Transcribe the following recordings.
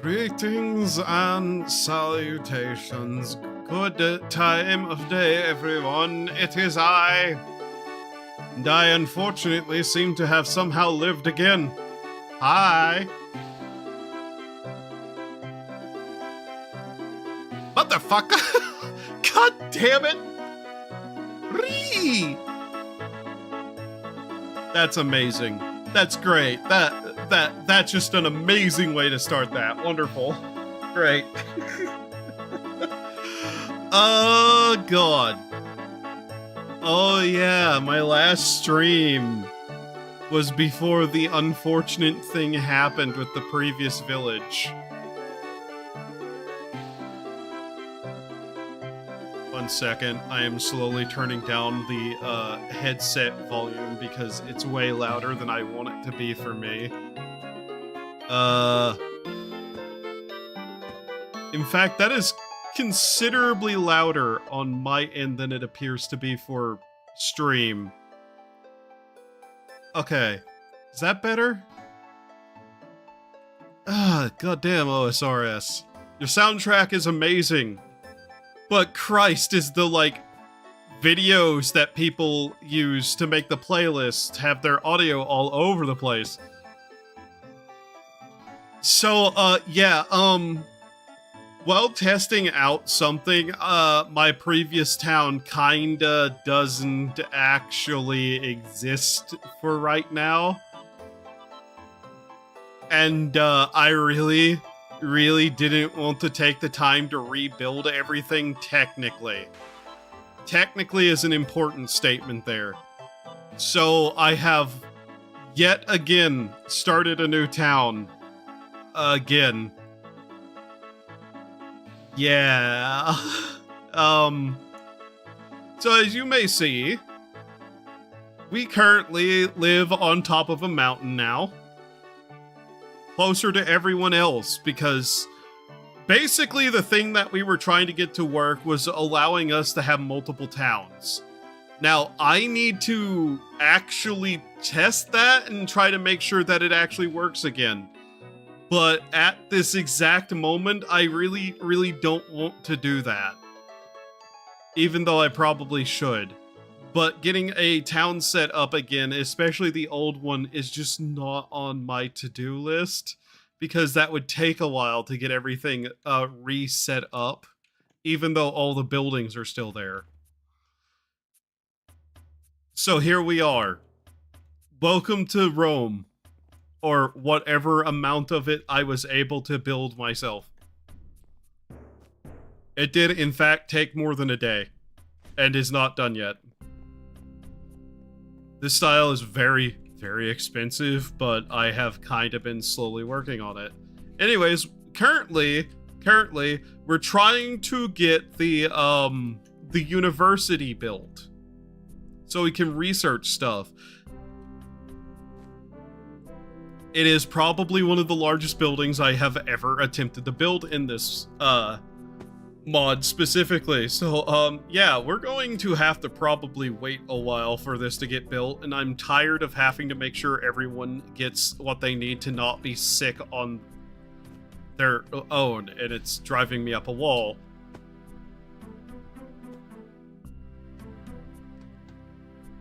Greetings and salutations. Good time of day, everyone. It is I. And I unfortunately seem to have somehow lived again. Hi. Motherfucker! God damn it! Ree! That's amazing. That's great. That's just an amazing way to start that. Wonderful. Great. Oh, God. Oh, yeah. My last stream was before the unfortunate thing happened with the previous village. 1 second. I am slowly turning down the headset volume because it's way louder than I want it to be for me. In fact, that is considerably louder on my end than it appears to be for stream. Okay. Is that better? Goddamn OSRS. Your soundtrack is amazing. But Christ, is the, like, videos that people use to make the playlist have their audio all over the place. So, yeah, while testing out something, my previous town kinda doesn't actually exist for right now. And, I really didn't want to take the time to rebuild everything technically. Technically is an important statement there. So I have yet again started a new town. Again. Yeah. So as you may see, we currently live on top of a mountain now. Closer to everyone else, because basically the thing that we were trying to get to work was allowing us to have multiple towns. Now, I need to actually test that and try to make sure that it actually works again. But at this exact moment, I really don't want to do that. Even though I probably should. But getting a town set up again, especially the old one, is just not on my to-do list. Because that would take a while to get everything reset up. Even though all the buildings are still there. So here we are. Welcome to Rome. Or whatever amount of it I was able to build myself. It did, in fact, take more than a day. And is not done yet. This style is very expensive, but I have kind of been slowly working on it. Anyways, currently, we're trying to get the university built. So we can research stuff. It is probably one of the largest buildings I have ever attempted to build in this, mod specifically. So, yeah, we're going to have to probably wait a while for this to get built, and I'm tired of having to make sure everyone gets what they need to not be sick on their own, and it's driving me up a wall.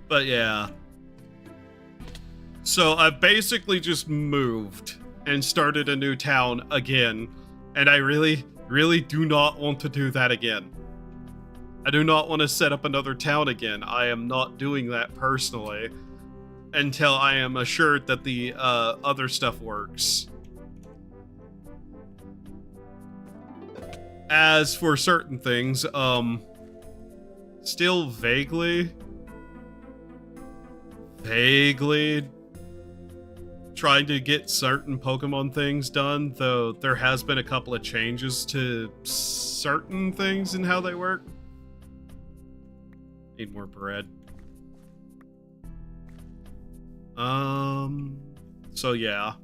But yeah. So I've basically just moved and started a new town again, and I really do not want to do that again. I do not want to set up another town again. I am not doing that personally until I am assured that the other stuff works. As for certain things, still vaguely trying to get certain Pokemon things done, though there has been a couple of changes to certain things and how they work. Need more bread. So yeah.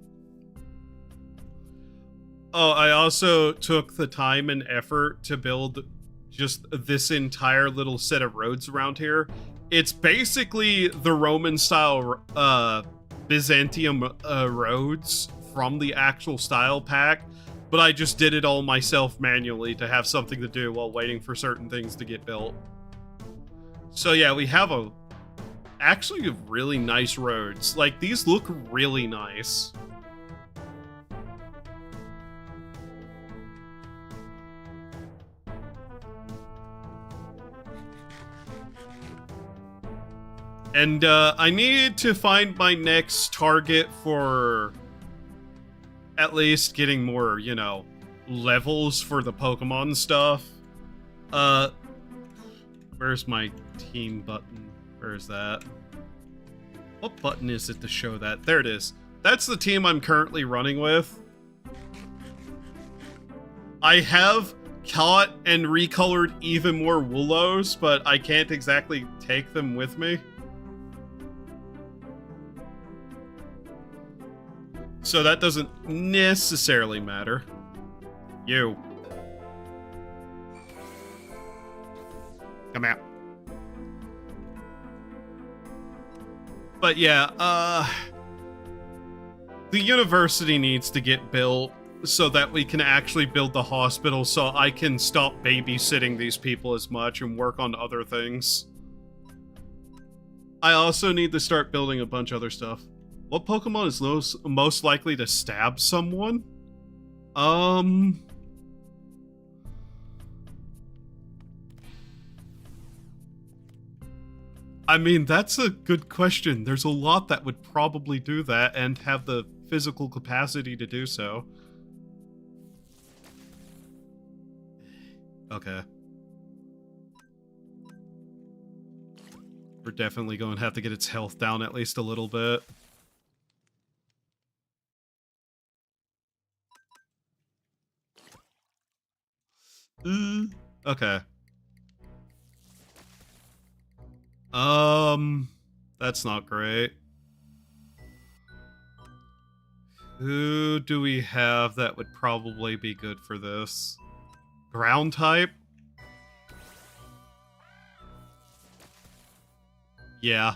Oh, I also took the time and effort to build just this entire little set of roads around here. It's basically the Roman style, Byzantium roads from the actual style pack, but I just did it all myself manually to have something to do while waiting for certain things to get built. So yeah, we have actually really nice roads. Like, these look really nice. And I need to find my next target for at least getting more, you know, levels for the Pokemon stuff. Where's my team button? Where's that? What button is it to show that? There it is. That's the team I'm currently running with. I have caught and recolored even more Woolos, but I can't exactly take them with me. So that doesn't necessarily matter. You. Come out. But yeah, the university needs to get built so that we can actually build the hospital so I can stop babysitting these people as much and work on other things. I also need to start building a bunch of other stuff. What Pokemon is most likely to stab someone? I mean, that's a good question. There's a lot that would probably do that and have the physical capacity to do so. Okay. We're definitely going to have to get its health down at least a little bit. Okay. That's not great. Who do we have that would probably be good for this? Ground type? Yeah.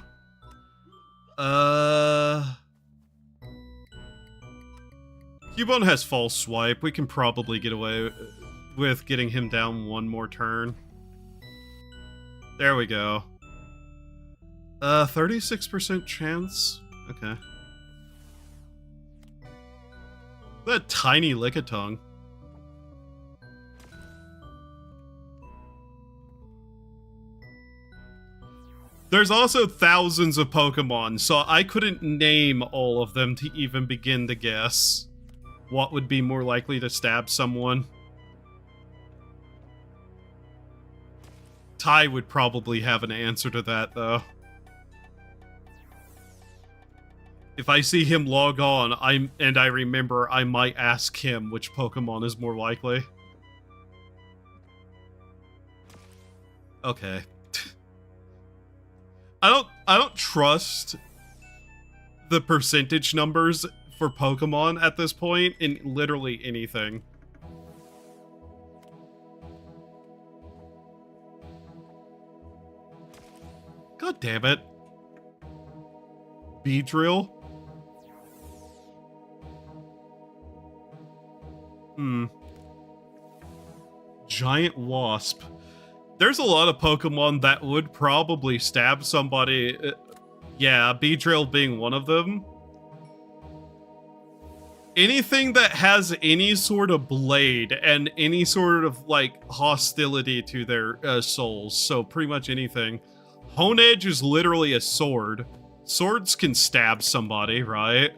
Cubone has false swipe. We can probably get away with getting him down one more turn. There we go. 36% chance? Okay. That tiny Lickitung. There's also thousands of Pokemon, so I couldn't name all of them to even begin to guess what would be more likely to stab someone. Ty would probably have an answer to that, though. If I see him log on, I remember, I might ask him which Pokemon is more likely. Okay. I don't trust the percentage numbers for Pokemon at this point in literally anything. God damn it. Beedrill? Giant Wasp. There's a lot of Pokemon that would probably stab somebody. Yeah, Beedrill being one of them. Anything that has any sort of blade and any sort of, like, hostility to their souls. So pretty much anything. Honedge is literally a sword. Swords can stab somebody, right?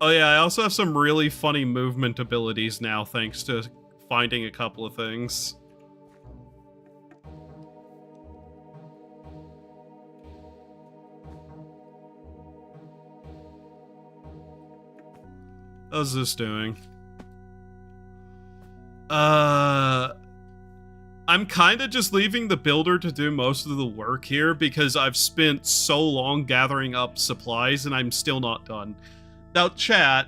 Oh yeah, I also have some really funny movement abilities now, thanks to finding a couple of things. How's this doing? I'm kind of just leaving the builder to do most of the work here because I've spent so long gathering up supplies and I'm still not done. Now, chat,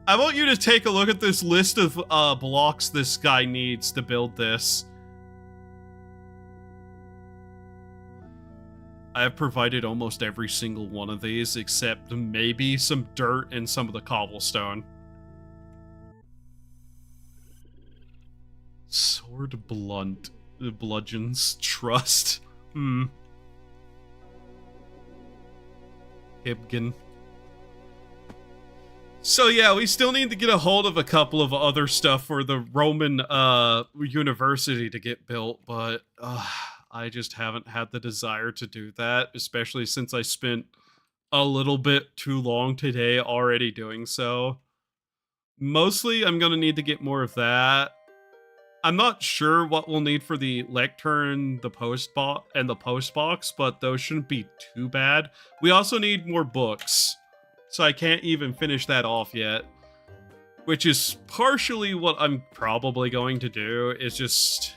I want you to take a look at this list of blocks this guy needs to build this. I have provided almost every single one of these, except maybe some dirt and some of the cobblestone. Sword blunt. Bludgeons. Trust. Hibgin. So yeah, we still need to get a hold of a couple of other stuff for the Roman university to get built, but I just haven't had the desire to do that, especially since I spent a little bit too long today already doing so. Mostly, I'm going to need to get more of that. I'm not sure what we'll need for the lectern, the post box, and the post box, but those shouldn't be too bad. We also need more books, so I can't even finish that off yet. Which is partially what I'm probably going to do, is just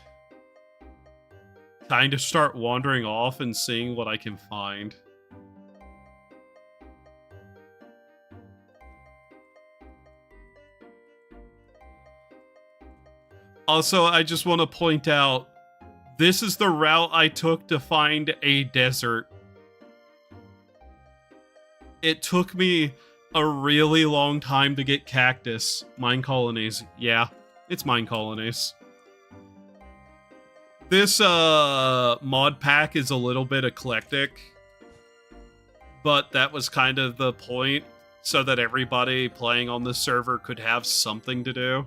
kind of start wandering off and seeing what I can find. Also, I just want to point out, this is the route I took to find a desert. It took me a really long time to get cactus. Mine colonies. Yeah, it's mine colonies. This mod pack is a little bit eclectic, but that was kind of the point, so that everybody playing on this server could have something to do.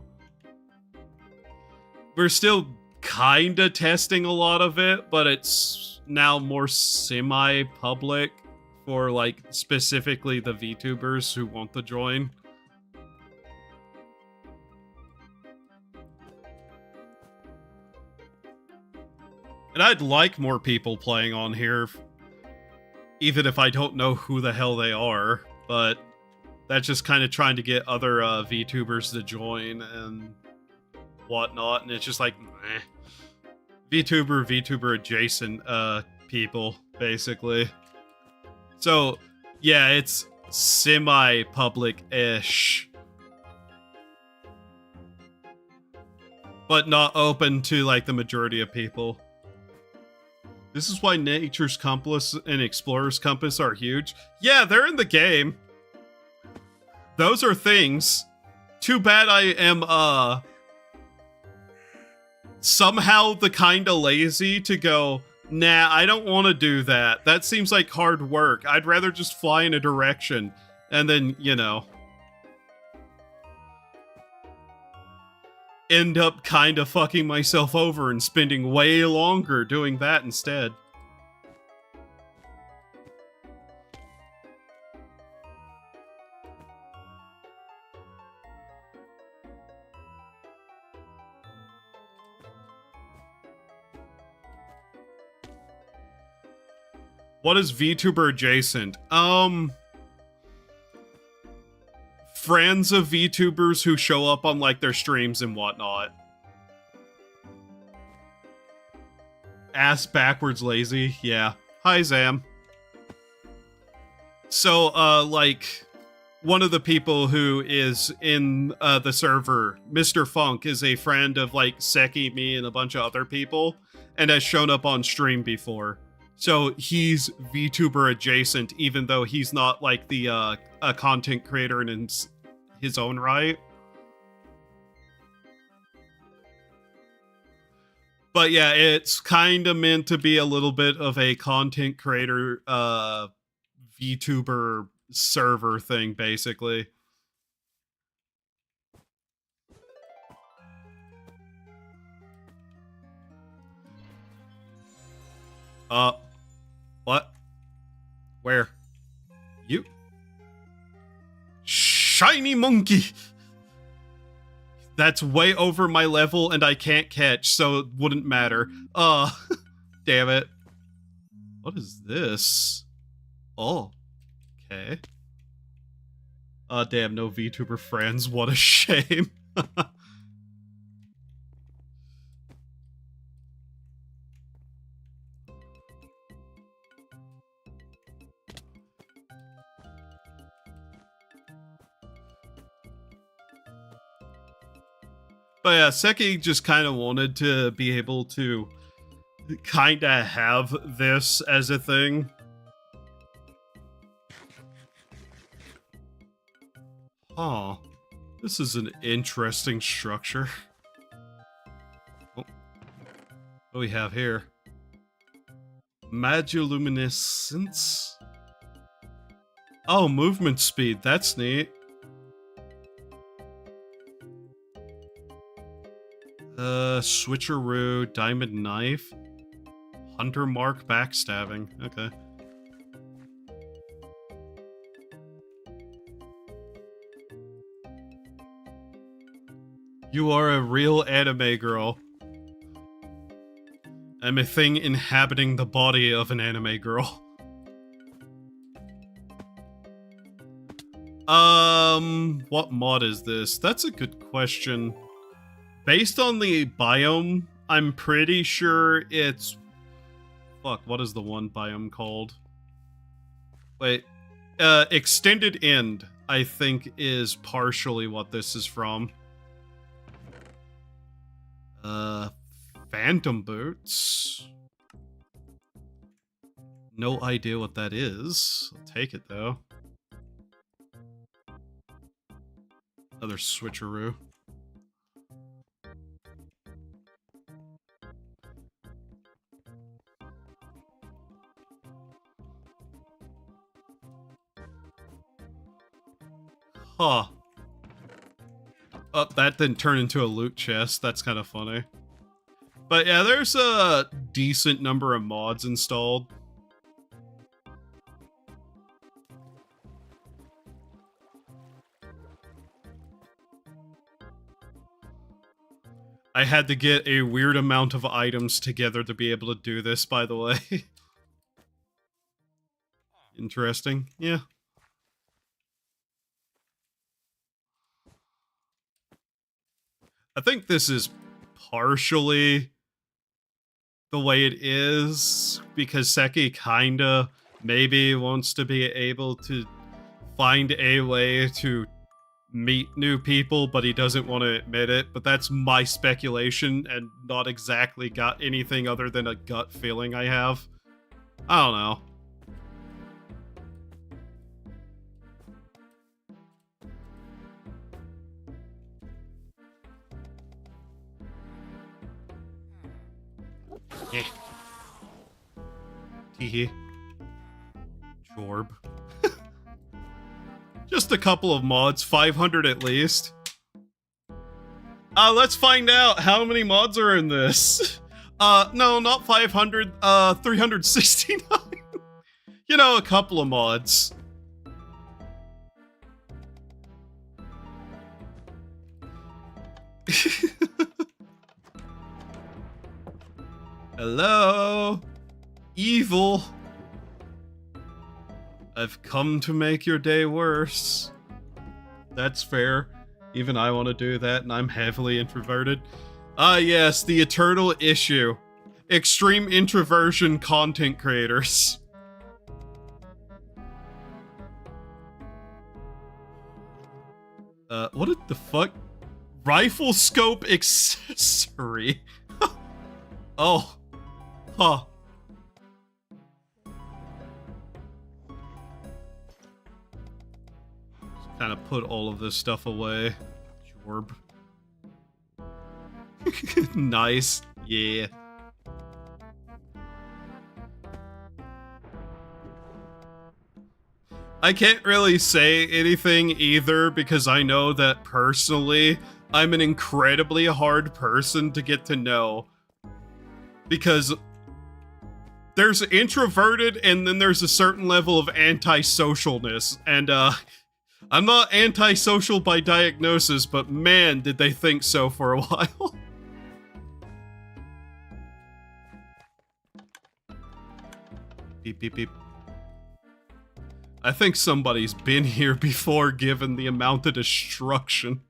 We're still kinda testing a lot of it, but it's now more semi-public for, like, specifically the VTubers who want to join. And I'd like more people playing on here, even if I don't know who the hell they are, but that's just kind of trying to get other VTubers to join and whatnot, and it's just like, meh. VTuber adjacent people, basically. So, yeah, it's semi-public-ish. But not open to, like, the majority of people. This is why Nature's Compass and Explorer's Compass are huge. Yeah, they're in the game. Those are things. Too bad I am, somehow the kinda lazy to go, nah, I don't want to do that. That seems like hard work. I'd rather just fly in a direction. And then, you know, end up kinda fucking myself over and spending way longer doing that instead. What is VTuber adjacent? Friends of VTubers who show up on, like, their streams and whatnot. Ass backwards lazy, yeah. Hi, Zam. So, like, one of the people who is in the server, Mr. Funk, is a friend of, like, Seki, me, and a bunch of other people, and has shown up on stream before. So he's VTuber adjacent, even though he's not, like, the a content creator in his own right. But yeah, it's kind of meant to be a little bit of a content creator VTuber server thing, basically. What? Where? You? Shiny monkey! That's way over my level and I can't catch, so it wouldn't matter. Damn it. What is this? Oh. Okay. Damn, no VTuber friends. What a shame. But yeah, Seki just kind of wanted to be able to kind of have this as a thing. Oh, this is an interesting structure. Oh, what do we have here? Magiluminescence? Oh, movement speed. That's neat. Switcheroo, diamond knife, hunter mark, backstabbing. Okay. You are a real anime girl. I'm a thing inhabiting the body of an anime girl. What mod is this? That's a good question. Based on the biome, I'm pretty sure it's... Fuck, what is the one biome called? Wait. Extended End, I think, is partially what this is from. Phantom Boots. No idea what that is. I'll take it, though. Another switcheroo. Huh. Oh, that didn't turn into a loot chest. That's kind of funny. But yeah, there's a decent number of mods installed. I had to get a weird amount of items together to be able to do this, by the way. Interesting. Yeah. I think this is partially the way it is, because Seki kinda maybe wants to be able to find a way to meet new people, but he doesn't want to admit it. But that's my speculation and not exactly got anything other than a gut feeling I have. I don't know. Eh. Teehee. Jorb. Just a couple of mods, 500 at least. Let's find out how many mods are in this. No, not 500, 369. You know, a couple of mods. Hello? Evil. I've come to make your day worse. That's fair. Even I want to do that, and I'm heavily introverted. Ah, yes, the eternal issue. Extreme introversion content creators. What the fuck? Rifle scope accessory? Oh. Huh. Kind of put all of this stuff away. Jorb. Nice. Yeah. I can't really say anything either because I know that personally I'm an incredibly hard person to get to know. Because there's introverted and then there's a certain level of antisocialness, and I'm not antisocial by diagnosis, but man, did they think so for a while. Beep, beep, beep. I think somebody's been here before, given the amount of destruction.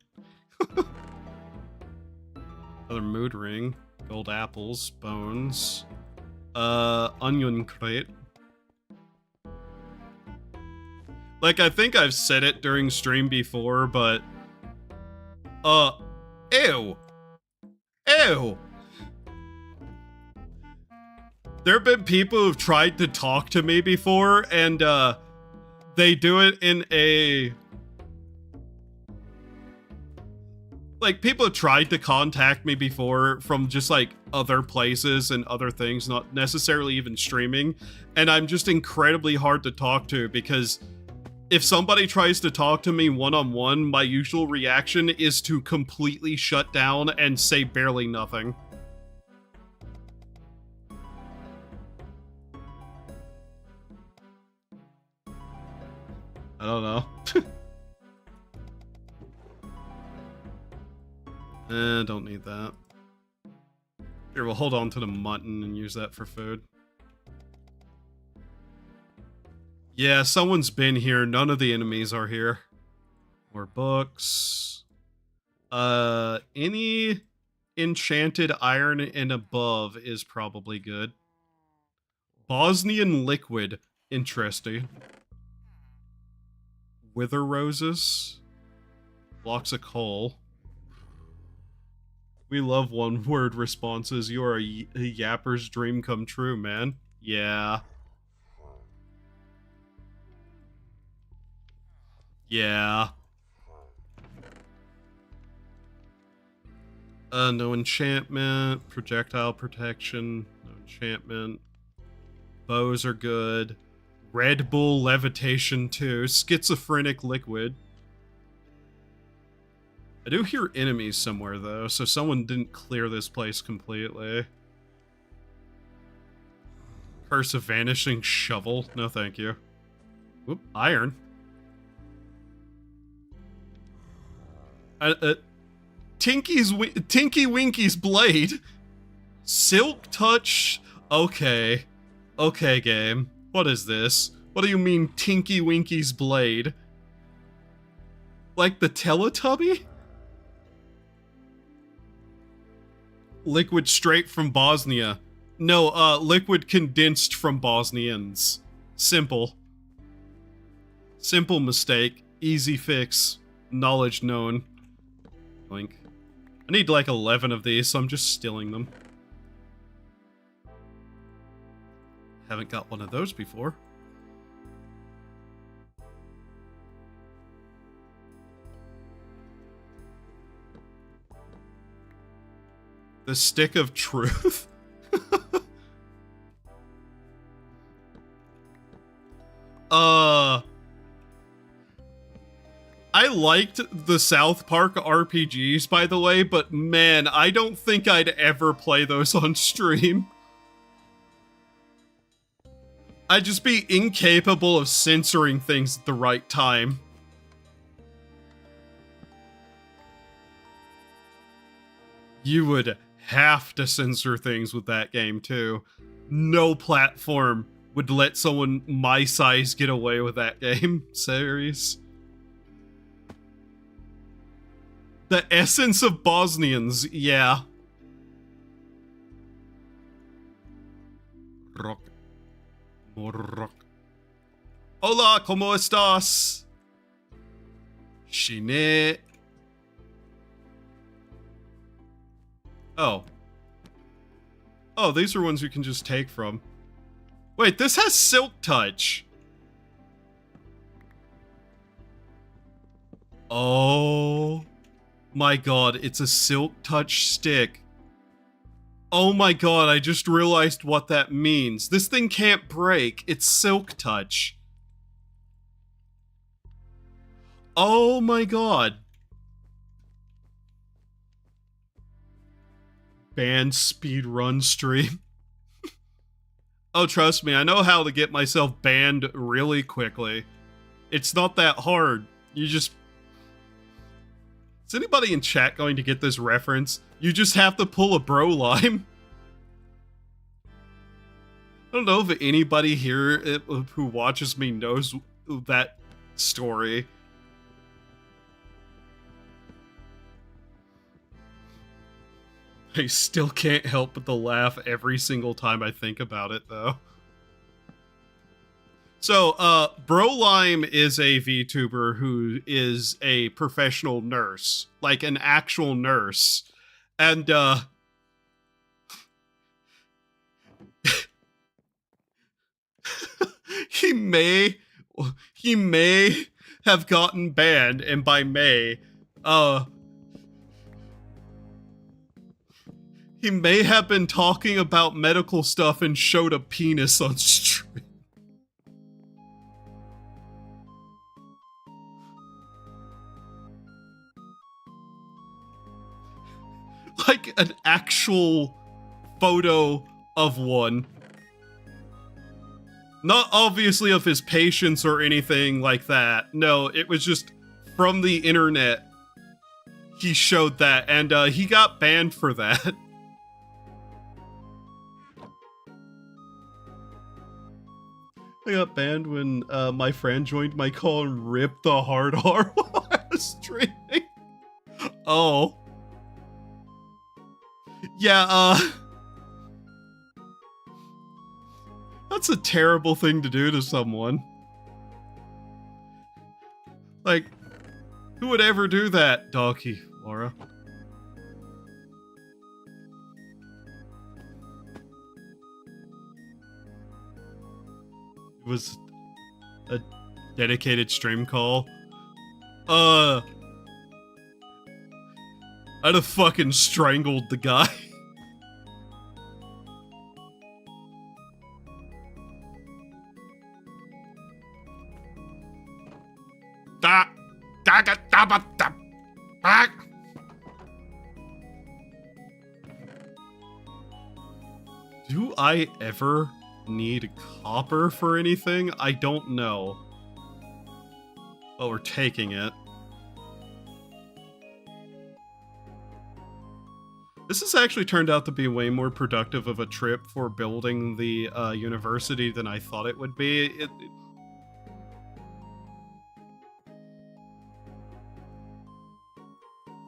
Another mood ring. Gold apples. Bones. Onion crate. Like, I think I've said it during stream before, but... Ew! Ew! There have been people who've tried to talk to me before, and, they do it in a like, people have tried to contact me before from just, like, other places and other things, not necessarily even streaming, and I'm just incredibly hard to talk to, because if somebody tries to talk to me one-on-one, my usual reaction is to completely shut down and say barely nothing. I don't know. Don't need that. Here, we'll hold on to the mutton and use that for food. Yeah, someone's been here. None of the enemies are here. More books. Any enchanted iron and above is probably good. Bosnian liquid. Interesting. Wither roses. Blocks of coal. We love one-word responses. You are a yapper's dream come true, man. Yeah. Yeah. No enchantment. Projectile protection. No enchantment. Bows are good. Red Bull levitation too. Schizophrenic liquid. I do hear enemies somewhere, though, so someone didn't clear this place completely. Curse of Vanishing Shovel. No, thank you. Oop, iron. Tinky Winky's blade. Silk Touch. Okay. Okay, game. What is this? What do you mean, Tinky Winky's blade? Like the Teletubby? Liquid straight from Bosnia. No, liquid condensed from Bosnians. Simple. Simple mistake. Easy fix. Knowledge known. Link. I need like 11 of these, so I'm just stealing them. Haven't got one of those before. The Stick of Truth? I liked the South Park RPGs, by the way, but man, I don't think I'd ever play those on stream. I'd just be incapable of censoring things at the right time. You would have to censor things with that game, too. No platform would let someone my size get away with that game. Serious. The essence of Bosnians, yeah. Rock. More rock. Hola, ¿cómo estás? Shine. Oh. Oh, these are ones you can just take from. Wait, this has Silk Touch. Oh my god, it's a Silk Touch stick. Oh my god, I just realized what that means. This thing can't break. It's Silk Touch. Oh my god. Banned speedrun stream. Oh, trust me, I know how to get myself banned really quickly. It's not that hard. You just... Is anybody in chat going to get this reference? You just have to pull a bro lime. I don't know if anybody here who watches me knows that story. I still can't help but to laugh every single time I think about it, though. So, Brolime is a VTuber who is a professional nurse. Like, an actual nurse. And, he may have gotten banned, and by may, He may have been talking about medical stuff and showed a penis on stream. Like an actual photo of one. Not obviously of his patients or anything like that. No, it was just from the internet. He showed that, and he got banned for that. I got banned when my friend joined my call and ripped the hard R while I was streaming. Oh. Yeah, that's a terrible thing to do to someone. Like, who would ever do that, Donkey, Laura? It was a dedicated stream call. I'd have fucking strangled the guy. Do I ever need copper for anything? I don't know. Oh, we're taking it. This has actually turned out to be way more productive of a trip for building the university than I thought it would be.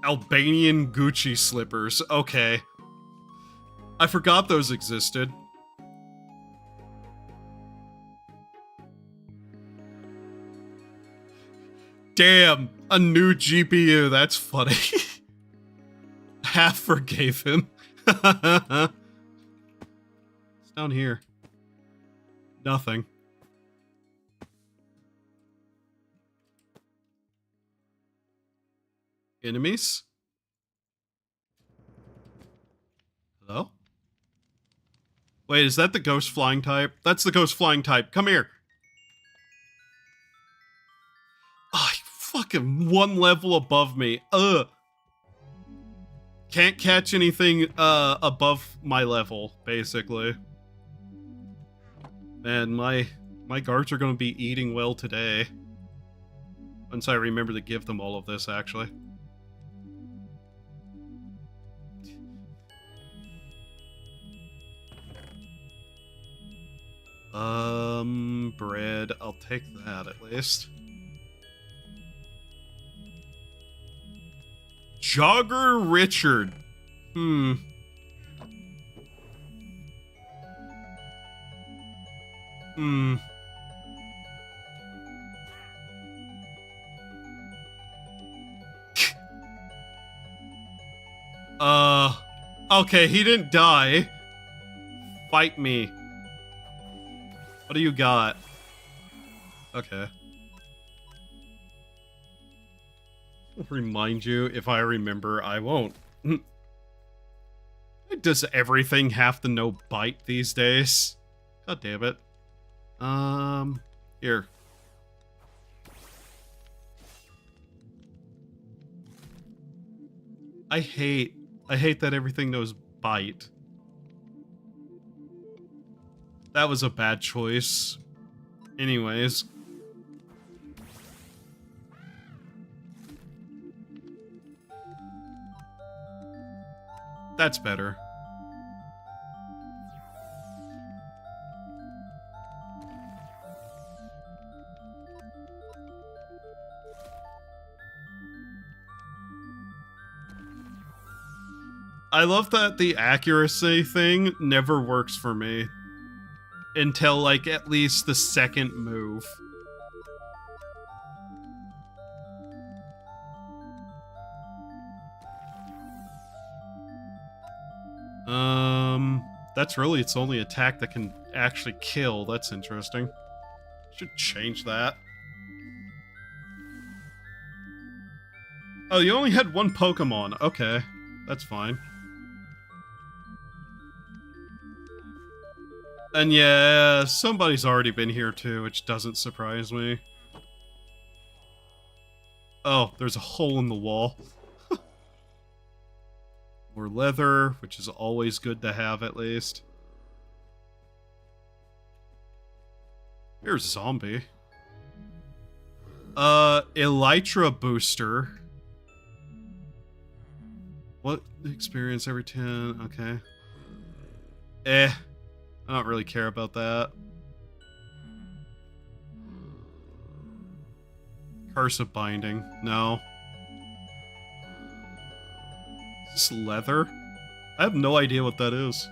Albanian Gucci slippers. Okay. I forgot those existed. Damn, a new GPU. That's funny. Half forgave him. It's down here. Nothing. Enemies? Hello? Wait, is that the ghost flying type? That's the ghost flying type. Come here. Oh, fucking one level above me. Ugh. Can't catch anything above my level, basically. Man, my guards are gonna be eating well today. Once I remember to give them all of this, actually. Bread. I'll take that at least. Jogger Richard. Okay, he didn't die. Fight me. What do you got? Okay. I'll remind you, if I remember, I won't. Does everything have to know bite these days? God damn it. Here. I hate that everything knows bite. That was a bad choice. Anyways. That's better. I love that the accuracy thing never works for me. Until, like, at least the second move. That's really its only attack that can actually kill. That's interesting. Should change that. Oh, you only had one Pokemon. Okay, that's fine. And yeah, somebody's already been here too, which doesn't surprise me. Oh, there's a hole in the wall. More leather, which is always good to have at least. Here's a zombie. Elytra booster. What experience every 10? Okay. I don't really care about that. Curse of Binding. No. Is this leather? I have no idea what that is.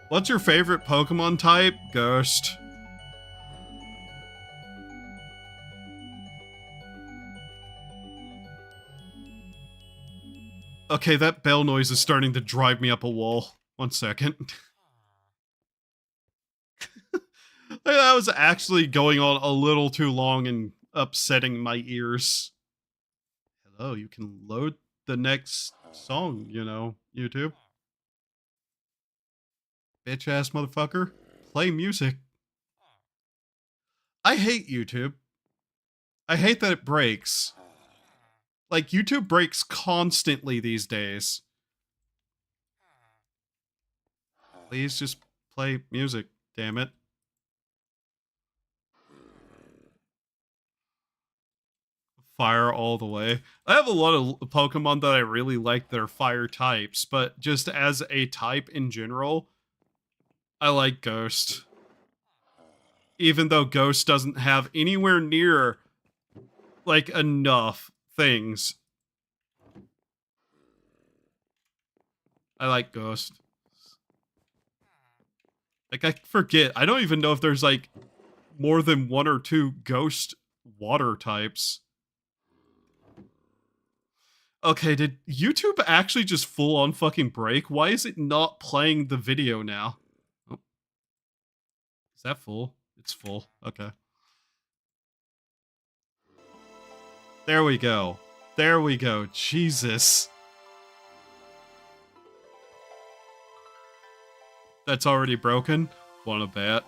What's your favorite Pokemon type? Ghost. Okay, that bell noise is starting to drive me up a wall. 1 second. That was actually going on a little too long and upsetting my ears. Hello, you can load the next song, you know, YouTube. Bitch ass motherfucker. Play music. I hate YouTube. I hate that it breaks. Like, YouTube breaks constantly these days. Please just play music, damn it. Fire all the way. I have a lot of Pokemon that I really like that are fire types, but just as a type in general, I like Ghost. Even though Ghost doesn't have anywhere near, like, enough things. I like Ghost. Like, I forget. I don't even know if there's, like, more than 1 or 2 Ghost water types. Okay, did YouTube actually just full on fucking break? Why is it not playing the video now? Oh. Is that full? It's full. Okay. There we go. There we go. Jesus. That's already broken? Wanna bet?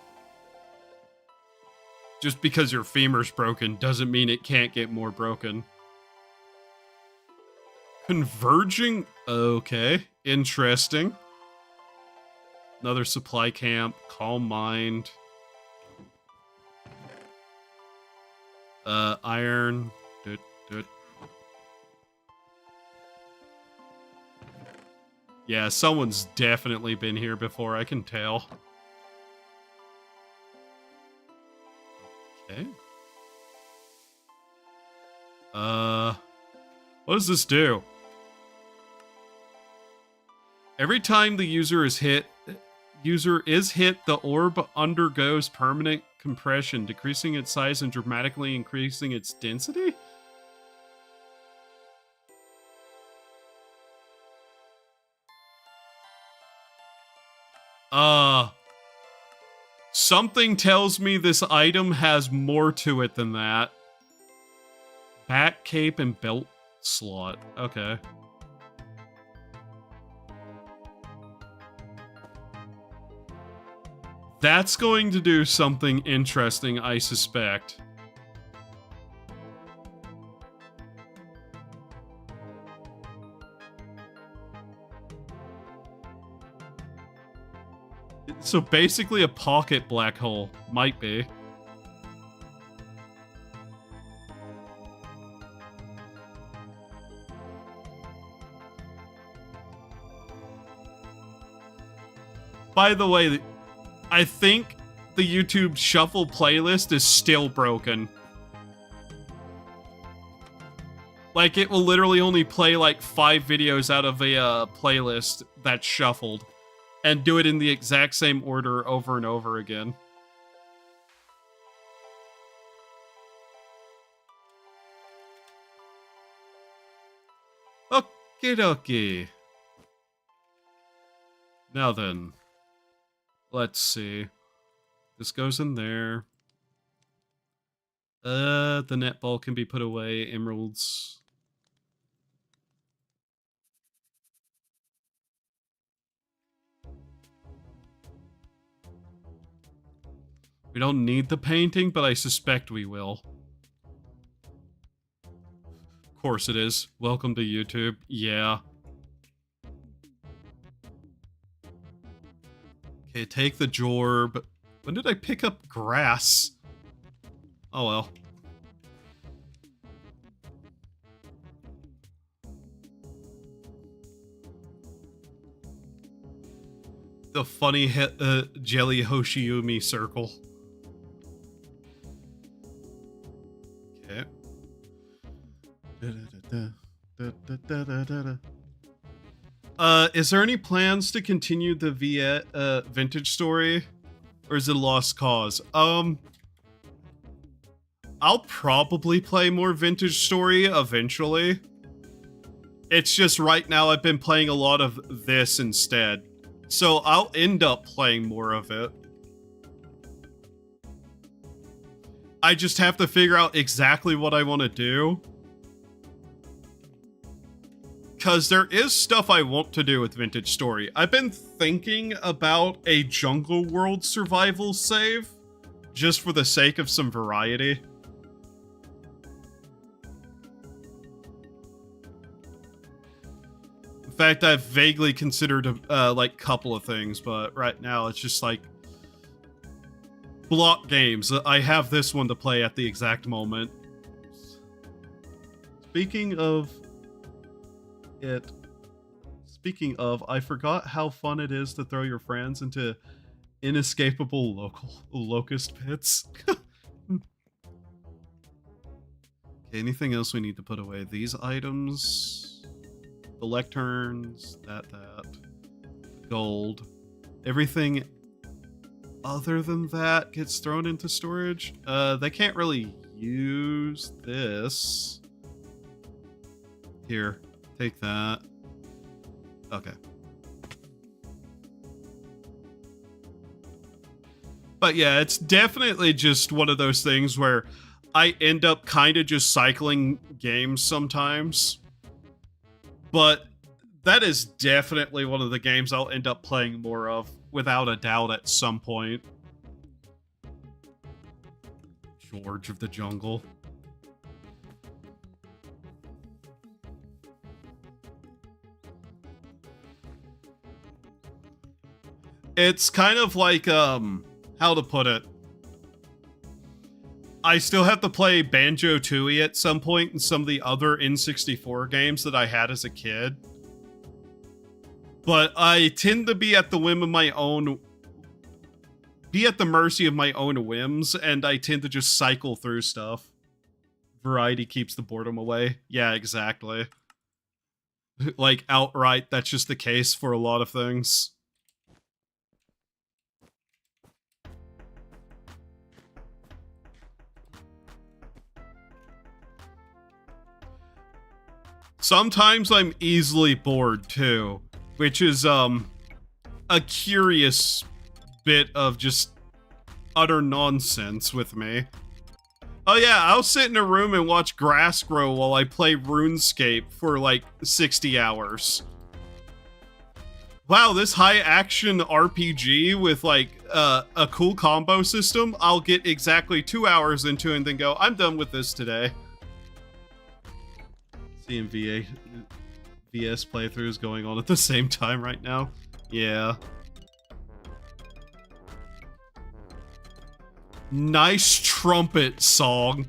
Just because your femur's broken doesn't mean it can't get more broken. Converging? Okay. Interesting. Another supply camp. Calm mind. Iron. Yeah, someone's definitely been here before, I can tell. Okay. What does this do? Every time the user is hit, the orb undergoes permanent compression, decreasing its size and dramatically increasing its density? Something tells me this item has more to it than that. Back cape and belt slot. Okay. That's going to do something interesting, I suspect. So basically a pocket black hole. Might be. By the way, I think the YouTube Shuffle playlist is still broken. Like, it will literally only play like 5 videos out of a playlist that's shuffled. And do it in the exact same order over and over again. Okie dokie. Now then. Let's see. This goes in there. The netball can be put away. Emeralds. We don't need the painting, but I suspect we will. Of course it is. Welcome to YouTube. Yeah. Okay, take the jorb. When did I pick up grass? Oh well. The funny Jelly Hoshiumi circle. Okay. Is there any plans to continue the vintage story? Or is it a lost cause? I'll probably play more vintage story eventually. It's just right now I've been playing a lot of this instead. So I'll end up playing more of it. I just have to figure out exactly what I want to do. Because there is stuff I want to do with Vintage Story. I've been thinking about a Jungle World survival save, just for the sake of some variety. In fact, I've vaguely considered like a couple of things, but right now it's just like block games. I have this one to play at the exact moment. Speaking of, I forgot how fun it is to throw your friends into inescapable locust pits. Okay, anything else we need to put away? These items, the lecterns, that, gold, everything other than that gets thrown into storage. They can't really use this. Here, take that. Okay. But yeah, it's definitely just one of those things where I end up kind of just cycling games sometimes. But that is definitely one of the games I'll end up playing more of, without a doubt, at some point. George of the Jungle. It's kind of like, how to put it? I still have to play Banjo-Tooie at some point and some of the other N64 games that I had as a kid. But I tend to be at the whim of my own... be at the mercy of my own whims, and I tend to just cycle through stuff. Variety keeps the boredom away. Yeah, exactly. Like, outright, that's just the case for a lot of things. Sometimes I'm easily bored too, which is a curious bit of just utter nonsense with me. Oh yeah, I'll sit in a room and watch grass grow while I play RuneScape for like 60 hours. Wow, this high action RPG with like a cool combo system, I'll get exactly 2 hours into and then go, I'm done with this today. Seeing VS playthroughs going on at the same time right now. Yeah. Nice trumpet song.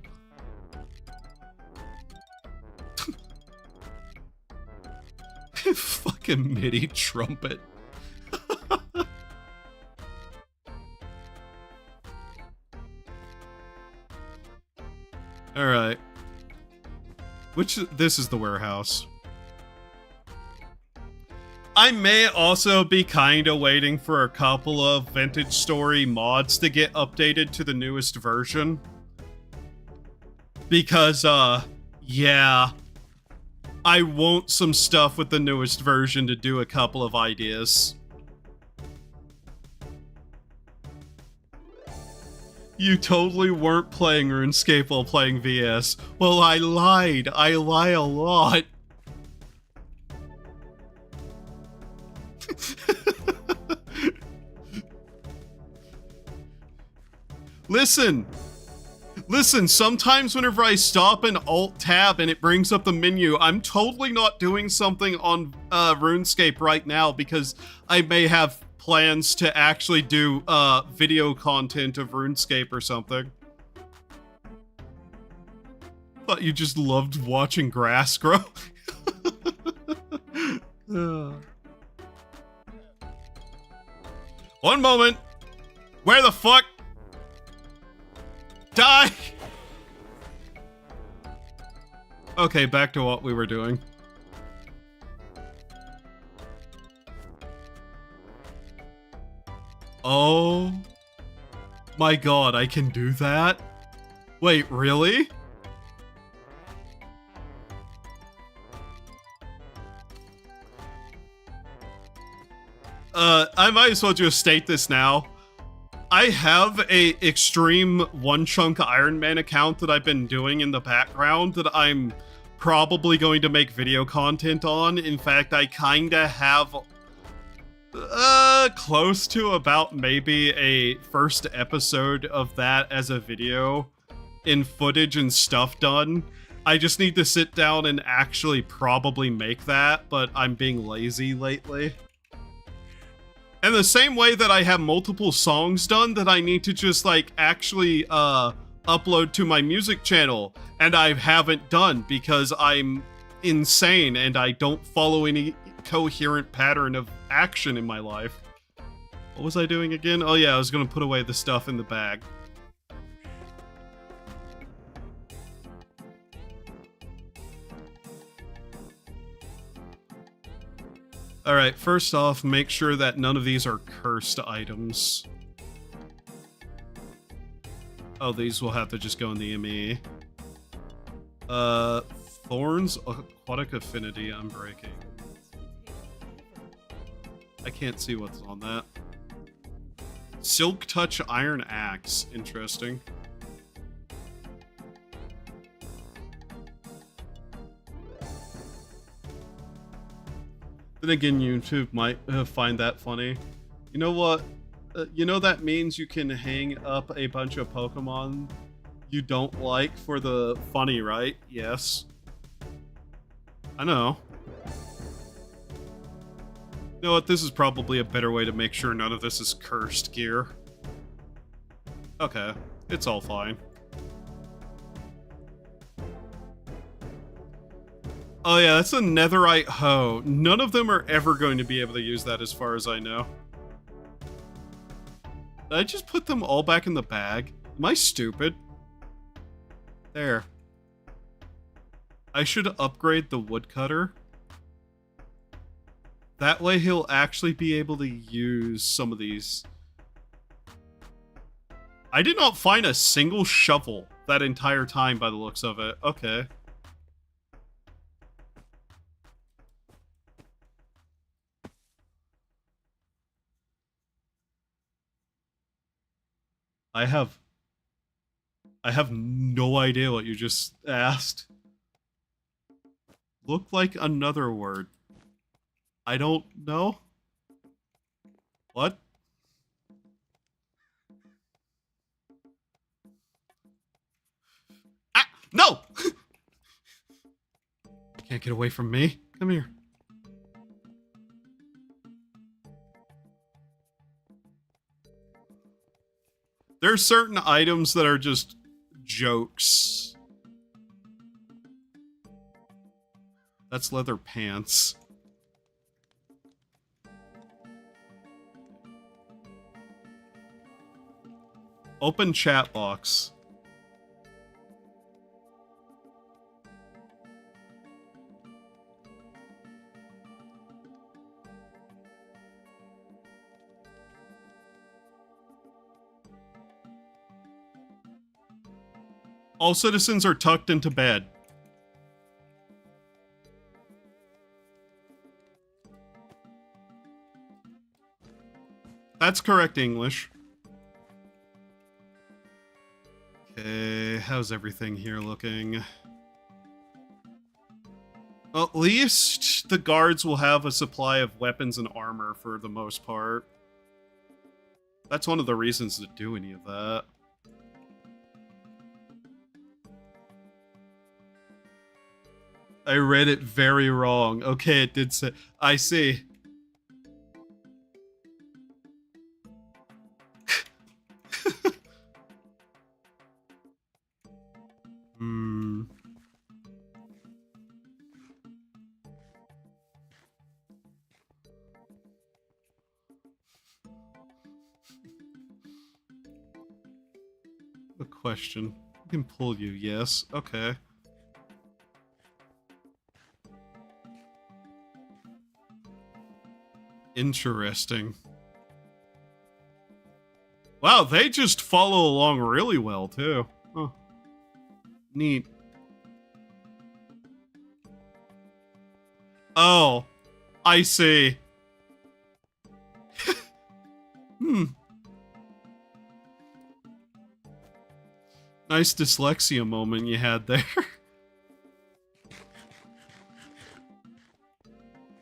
Fucking MIDI trumpet. Alright. This is the warehouse. I may also be kinda waiting for a couple of Vintage Story mods to get updated to the newest version. Because, yeah. I want some stuff with the newest version to do a couple of ideas. You totally weren't playing RuneScape while playing VS. Well, I lied. I lie a lot. Listen! Listen, sometimes whenever I stop and Alt-Tab and it brings up the menu, I'm totally not doing something on RuneScape right now because I may have plans to actually do video content of RuneScape or something. Thought you just loved watching grass grow. One moment. Where the fuck? Die! Okay, back to what we were doing. Oh my god, I can do that? Wait, really? I might as well just state this now. I have a extreme one-chunk Iron Man account that I've been doing in the background that I'm probably going to make video content on. In fact, I kinda have close to about maybe a first episode of that as a video in footage and stuff done. I just need to sit down and actually probably make that, but I'm being lazy lately. And the same way that I have multiple songs done that I need to just, like, actually, upload to my music channel, and I haven't done because I'm insane and I don't follow any coherent pattern of action in my life. What was I doing again? Oh yeah, I was gonna put away the stuff in the bag. Alright, first off, make sure that none of these are cursed items. Oh, these will have to just go in the ME. Thorns, Aquatic Affinity, I'm breaking. I can't see what's on that. Silk Touch Iron Axe, interesting. Then again, YouTube might find that funny. You know what? You know that means you can hang up a bunch of Pokemon you don't like for the funny, right? Yes. I know. You know what? This is probably a better way to make sure none of this is cursed gear. Okay. It's all fine. Oh yeah, that's a netherite hoe. None of them are ever going to be able to use that as far as I know. Did I just put them all back in the bag? Am I stupid? There. I should upgrade the woodcutter. That way he'll actually be able to use some of these. I did not find a single shovel that entire time by the looks of it. Okay. I have no idea what you just asked. Look like another word. I don't know. What? Ah! No! You can't get away from me. Come here. There's certain items that are just jokes. That's leather pants. Open chat box. All citizens are tucked into bed. That's correct English. Okay, how's everything here looking? Well, at least the guards will have a supply of weapons and armor for the most part. That's one of the reasons to do any of that. I read it very wrong. Okay, it did say... I see. Hmm. A question. I can pull you, yes. Okay. Interesting. Wow, they just follow along really well, too. Huh. Neat. Oh, I see. Nice dyslexia moment you had there.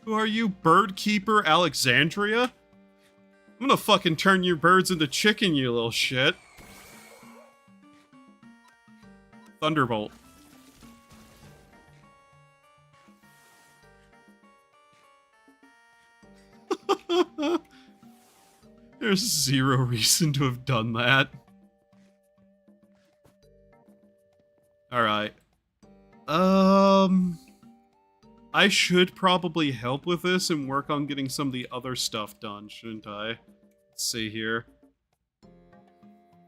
Who are you, bird keeper Alexandria? I'm gonna fucking turn your birds into chicken, you little shit. Thunderbolt. There's zero reason to have done that. Alright. I should probably help with this and work on getting some of the other stuff done, shouldn't I? Let's see here.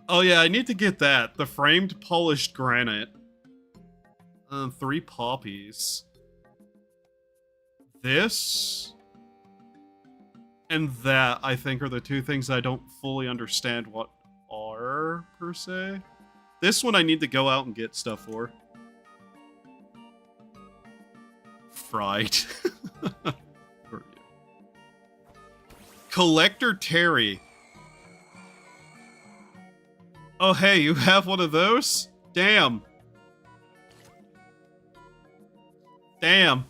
Oh yeah, I need to get that. The framed polished granite. 3 poppies. This... and that, I think, are the 2 things I don't fully understand what are, per se. This one I need to go out and get stuff for. Fried. Collector Terry. Oh hey, you have one of those? Damn. Damn.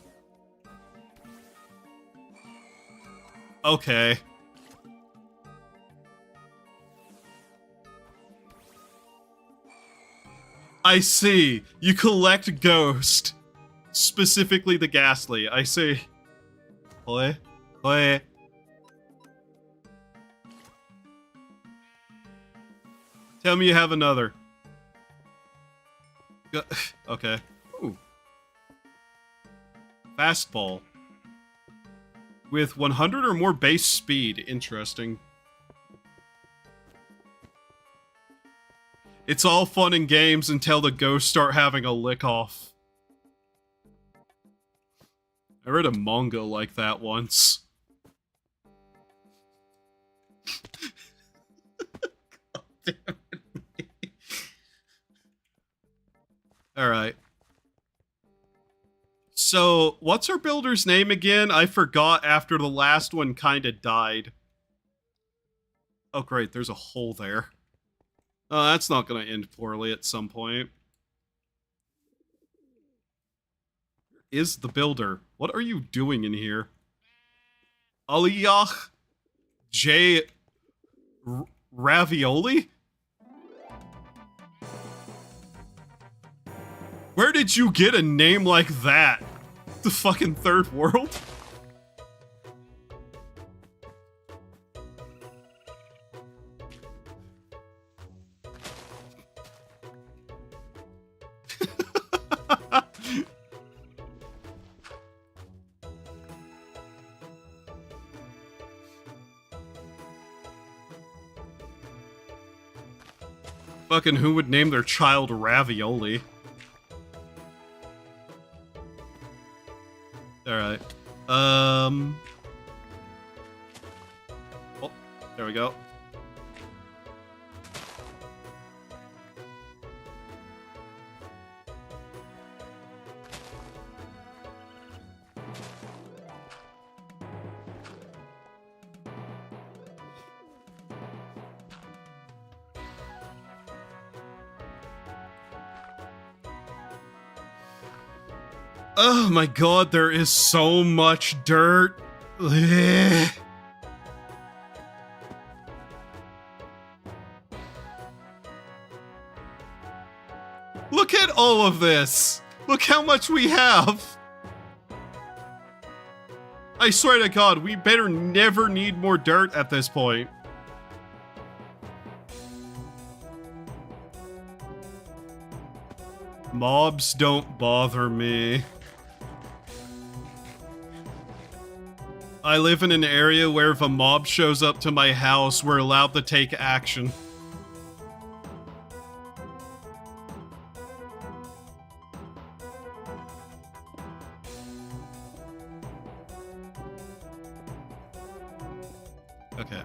Okay. I see. You collect Ghost. Specifically the Ghastly. I see. Oi. Oi. Tell me you have another. Okay. Ooh. Fastball. With 100 or more base speed. Interesting. It's all fun and games until the ghosts start having a lick off. I read a manga like that once. God damn it. Alright. So, what's our builder's name again? I forgot after the last one kinda died. Oh great, there's a hole there. Oh, that's not gonna end poorly at some point. Is the builder? What are you doing in here? Aliyah J. Ravioli? Where did you get a name like that? The fucking third world? Fucking who would name their child Ravioli? Alright. Oh, there we go. Oh my god, there is so much dirt. Ugh. Look at all of this. Look how much we have. I swear to God, we better never need more dirt at this point. Mobs don't bother me. I live in an area where if a mob shows up to my house, we're allowed to take action. Okay.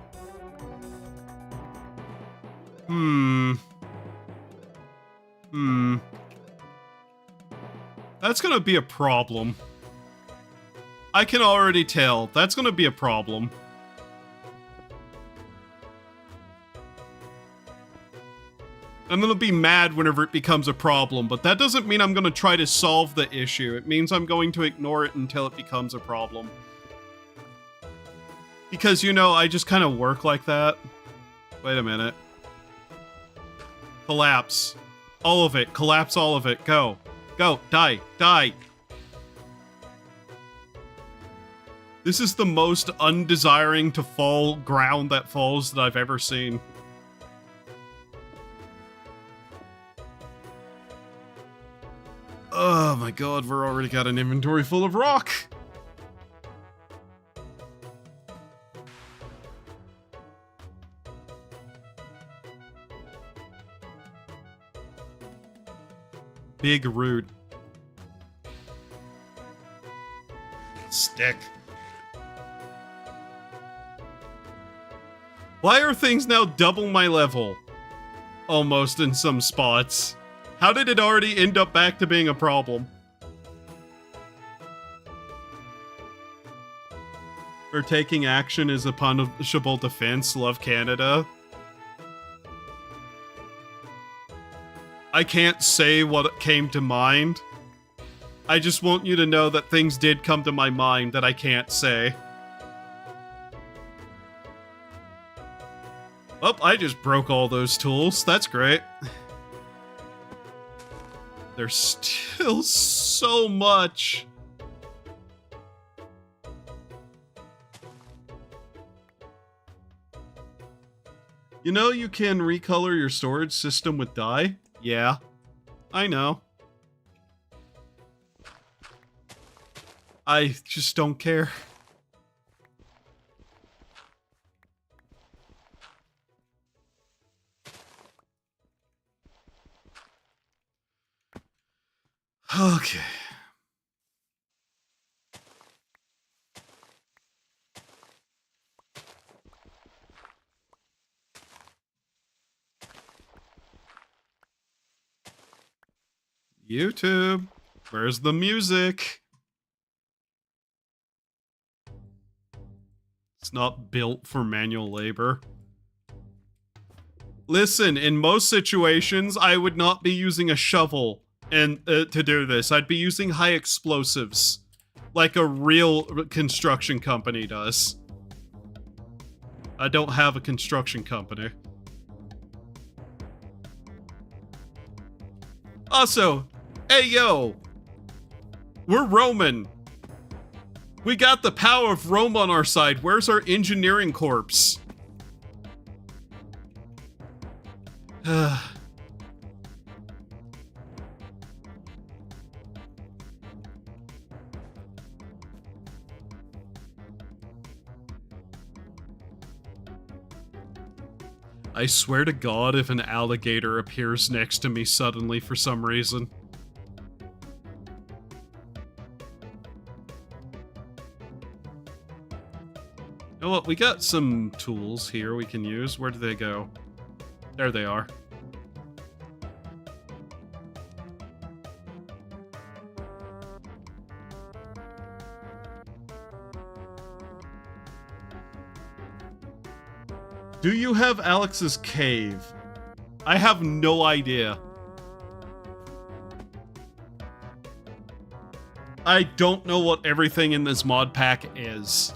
That's gonna be a problem. I can already tell. That's gonna be a problem. I'm gonna be mad whenever it becomes a problem, but that doesn't mean I'm gonna try to solve the issue. It means I'm going to ignore it until it becomes a problem. Because, you know, I just kind of work like that. Wait a minute. Collapse. All of it. Collapse all of it. Go. Go. Die. Die. This is the most undesiring to fall ground that falls that I've ever seen. Oh my god, we're already got an inventory full of rock! Big root. Stick. Why are things now double my level? Almost in some spots. How did it already end up back to being a problem? For taking action is a punishable defense. Love Canada. I can't say what came to mind. I just want you to know that things did come to my mind that I can't say. Oh, I just broke all those tools. That's great. There's still so much. You know you can recolor your storage system with dye? Yeah, I know. I just don't care. Okay. YouTube, where's the music? It's not built for manual labor. Listen, in most situations, I would not be using a shovel and to do this. I'd be using high explosives, like a real construction company does. I don't have a construction company. Also, hey yo, we're Roman. We got the power of Rome on our side. Where's our engineering corps? I swear to God if an alligator appears next to me suddenly for some reason. You know what, we got some tools here we can use. Where do they go? There they are. Do you have Alex's cave? I have no idea. I don't know what everything in this mod pack is.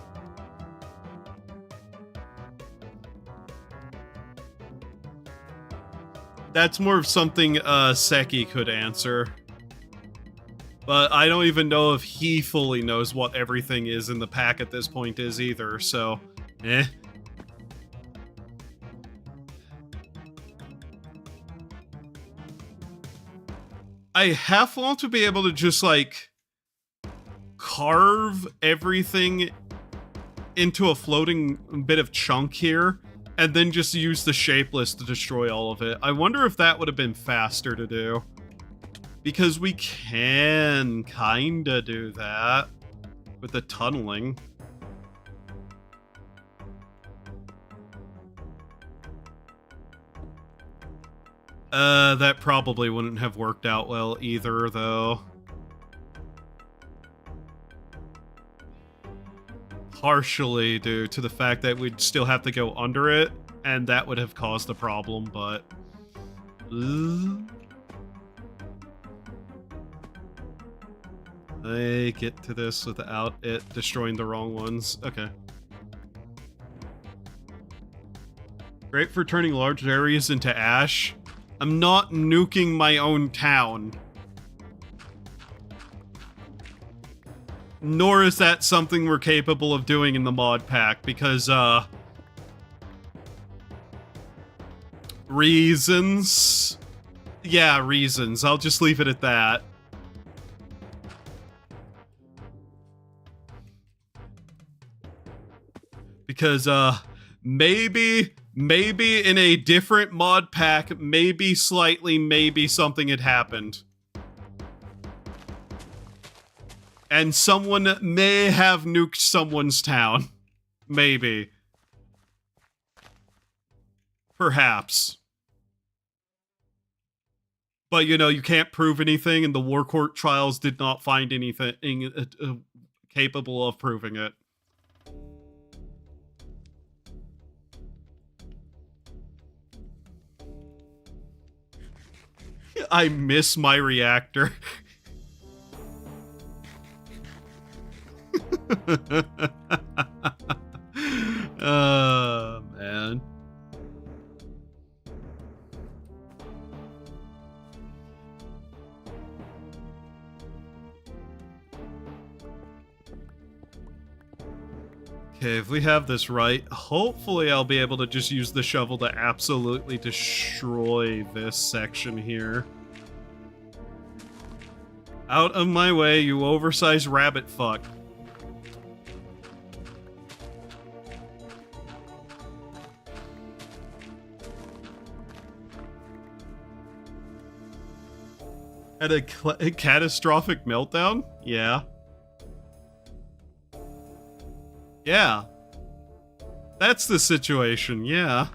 That's more of something Seki could answer. But I don't even know if he fully knows what everything is in the pack at this point is either, so... eh. I half want to be able to just, like, carve everything into a floating bit of chunk here, and then just use the shapeless to destroy all of it. I wonder if that would have been faster to do. Because we can kinda do that with the tunneling. That probably wouldn't have worked out well either, though. Partially due to the fact that we'd still have to go under it, and that would have caused a problem, but... I get to this without it destroying the wrong ones. Okay. Great for turning large areas into ash. I'm not nuking my own town. Nor is that something we're capable of doing in the mod pack, because, reasons? Yeah, reasons. I'll just leave it at that. Because, maybe in a different mod pack, maybe something had happened. And someone may have nuked someone's town. Maybe. Perhaps. But, you know, you can't prove anything, and the War Court trials did not find anything capable of proving it. I miss my reactor. Oh, man. Okay, if we have this right, hopefully I'll be able to just use the shovel to absolutely destroy this section here. Out of my way, you oversized rabbit fuck. Had a catastrophic meltdown? Yeah. Yeah. That's the situation, yeah.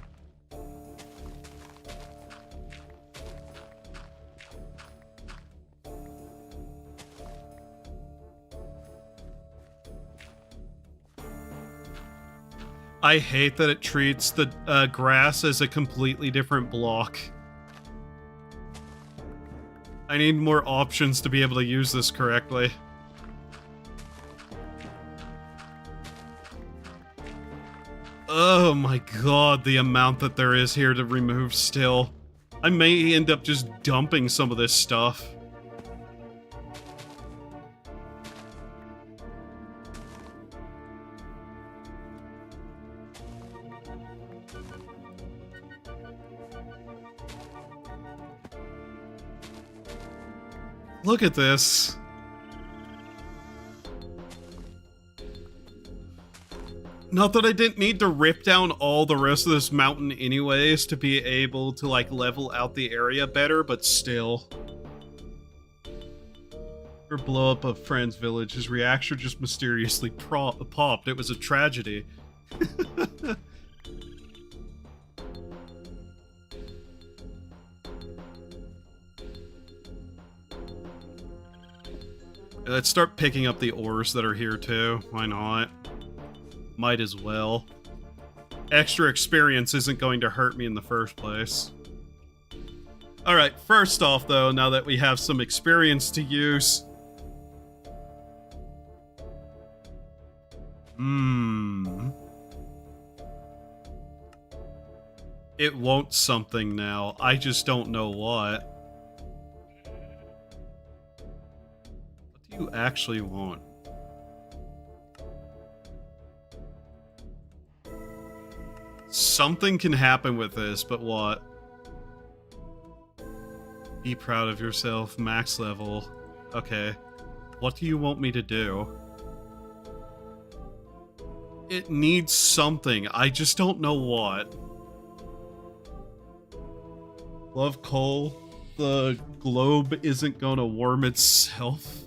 I hate that it treats the grass as a completely different block. I need more options to be able to use this correctly. Oh my god, the amount that there is here to remove still. I may end up just dumping some of this stuff. Look at this. Not that I didn't need to rip down all the rest of this mountain anyways to be able to, like, level out the area better, but still. Or blow up a friend's village. His reactor just mysteriously popped. It was a tragedy. Let's start picking up the ores that are here too. Why not? Might as well. Extra experience isn't going to hurt me in the first place. Alright, first off though, now that we have some experience to use... It won't something now. I just don't know what. do you actually want? Something can happen with this, but what? Be proud of yourself, max level. Okay. What do you want me to do? It needs something. I just don't know what. Love coal. The globe isn't gonna warm itself.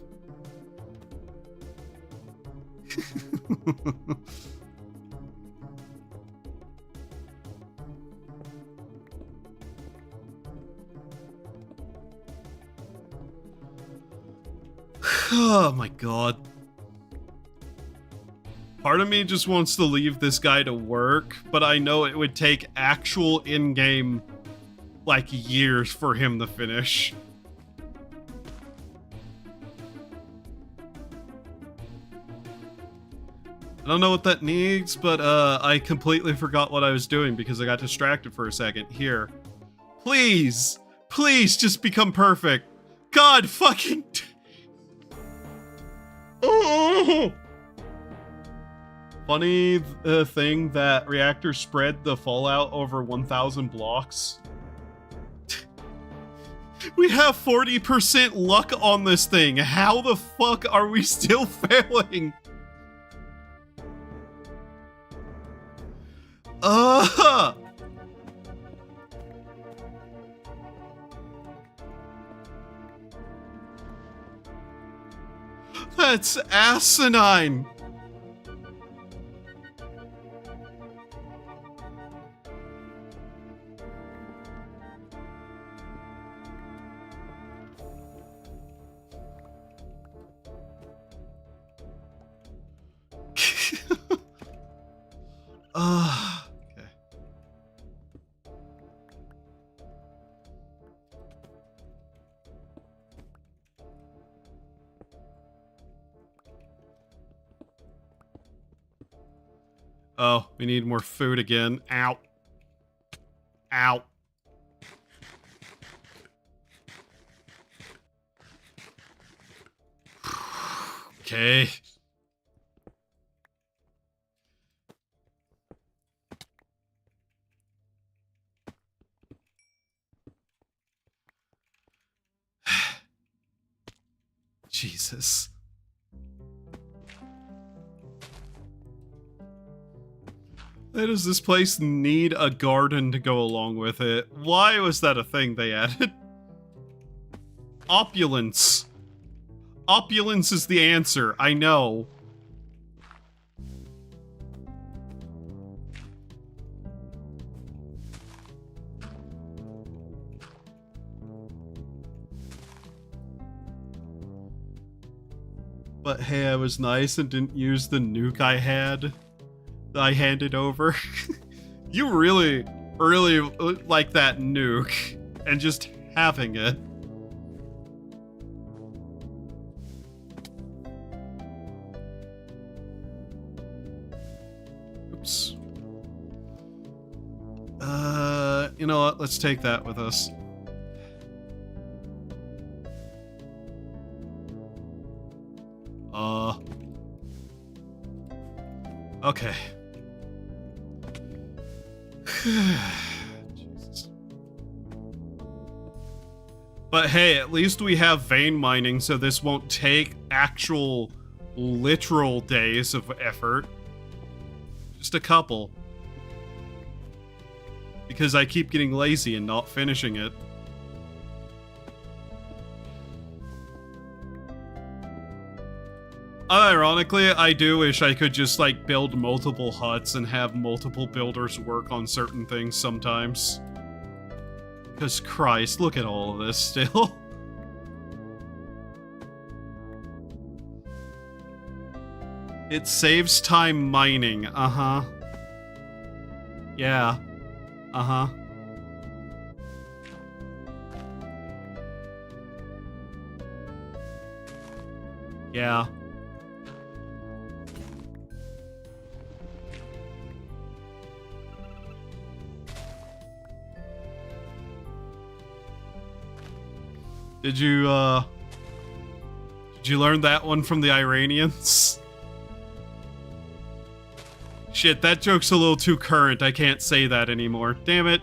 Oh my god. Part of me just wants to leave this guy to work, but I know it would take actual in-game, like, years for him to finish. I don't know what that needs, but I completely forgot what I was doing because I got distracted for a second. Here. Please! Please just become perfect! God fucking... Funny thing that reactors spread the fallout over 1,000 blocks. We have 40% luck on this thing. How the fuck are we still failing? That's asinine. Okay. Oh, we need more food again. Ow. Ow. Okay. Jesus. Why does this place need a garden to go along with it? Why was that a thing they added? Opulence. Opulence is the answer, I know. But hey, I was nice and didn't use the nuke I had. That I handed over. You really like that nuke. And just having it. Oops. You know what? Let's take that with us. Okay. Jesus. But hey, at least we have vein mining, so this won't take actual, literal days of effort. Just a couple. Because I keep getting lazy and not finishing it. Ironically, I do wish I could just, like, build multiple huts and have multiple builders work on certain things sometimes. Because Christ, look at all of this still. It saves time mining, uh-huh. Yeah. Uh-huh. Yeah. Did you Did you learn that one from the Iranians? Shit, that joke's a little too current. I can't say that anymore. Damn it.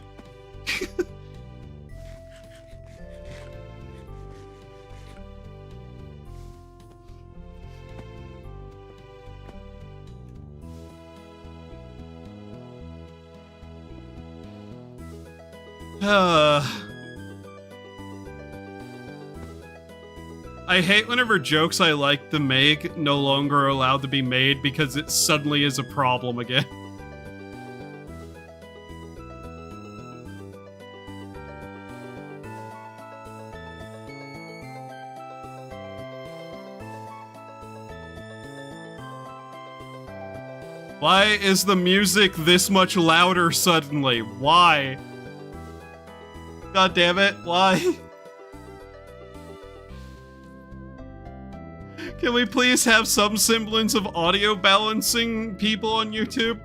I hate whenever jokes I like to make no longer are allowed to be made because it suddenly is a problem again. Why is the music this much louder suddenly? Why? God damn it, why? Can we please have some semblance of audio balancing people on YouTube?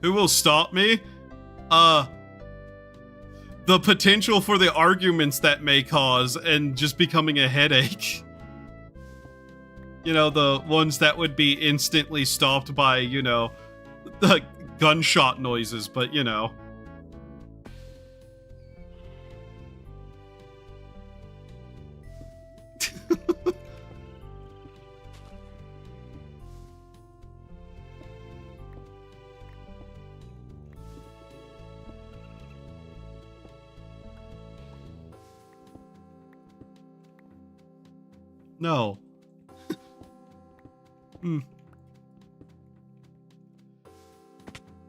Who will stop me? The potential for the arguments that may cause and just becoming a headache. You know, the ones that would be instantly stopped by, you know, the gunshot noises, but you know. No.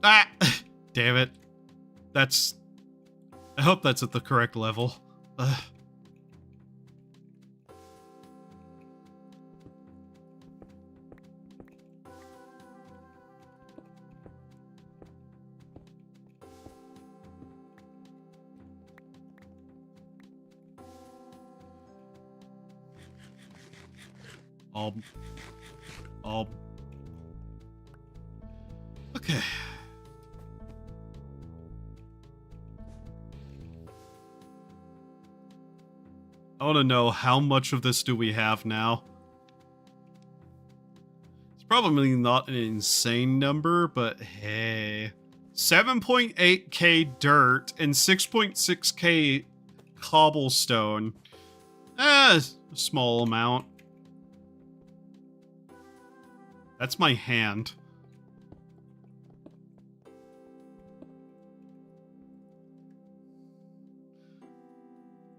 Ah! Damn it. That's... I hope that's at the correct level. Okay. I want to know how much of this do we have now? It's probably not an insane number, but hey. 7.8k dirt and 6.6k cobblestone. A small amount. That's my hand.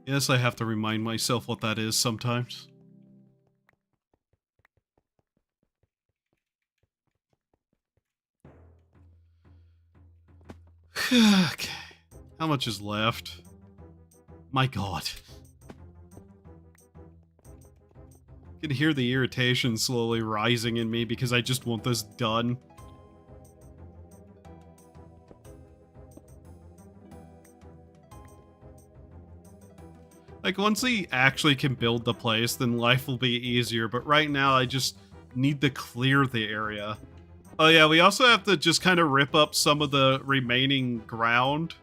Yes, I have to remind myself what that is sometimes. Okay. How much is left? My god. I can hear the irritation slowly rising in me because I just want this done. Like, once we actually can build the place, then life will be easier, but right now I just need to clear the area. Oh yeah, we also have to just kind of rip up some of the remaining ground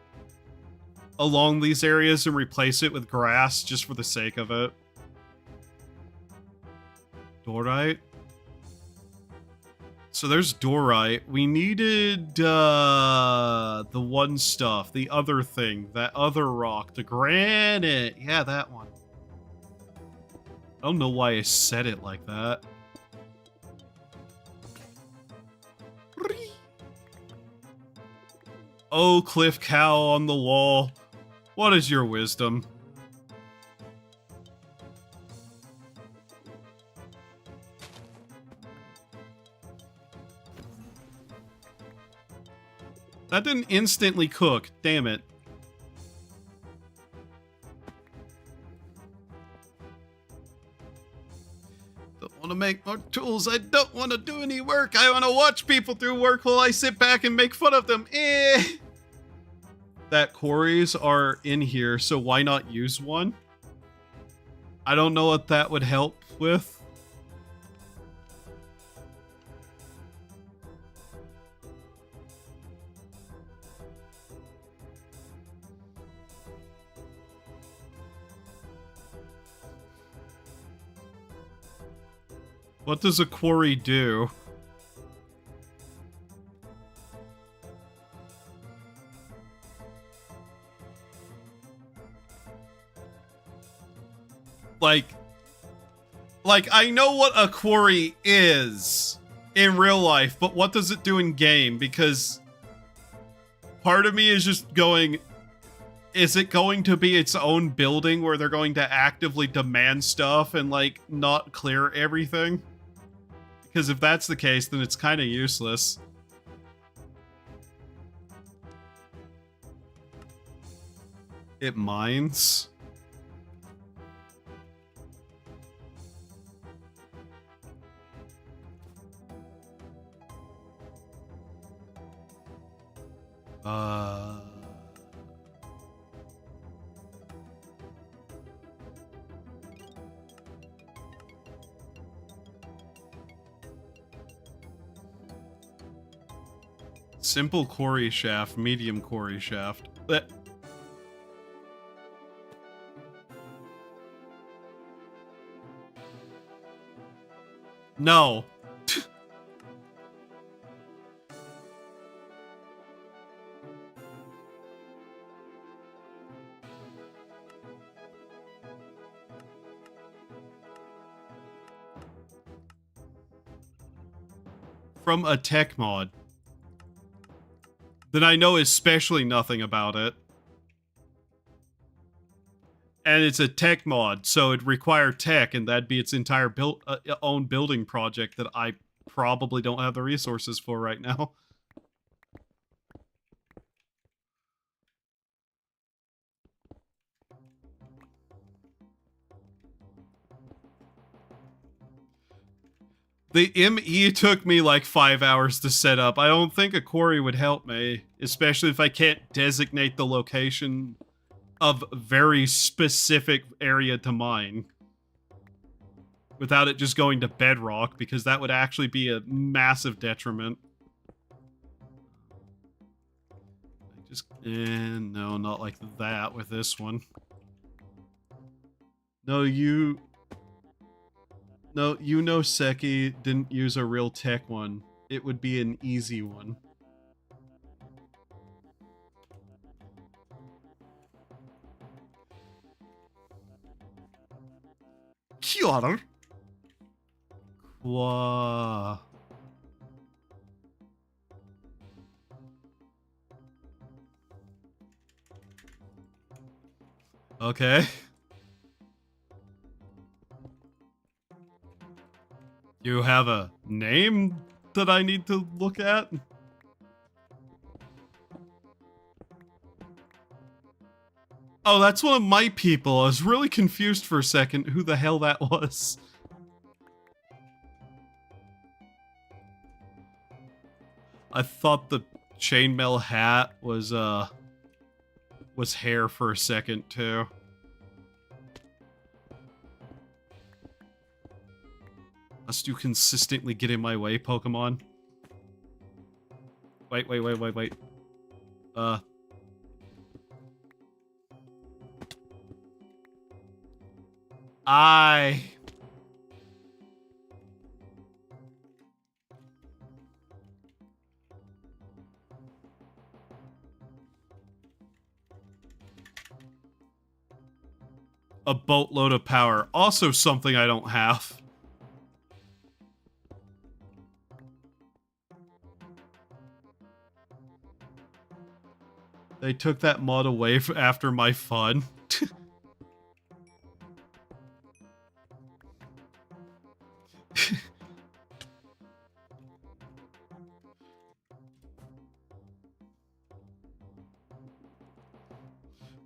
along these areas and replace it with grass just for the sake of it. Dorite. So there's Dorite. We needed the one stuff, the other thing, that other rock, the granite. Yeah, that one. I don't know why I said it like that. Oh, Cliff Cow on the wall. What is your wisdom? That didn't instantly cook. Damn it. Don't want to make more tools. I don't want to do any work. I want to watch people do work while I sit back and make fun of them. That quarries are in here, so why not use one? I don't know what that would help with. What does a quarry do? Like, I know what a quarry is in real life, but what does it do in game? Because part of me is just going, is it going to be its own building where they're going to actively demand stuff and, like, not clear everything? Because if that's the case, then it's kind of useless. It mines? Simple quarry shaft, medium quarry shaft. No. From a tech mod. Then I know especially nothing about it. And it's a tech mod, so it'd require tech, and that'd be its entire own building project that I probably don't have the resources for right now. The ME took me like 5 hours to set up. I don't think a quarry would help me, especially if I can't designate the location of very specific area to mine without it just going to bedrock, because that would actually be a massive detriment. No, not like that with this one. No, you know, Seki didn't use a real tech one. It would be an easy one. Kia. Wow. Okay. You have a name that I need to look at? Oh, that's one of my people. I was really confused for a second who the hell that was. I thought the chainmail hat was hair for a second too. Must you consistently get in my way, Pokemon? Wait. A boatload of power. Also something I don't have. They took that mod away after my fun.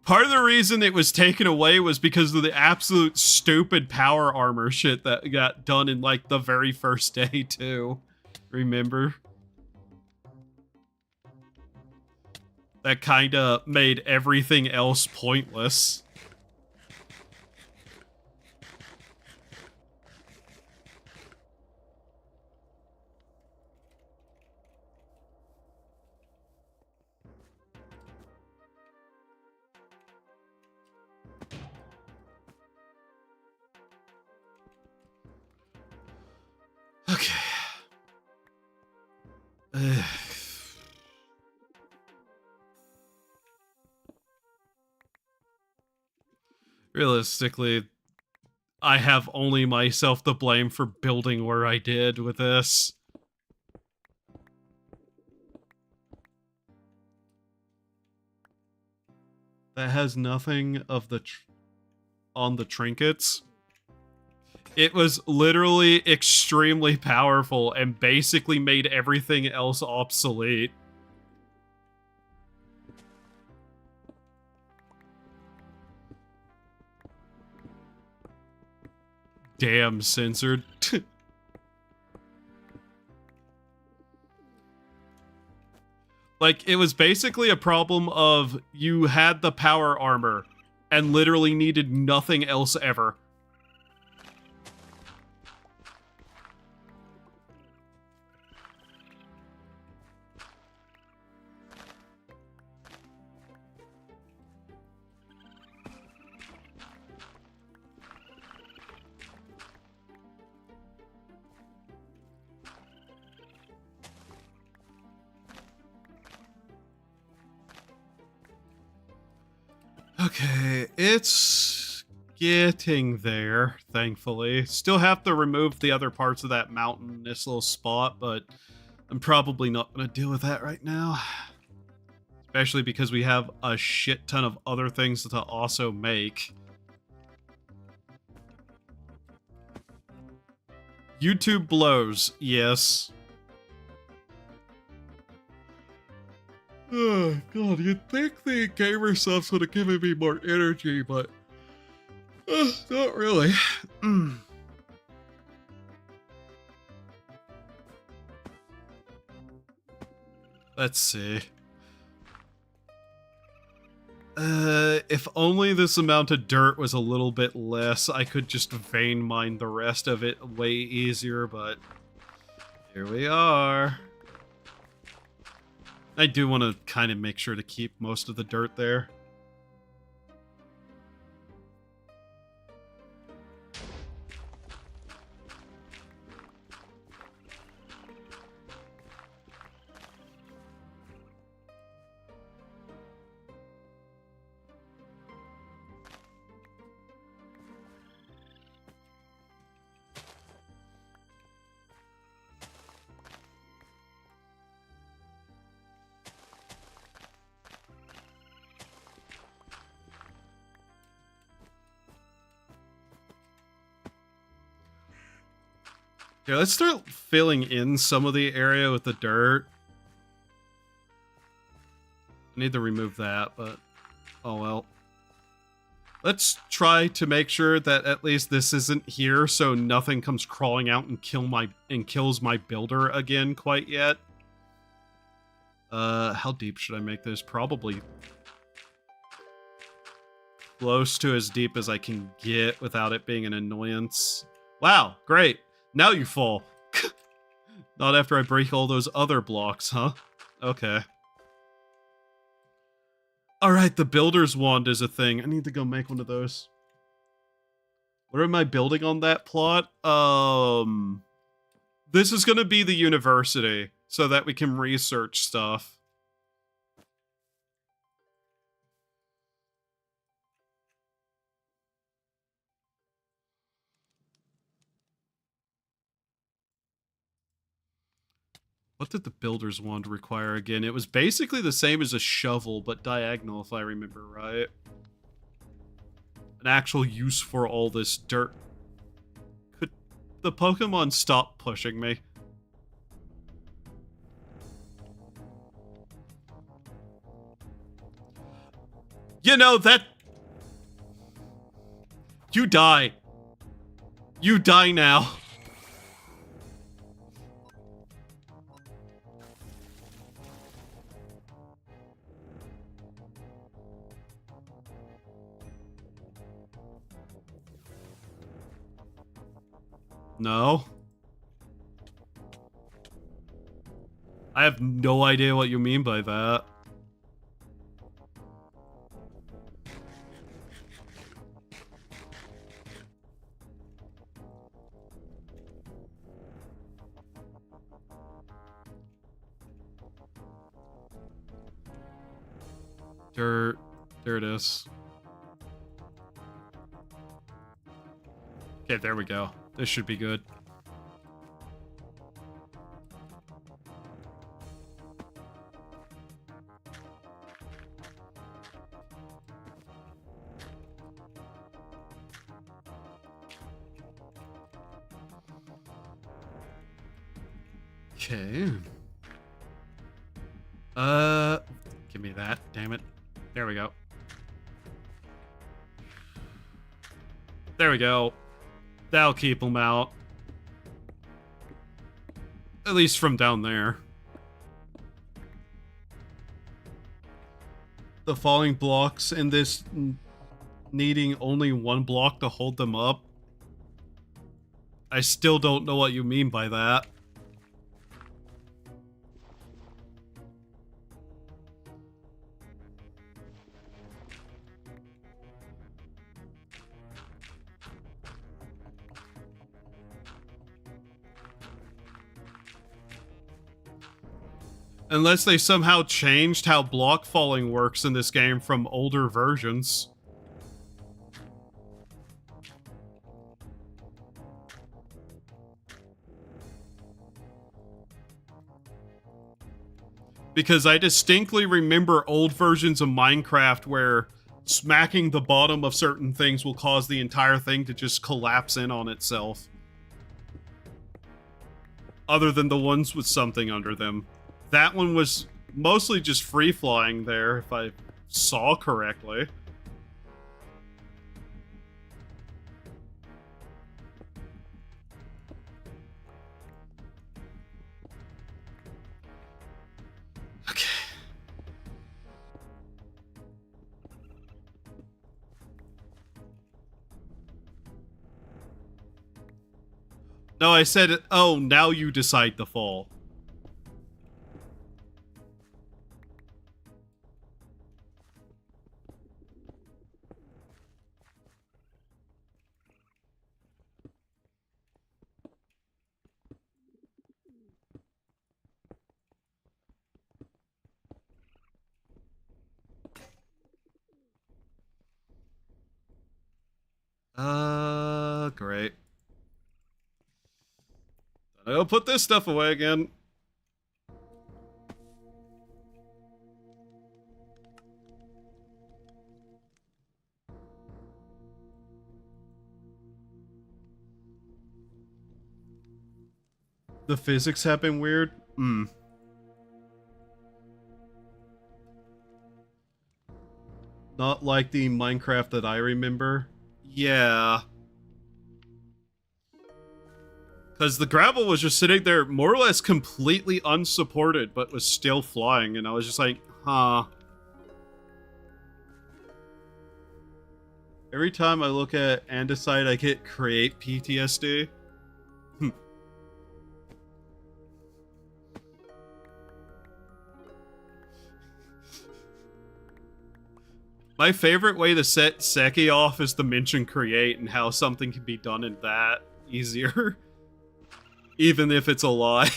Part of the reason it was taken away was because of the absolute stupid power armor shit that got done in, like, the very first day, too. Remember? That kinda made everything else pointless. Realistically, I have only myself to blame for building where I did with this. That has nothing of the on the trinkets. It was literally extremely powerful and basically made everything else obsolete. Damn, censored. Like, it was basically a problem of you had the power armor and literally needed nothing else ever. Okay, it's getting there, thankfully. Still have to remove the other parts of that mountainous little spot, but I'm probably not going to deal with that right now. Especially because we have a shit ton of other things to also make. YouTube blows, yes. Oh, God, you'd think the gamer stuff would have given me more energy, but not really. Let's see. If only this amount of dirt was a little bit less, I could just vein mine the rest of it way easier, but here we are. I do want to kind of make sure to keep most of the dirt there. Yeah, let's start filling in some of the area with the dirt. I need to remove that, but oh well. Let's try to make sure that at least this isn't here, so nothing comes crawling out and kills my builder again quite yet. How deep should I make this? Probably close to as deep as I can get without it being an annoyance. Wow, great. Now you fall. Not after I break all those other blocks, huh? Okay. Alright, the builder's wand is a thing. I need to go make one of those. What am I building on that plot? This is gonna be the university, so that we can research stuff. What did the builder's wand require again? It was basically the same as a shovel, but diagonal, if I remember right. An actual use for all this dirt. Could the Pokemon stop pushing me? You know, that... You die. You die now. No. I have no idea what you mean by that. Dirt. There it is. Okay, there we go. This should be good. Okay. Give me that, damn it. There we go. There we go. That'll keep them out. At least from down there. The falling blocks in this needing only one block to hold them up. I still don't know what you mean by that. Unless they somehow changed how block falling works in this game from older versions. Because I distinctly remember old versions of Minecraft where smacking the bottom of certain things will cause the entire thing to just collapse in on itself. Other than the ones with something under them. That one was mostly just free-flying there, if I saw correctly. Okay. No, I said, oh, now you decide to fall. Great. I'll put this stuff away again. The physics have been weird? Not like the Minecraft that I remember. Yeah. Because the gravel was just sitting there more or less completely unsupported, but was still flying, and I was just like, huh. Every time I look at andesite, I get create PTSD. My favorite way to set Seki off is to mention create and how something can be done in that easier. Even if it's a lie.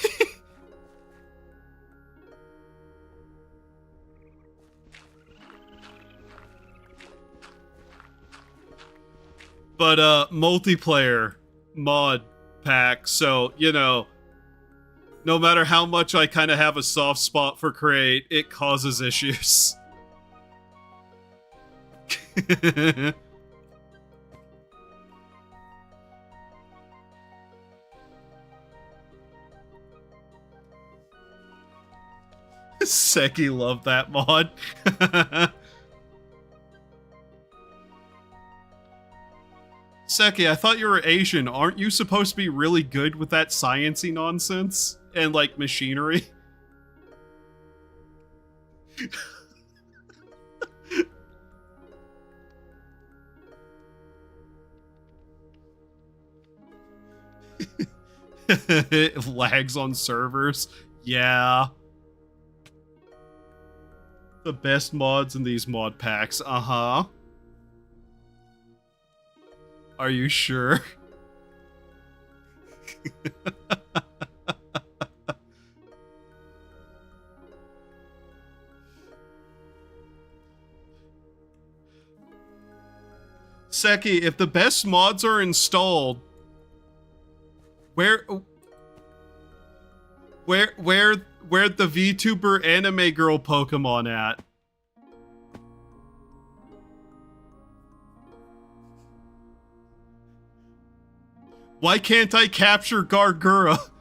But, multiplayer mod pack, so, you know, no matter how much I kind of have a soft spot for create, it causes issues. Seki loved that mod. Seki, I thought you were Asian. Aren't you supposed to be really good with that science-y nonsense? And, like, machinery? It lags on servers. Yeah. The best mods in these mod packs. Uh-huh. Are you sure? Seki, if the best mods are installed, where'd the VTuber anime girl Pokemon at? Why can't I capture Gargura?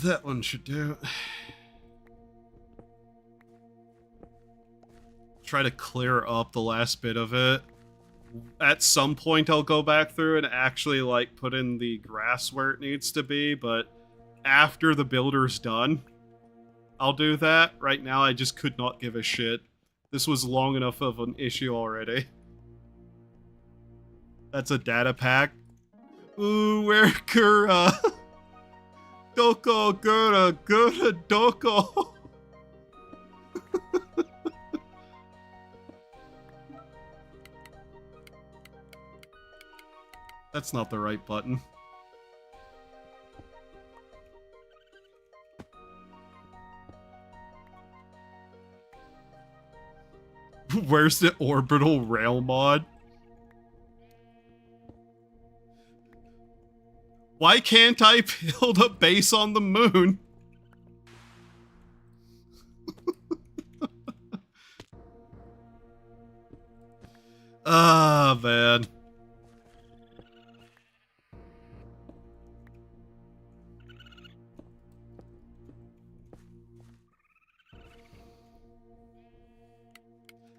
That one should do. Try to clear up the last bit of it. At some point I'll go back through and actually like put in the grass where it needs to be, but after the builder's done, I'll do that. Right now I just could not give a shit. This was long enough of an issue already. That's a data pack. Ooh, where Gura? Doko, Gura, Gura, Doko. That's not the right button. Where's the orbital rail mod? Why can't I build a base on the moon? Ah, man.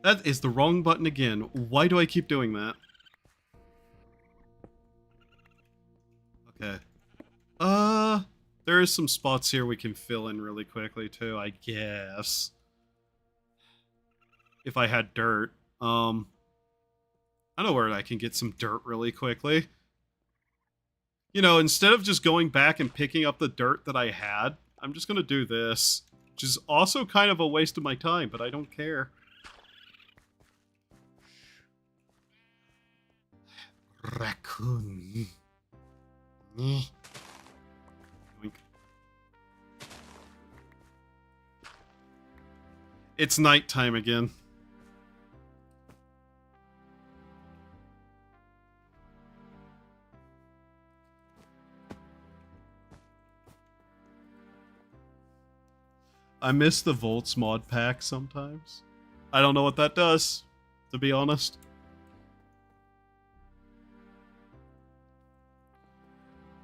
That is the wrong button again. Why do I keep doing that? Okay. There is some spots here we can fill in really quickly too, I guess. If I had dirt. I know where I can get some dirt really quickly. You know, instead of just going back and picking up the dirt that I had, I'm just gonna do this. Which is also kind of a waste of my time, but I don't care. Raccoon. Oink. It's nighttime again. I miss the Volts mod pack sometimes. I don't know what that does, to be honest.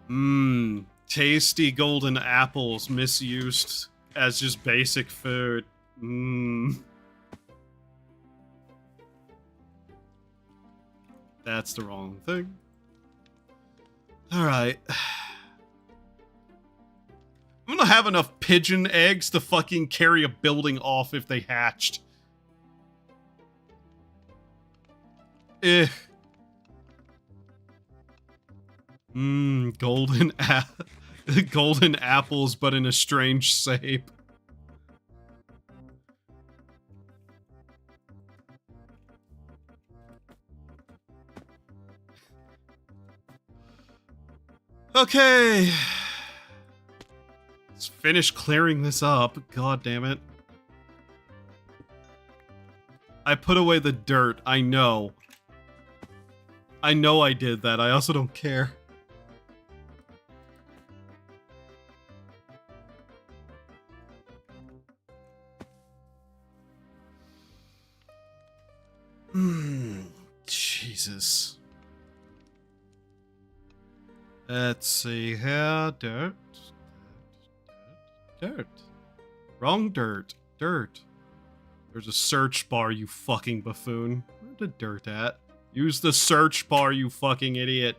Mmm, tasty golden apples misused as just basic food. Mmm. That's the wrong thing. Alright. I'm gonna have enough pigeon eggs to fucking carry a building off if they hatched. Eh. Mmm, golden apples, but in a strange shape. Okay. Let's finish clearing this up. God damn it. I put away the dirt. I know. I know I did that. I also don't care. Jesus. Let's see here. Dirt. Dirt. Wrong dirt. Dirt. There's a search bar, you fucking buffoon. Where's the dirt at? Use the search bar, you fucking idiot.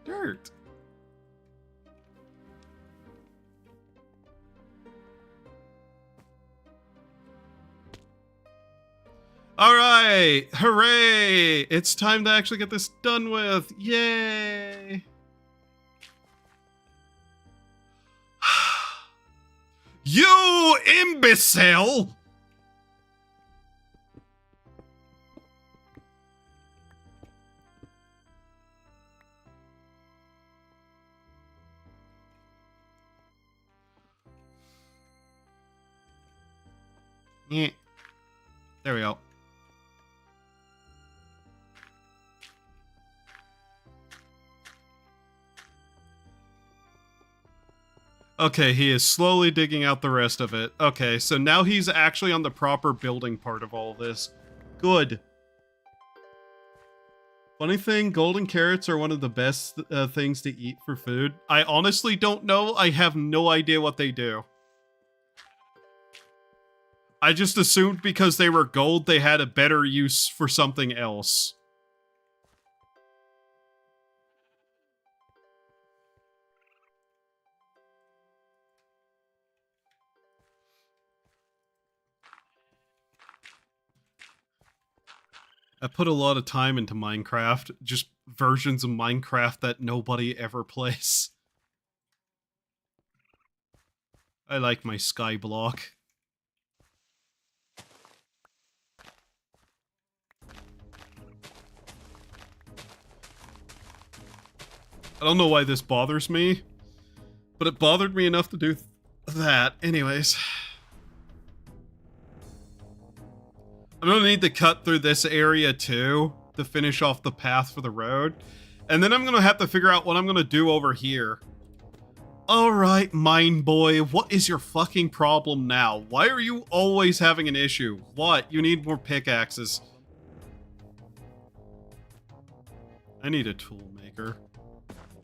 Dirt. Alright! Hooray! It's time to actually get this done with! Yay! You imbecile! Yeah. There we go. Okay, he is slowly digging out the rest of it. Okay, so now he's actually on the proper building part of all this. Good. Funny thing, golden carrots are one of the best things to eat for food. I honestly don't know. I have no idea what they do. I just assumed because they were gold, they had a better use for something else. I put a lot of time into Minecraft, just versions of Minecraft that nobody ever plays. I like my sky block. I don't know why this bothers me, but it bothered me enough to do that. Anyways. I'm gonna need to cut through this area too to finish off the path for the road. And then I'm gonna have to figure out what I'm gonna do over here. Alright, Mine Boy, what is your fucking problem now? Why are you always having an issue? What? You need more pickaxes. I need a tool maker.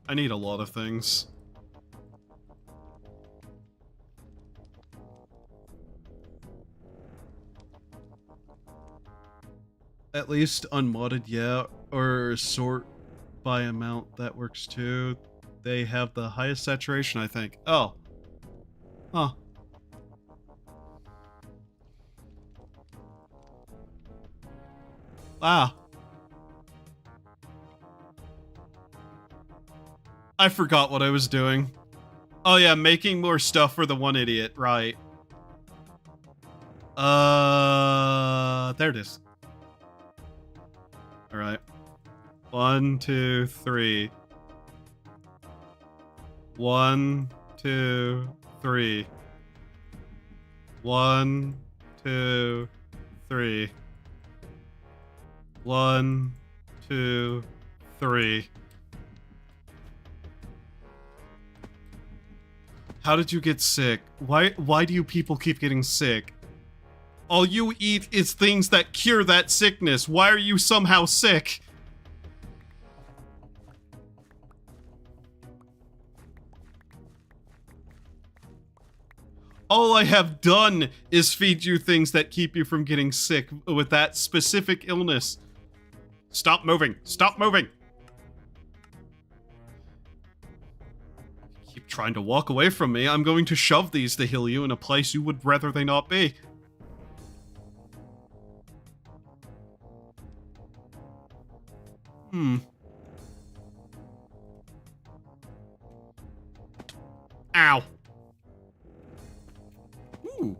I need a lot of things. At least unmodded, yeah, or sort by amount, that works too. They have the highest saturation, I think. Oh. Huh. Ah. I forgot what I was doing. Oh yeah, making more stuff for the one idiot, right. There it is. Alright. 1, 2, 3. 1, 2, 3. 1, 2, 3. 1, 2, 3. How did you get sick? Why do you people keep getting sick? All you eat is things that cure that sickness. Why are you somehow sick? All I have done is feed you things that keep you from getting sick with that specific illness. Stop moving. Stop moving. Keep trying to walk away from me. I'm going to shove these to heal you in a place you would rather they not be. Ow. Ooh.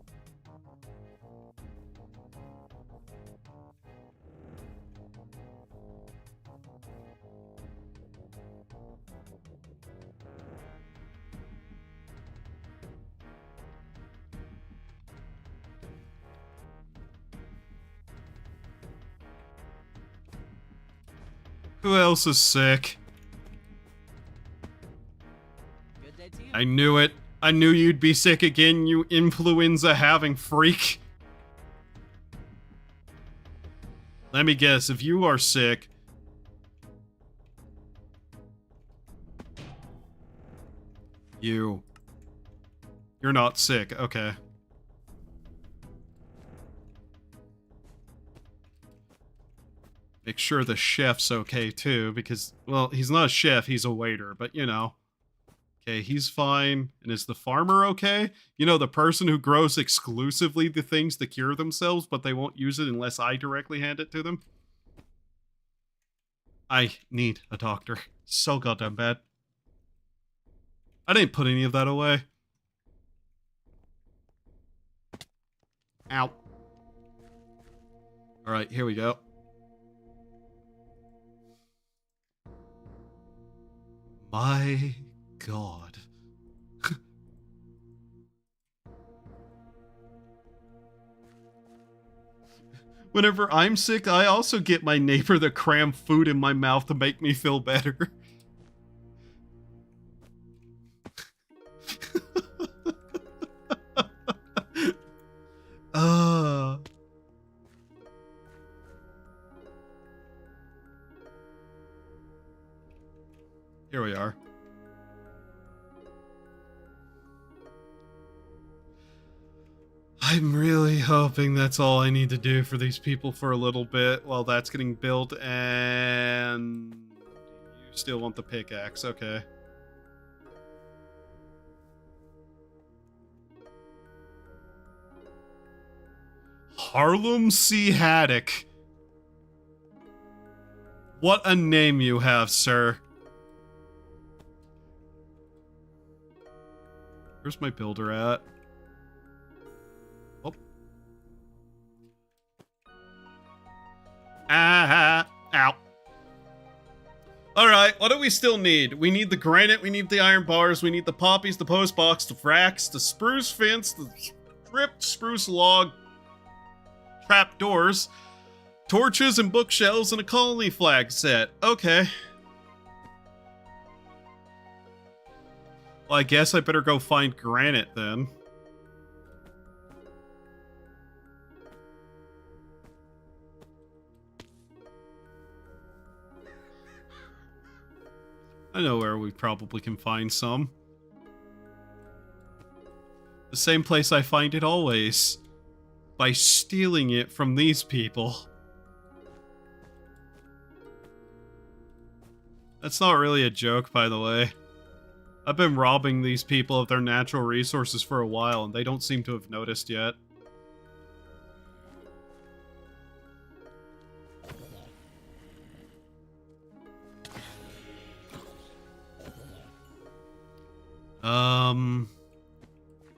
Who else is sick? Good day to you. I knew it. I knew you'd be sick again, you influenza-having freak. Let me guess, if you are sick... You're not sick, okay. Make sure the chef's okay too, because, well, he's not a chef, he's a waiter, but you know. Okay, he's fine. And is the farmer okay? You know, the person who grows exclusively the things to cure themselves, but they won't use it unless I directly hand it to them? I need a doctor. So goddamn bad. I didn't put any of that away. Ow. Alright, here we go. My God. Whenever I'm sick, I also get my neighbor to cram food in my mouth to make me feel better. Here we are. I'm really hoping that's all I need to do for these people for a little bit while that's getting built, and you still want the pickaxe, okay. Harlem C. Haddock. What a name you have, sir. Where's my builder at? Oh. Ah, ow. Alright, what do we still need? We need the granite, we need the iron bars, we need the poppies, the post box, the racks, the spruce fence, the stripped spruce log trap doors, torches and bookshelves, and a colony flag set. Okay. Well, I guess I better go find granite then. I know where we probably can find some. The same place I find it always. By stealing it from these people. That's not really a joke, by the way. I've been robbing these people of their natural resources for a while, and they don't seem to have noticed yet.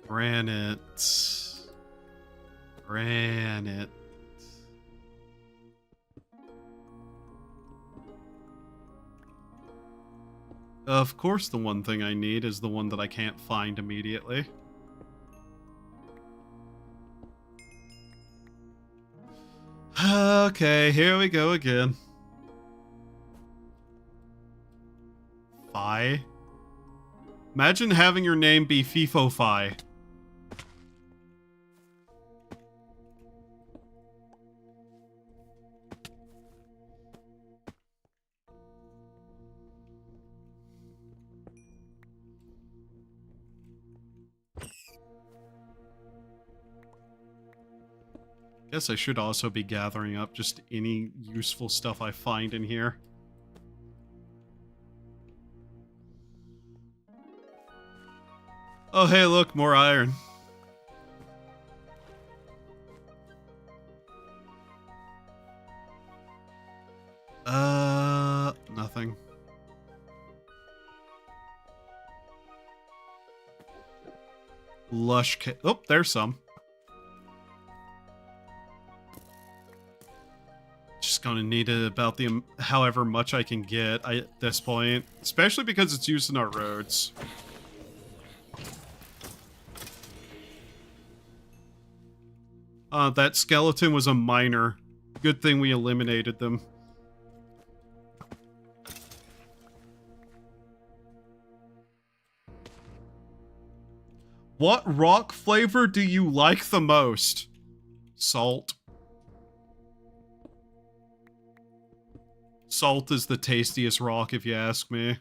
Granite. Granite. Of course, the one thing I need is the one that I can't find immediately. Okay, here we go again. Fi? Imagine having your name be FIFO-Fi. Guess I should also be gathering up just any useful stuff I find in here. Oh, hey, look, more iron. Nothing. Lush oh, there's some. Just gonna need it about the however much I can get at this point, especially because it's used in our roads. That skeleton was a miner. Good thing we eliminated them. What rock flavor do you like the most? Salt. Salt is the tastiest rock, if you ask me.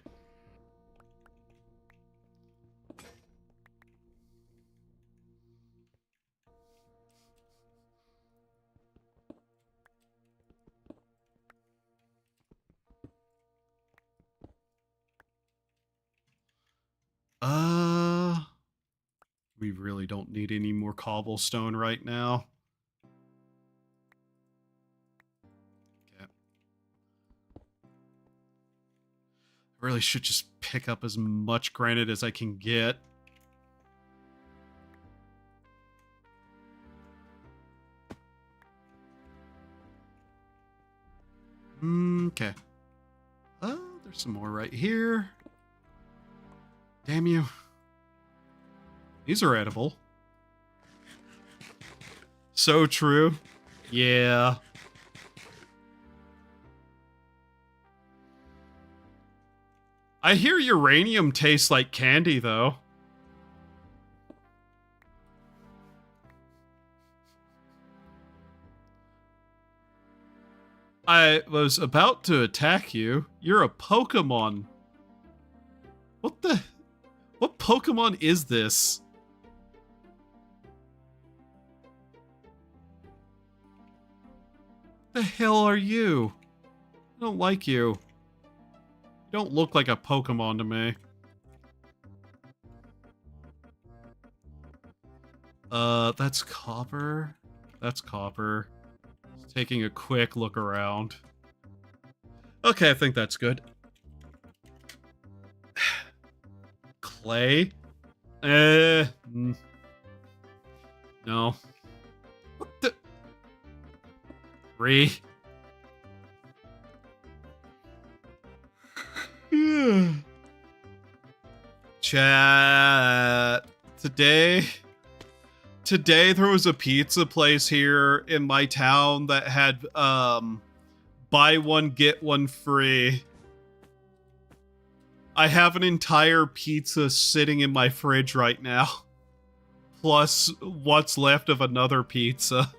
We really don't need any more cobblestone right now. Okay. I really should just pick up as much granite as I can get. Okay. Oh, there's some more right here. Damn you. These are edible. So true. Yeah. I hear uranium tastes like candy, though. I was about to attack you. You're a Pokemon. What Pokemon is this? The hell are you? I don't like you. You don't look like a Pokemon to me. That's copper. That's copper. Just taking a quick look around. Okay, I think that's good. Clay? No. What the? 3. Chat. Today there was a pizza place here in my town that had buy one get one free. I have an entire pizza sitting in my fridge right now. Plus what's left of another pizza.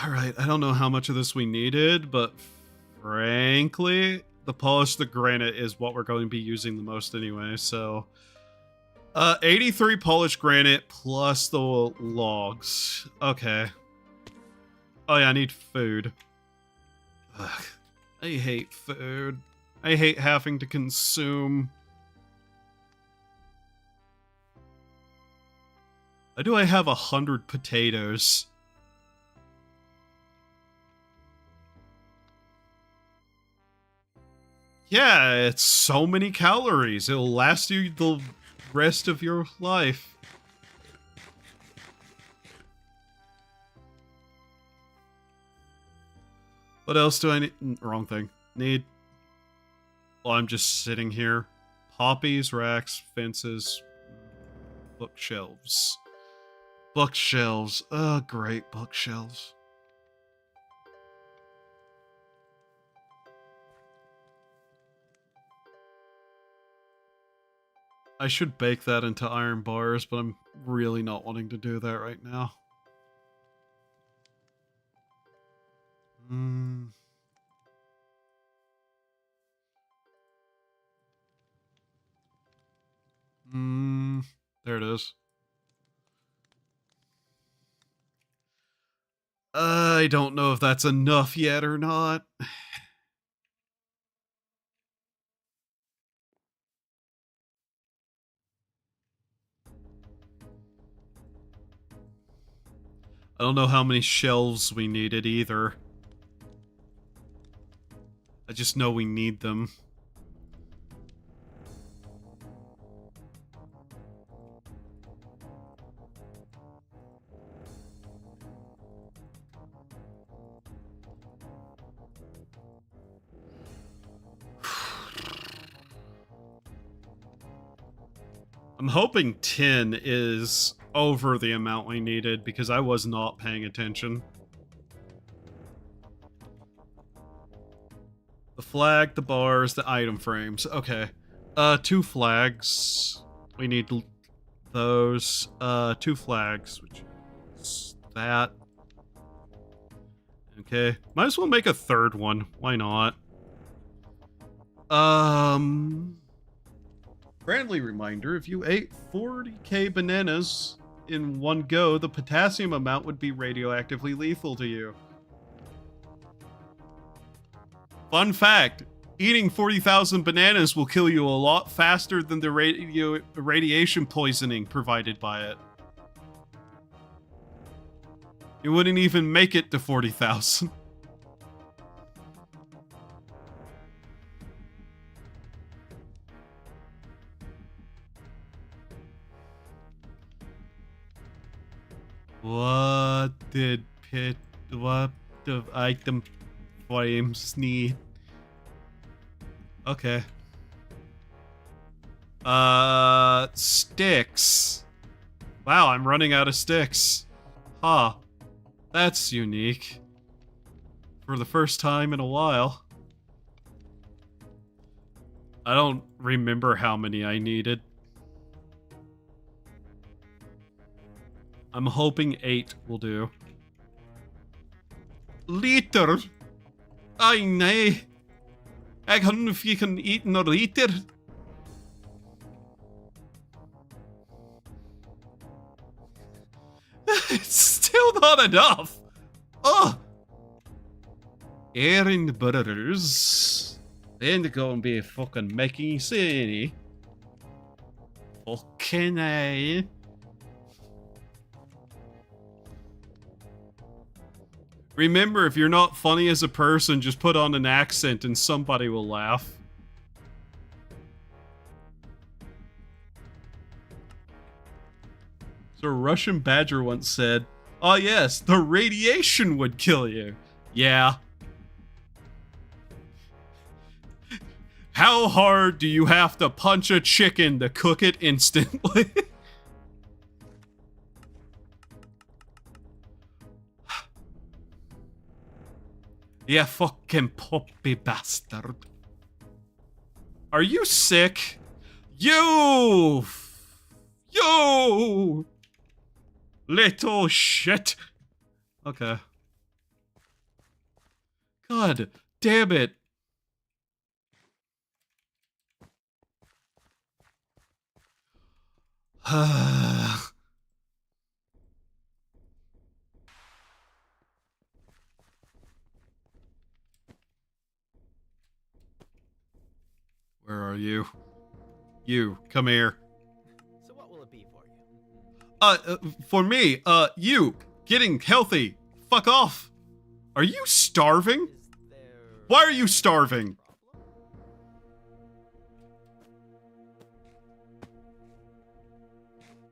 Alright, I don't know how much of this we needed, but frankly, the polished the granite is what we're going to be using the most anyway, so... 83 polished granite plus the logs. Okay. Oh yeah, I need food. Ugh, I hate food. I hate having to consume. Why do I have 100 potatoes? Yeah, it's so many calories. It'll last you the rest of your life. What else do I need? Wrong thing. Need. Well, I'm just sitting here. Poppies, racks, fences, bookshelves. Bookshelves. Oh, great bookshelves. I should bake that into iron bars, but I'm really not wanting to do that right now. There it is. I don't know if that's enough yet or not. I don't know how many shelves we needed either. I just know we need them. I'm hoping 10 is over the amount we needed because I was not paying attention. The flag, the bars, the item frames. Okay. 2 flags. We need those. 2 flags, which is that. Okay. Might as well make a 3rd one. Why not? Friendly reminder, if you ate 40k bananas in one go, the potassium amount would be radioactively lethal to you. Fun fact, eating 40,000 bananas will kill you a lot faster than the radiation poisoning provided by it. You wouldn't even make it to 40,000. What did what the item frames need? Okay. Sticks. Wow, I'm running out of sticks. Huh. That's unique. For the first time in a while. I don't remember how many I needed. I'm hoping 8 will do. Liter? Ai nee. Ik had nog kan eten naar liter. It's still not enough. Oh. Aaron Brothers. They're gonna be fucking making city. Fucking A. Remember, if you're not funny as a person, just put on an accent and somebody will laugh. So a Russian badger once said, "Oh yes, the radiation would kill you." Yeah. How hard do you have to punch a chicken to cook it instantly? Yeah, fucking puppy bastard. Are you sick? You! Little shit! Okay. God damn it. Where are you? You, come here. So what will it be for you? For me, you, getting healthy. Fuck off. Are you starving? Is there Why are you starving? a problem?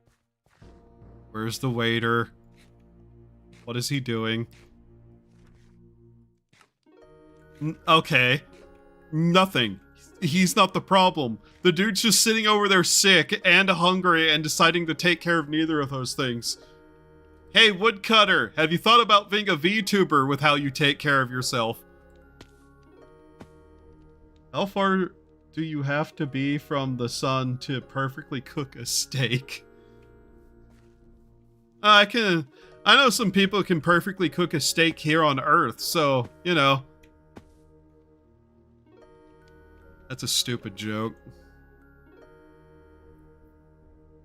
Where's the waiter? What is he doing? Okay. Nothing. He's not the problem. The dude's just sitting over there sick and hungry and deciding to take care of neither of those things. Hey, woodcutter, have you thought about being a VTuber with how you take care of yourself? How far do you have to be from the sun to perfectly cook a steak? I know some people can perfectly cook a steak here on Earth, so, you know. That's a stupid joke.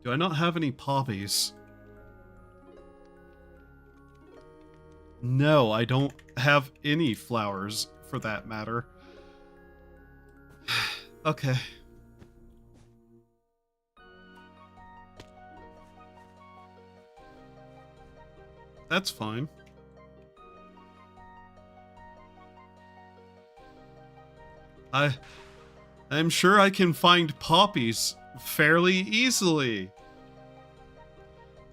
Do I not have any poppies? No, I don't have any flowers, for that matter. Okay. That's fine. I'm sure I can find poppies fairly easily.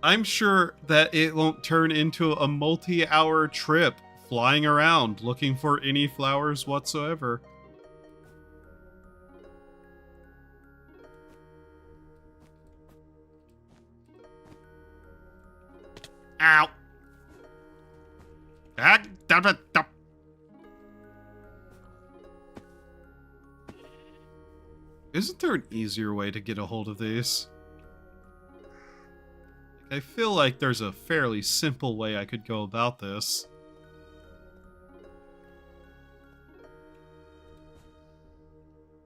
I'm sure that it won't turn into a multi-hour trip flying around looking for any flowers whatsoever. Ow. Isn't there an easier way to get a hold of these? I feel like there's a fairly simple way I could go about this.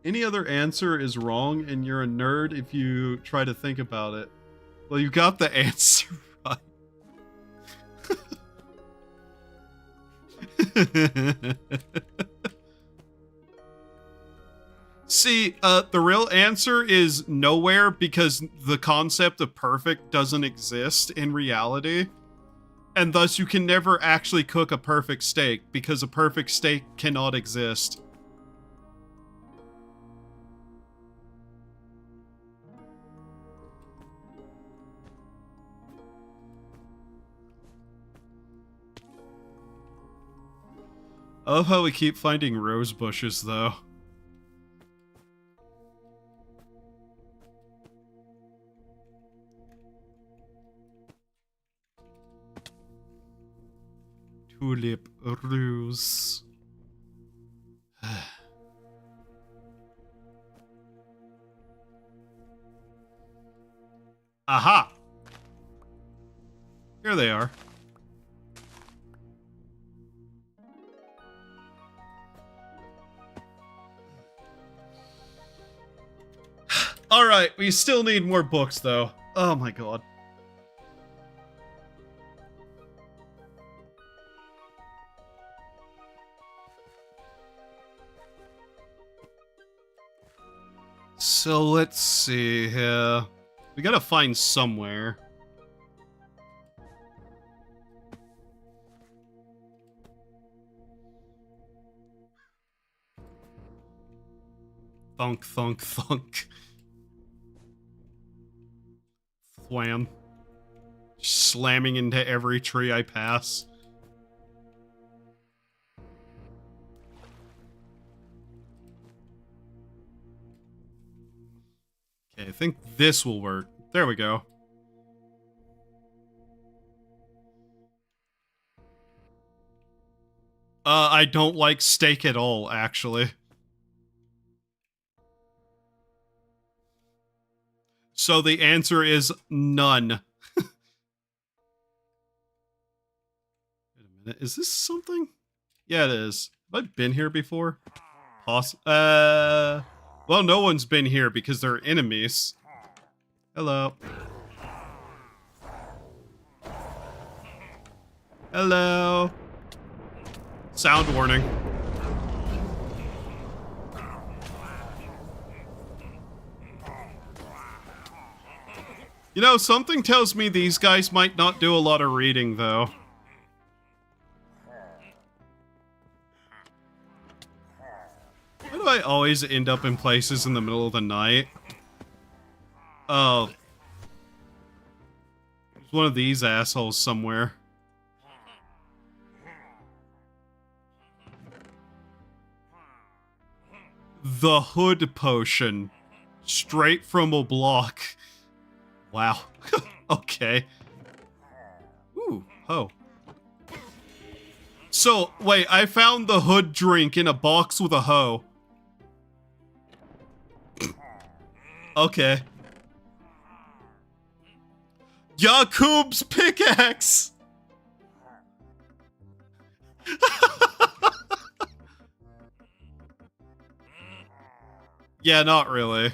Any other answer is wrong, and you're a nerd if you try to think about it. Well, you got the answer right. See, the real answer is nowhere because the concept of perfect doesn't exist in reality. And thus you can never actually cook a perfect steak because a perfect steak cannot exist. I love how we keep finding rose bushes, though. Tulip Ruse. Aha! Here they are. Alright, we still need more books, though. Oh my god. So let's see here. We gotta find somewhere. Thunk, thunk, thunk. Thwam. Slamming into every tree I pass. Okay, I think this will work. There we go. I don't like steak at all, actually. So the answer is none. Wait a minute, is this something? Yeah, it is. Have I been here before? Well, no one's been here because they're enemies. Hello. Hello. Sound warning. You know, something tells me these guys might not do a lot of reading, though. Why do I always end up in places in the middle of the night? Oh. There's one of these assholes somewhere. The Hood Potion. Straight from a block. Wow. Okay. Ooh, ho. So, wait, I found the Hood drink in a box with a hoe. Okay. Yakub's pickaxe! Yeah, not really.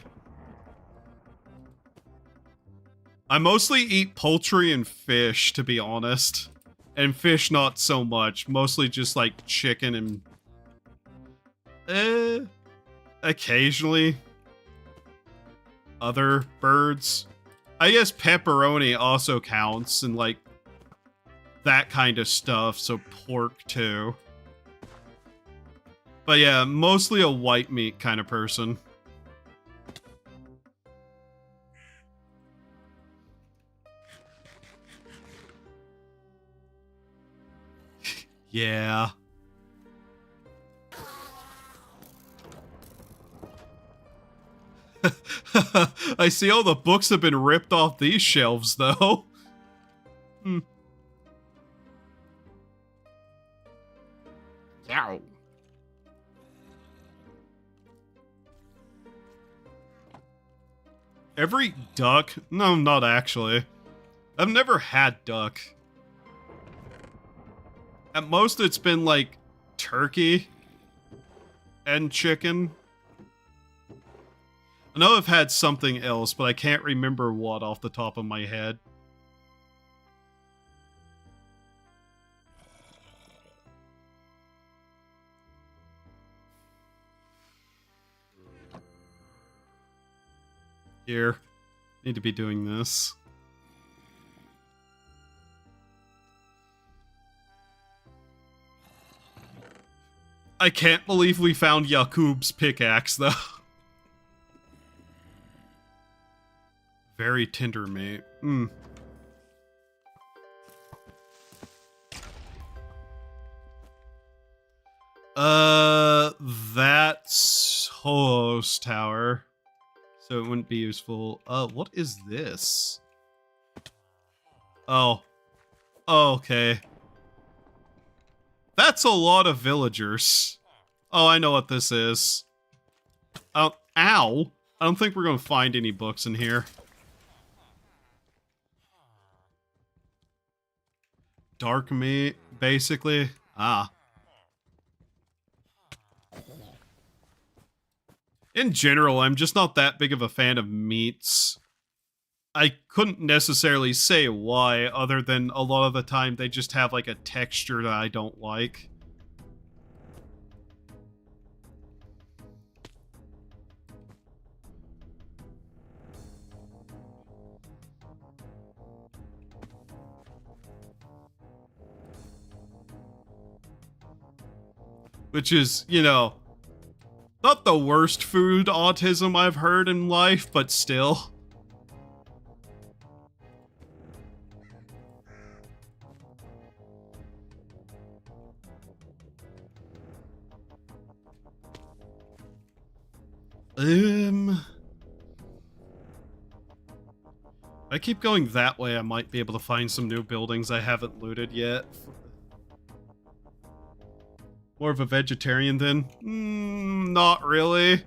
I mostly eat poultry and fish, to be honest. And fish not so much. Mostly just like chicken and... occasionally. Other birds. I guess pepperoni also counts and like that kind of stuff, so pork too. But yeah, mostly a white meat kind of person. Yeah. I see all the books have been ripped off these shelves, though. Hmm. Yow. Every duck? No, not actually. I've never had duck. At most, it's been, like, turkey and chicken. I know I've had something else, but I can't remember what off the top of my head. Here. Need to be doing this. I can't believe we found Yakub's pickaxe, though. Very tender, mate. Hmm. That's Holos Tower. So it wouldn't be useful. What is this? Oh. Oh, okay. That's a lot of villagers. Oh, I know what this is. Ow. I don't think we're gonna find any books in here. Dark meat, basically. Ah. In general, I'm just not that big of a fan of meats. I couldn't necessarily say why, other than a lot of the time they just have like a texture that I don't like. Which is, you know, not the worst food autism I've heard in life, but still. If I keep going that way, I might be able to find some new buildings I haven't looted yet. More of a vegetarian then? Not really.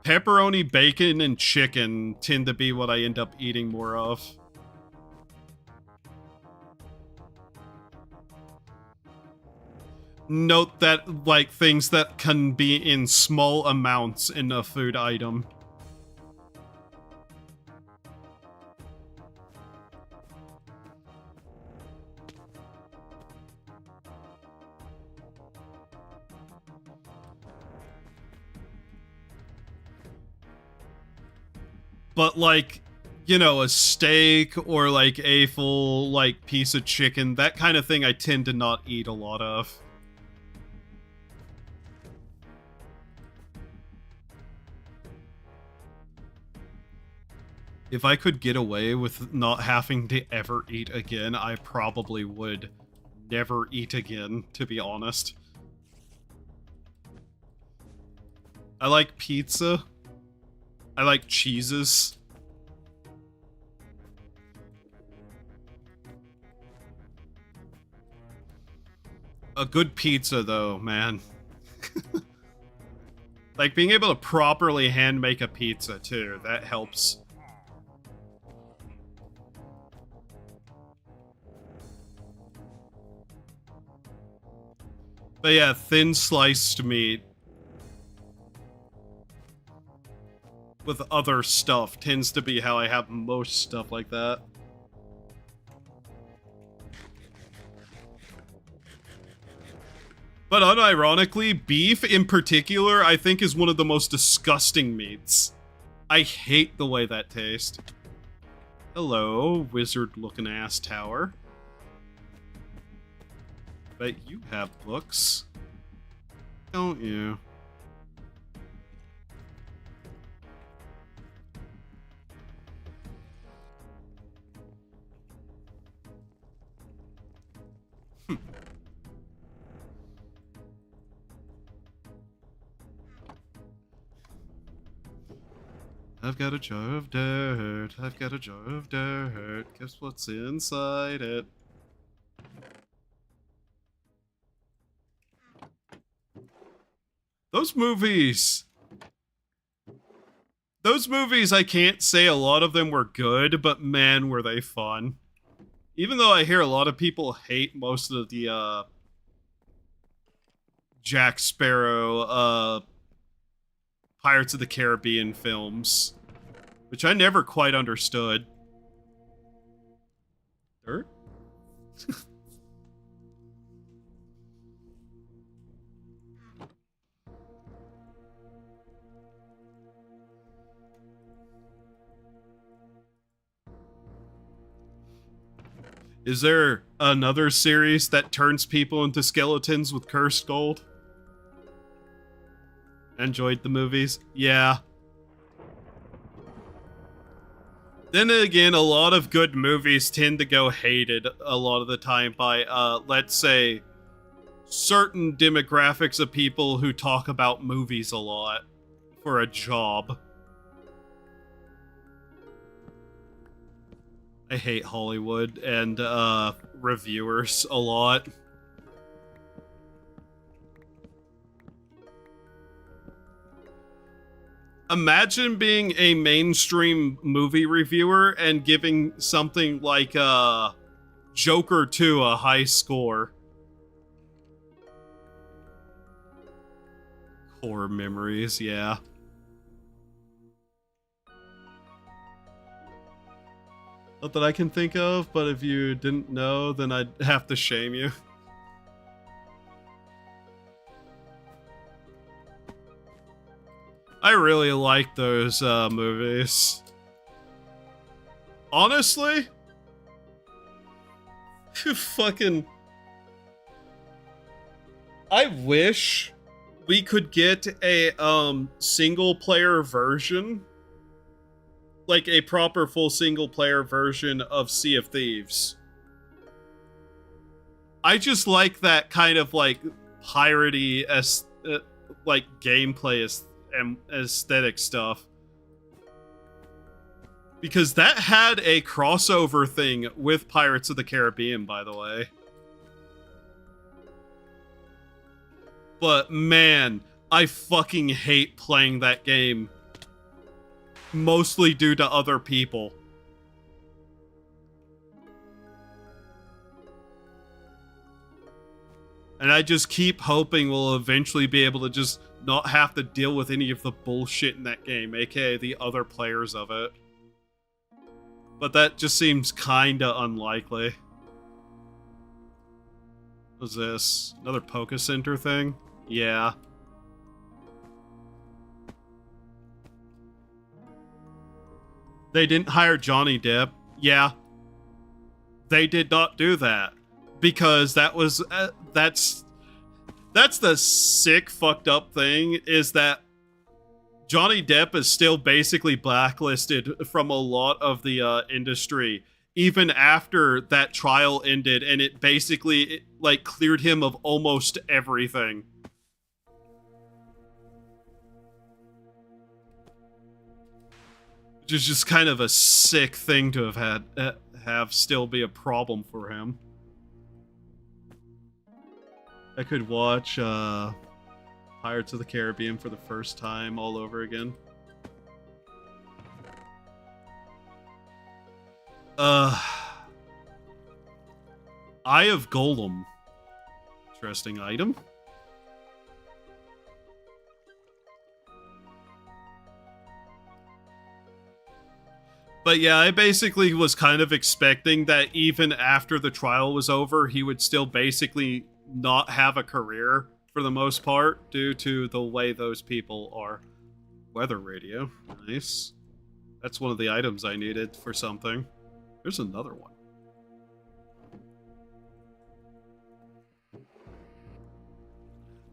Pepperoni, bacon, and chicken tend to be what I end up eating more of. Note that, like, things that can be in small amounts in a food item. But, like, you know, a steak or, like, a full, like, piece of chicken, that kind of thing I tend to not eat a lot of. If I could get away with not having to ever eat again, I probably would never eat again, to be honest. I like pizza. I like cheeses. A good pizza, though, man. Like, being able to properly hand make a pizza, too. That helps. But yeah, thin sliced meat with other stuff tends to be how I have most stuff like that. But unironically, beef in particular, I think is one of the most disgusting meats. I hate the way that tastes. Hello, wizard-looking ass tower. But you have books, don't you? I've got a jar of dirt. I've got a jar of dirt. Guess what's inside it? Those movies, I can't say a lot of them were good, but man, were they fun. Even though I hear a lot of people hate most of the, Jack Sparrow, Pirates of the Caribbean films, which I never quite understood. Dirt? Is there another series that turns people into skeletons with cursed gold? Enjoyed the movies? Yeah. Then again, a lot of good movies tend to go hated a lot of the time by, let's say, certain demographics of people who talk about movies a lot for a job. I hate Hollywood and reviewers a lot. Imagine being a mainstream movie reviewer and giving something like Joker 2 a high score. Core memories, yeah. Not that I can think of, but if you didn't know, then I'd have to shame you. I really like those movies. Honestly, fucking, I wish we could get a single player version, like a proper full single player version of Sea of Thieves. I just like that kind of like piratey like gameplay and aesthetic stuff, because that had a crossover thing with Pirates of the Caribbean, by the way. But man, I fucking hate playing that game, mostly due to other people. And I just keep hoping we'll eventually be able to just not have to deal with any of the bullshit in that game, aka the other players of it. But that just seems kinda unlikely. What's this? Another Poké Center thing? Yeah. They didn't hire Johnny Depp. Yeah. They did not do that. Because that was... That's the sick, fucked up thing, is that Johnny Depp is still basically blacklisted from a lot of the industry, even after that trial ended, and it basically, like, cleared him of almost everything. Which is just kind of a sick thing to have still be a problem for him. I could watch Pirates of the Caribbean for the first time all over again. Eye of Golem. Interesting item. But yeah, I basically was kind of expecting that even after the trial was over, he would still basically not have a career for the most part due to the way those people are. Weather radio. Nice. That's one of the items I needed for something. There's another one.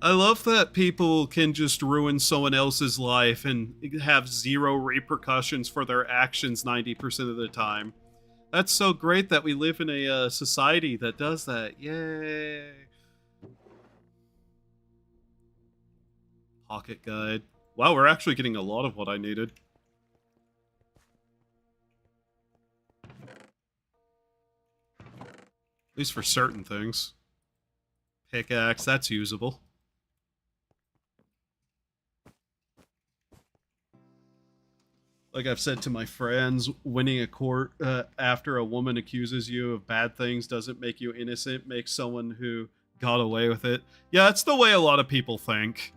I love that people can just ruin someone else's life and have zero repercussions for their actions 90% of the time. That's so great that we live in a society that does that. Yay. Pocket guide. Wow, we're actually getting a lot of what I needed. At least for certain things. Pickaxe, that's usable. Like I've said to my friends, winning a court after a woman accuses you of bad things doesn't make you innocent, makes someone who got away with it. Yeah, that's the way a lot of people think.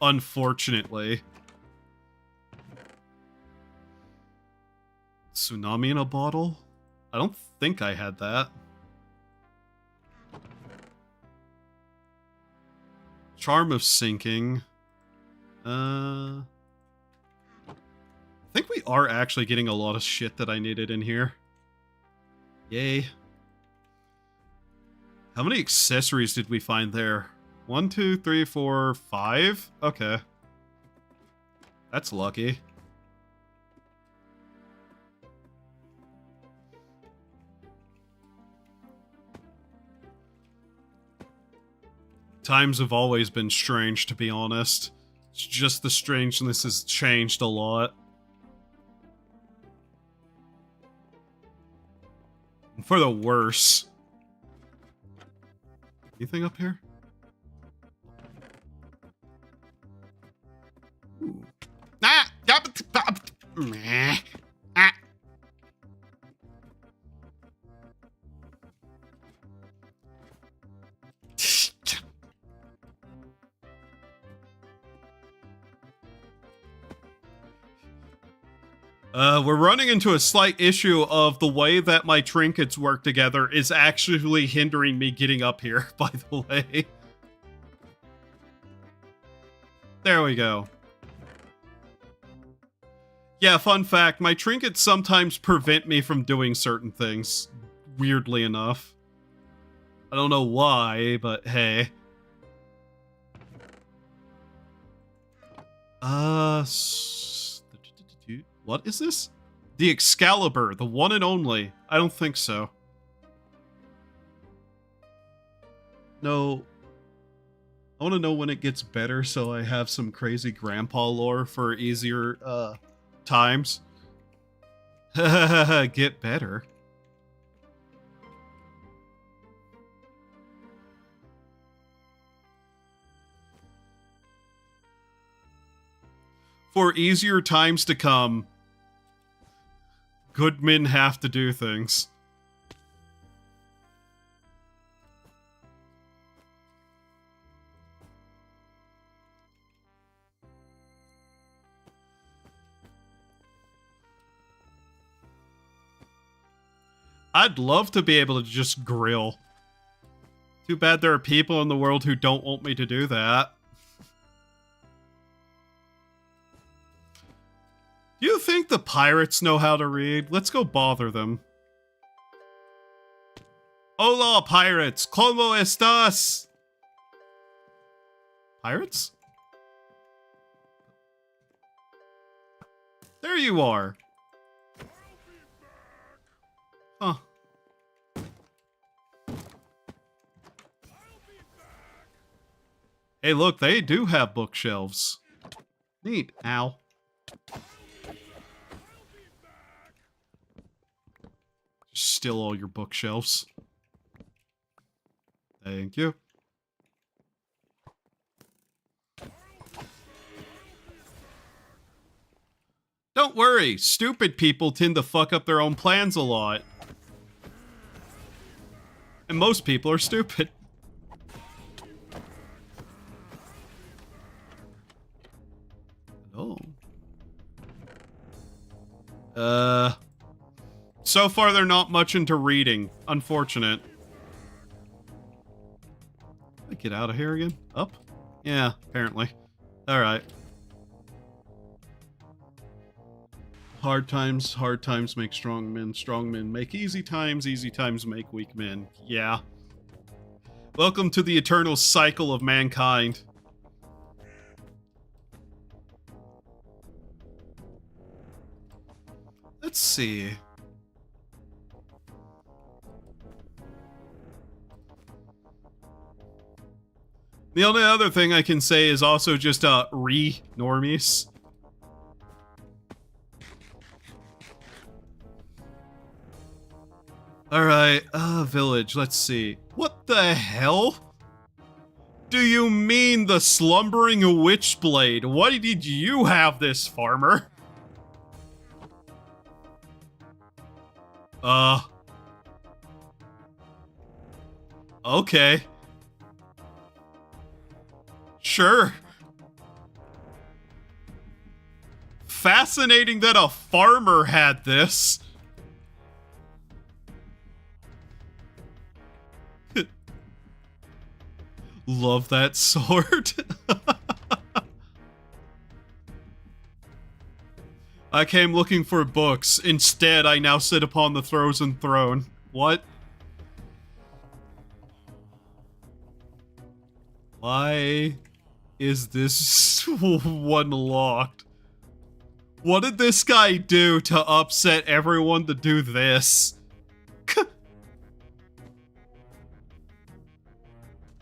Unfortunately. Tsunami in a bottle? I don't think I had that. Charm of sinking. I think we are actually getting a lot of shit that I needed in here. Yay. How many accessories did we find there? 1, 2, 3, 4, 5? Okay. That's lucky. Times have always been strange, to be honest. It's just the strangeness has changed a lot. For the worse. Anything up here? Ooh. Ah! Ah! We're running into a slight issue of the way that my trinkets work together is actually hindering me getting up here, by the way. There we go. Yeah, fun fact, my trinkets sometimes prevent me from doing certain things, weirdly enough. I don't know why, but hey. What is this? The Excalibur, the one and only. I don't think so. No. I want to know when it gets better so I have some crazy grandpa lore for easier, times. Get better. For easier times to come, good men have to do things. I'd love to be able to just grill. Too bad there are people in the world who don't want me to do that. Do you think the pirates know how to read? Let's go bother them. Hola, pirates! ¿Cómo estás? Pirates? There you are. Huh. Hey, look, they do have bookshelves. Neat. Ow. Steal all your bookshelves. Thank you. Don't worry, stupid people tend to fuck up their own plans a lot. And most people are stupid. Oh. So far they're not much into reading. Unfortunate. Get out of here again? Up? Yeah, apparently. Alright. Hard times make strong men make easy times make weak men. Yeah. Welcome to the eternal cycle of mankind. Let's see. The only other thing I can say is also just, re-normies. Alright, village, let's see. What the hell? Do you mean the slumbering witchblade? Why did you have this, farmer? Okay. Sure. Fascinating that a farmer had this. Love that sword. I came looking for books. Instead, I now sit upon the frozen throne. What? Why is this one locked? What did this guy do to upset everyone to do this?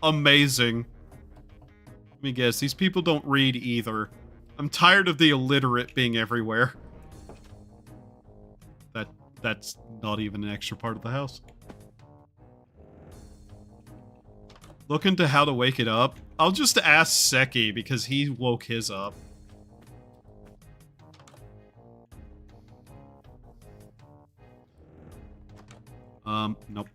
Amazing. Let me guess, these people don't read either. I'm tired of the illiterate being everywhere. That's not even an extra part of the house. look into how to wake it up. I'll just ask Seki because he woke his up. Nope.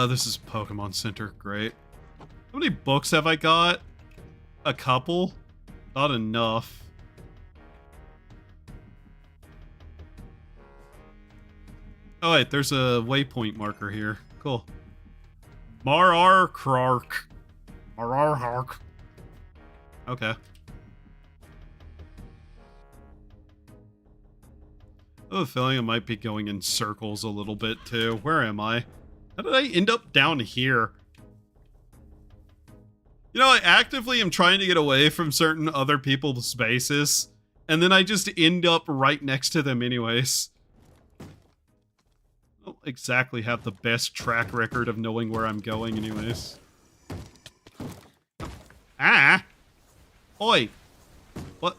This is Pokemon Center. Great. How many books have I got? A couple? Not enough. Oh wait, there's a waypoint marker here. Cool. Marar Krark. Marar Hark. Okay. I have a feeling I might be going in circles a little bit too. Where am I? How did I end up down here? You know, I actively am trying to get away from certain other people's spaces, and then I just end up right next to them anyways. I don't exactly have the best track record of knowing where I'm going anyways. Ah! Oi! What?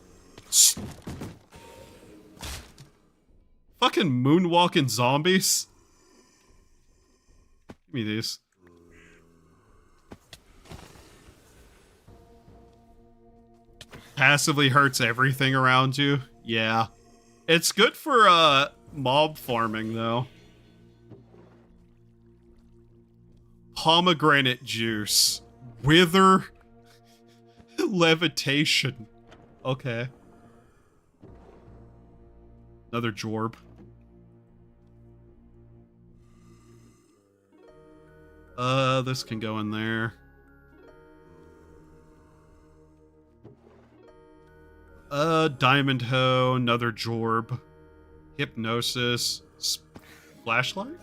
Fucking moonwalking zombies? Give me these. Passively hurts everything around you. Yeah. It's good for, mob farming, though. Pomegranate juice. Wither. Levitation. Okay. Another Jorb. This can go in there. Diamond Hoe, another Jorb. Hypnosis. Flashlight?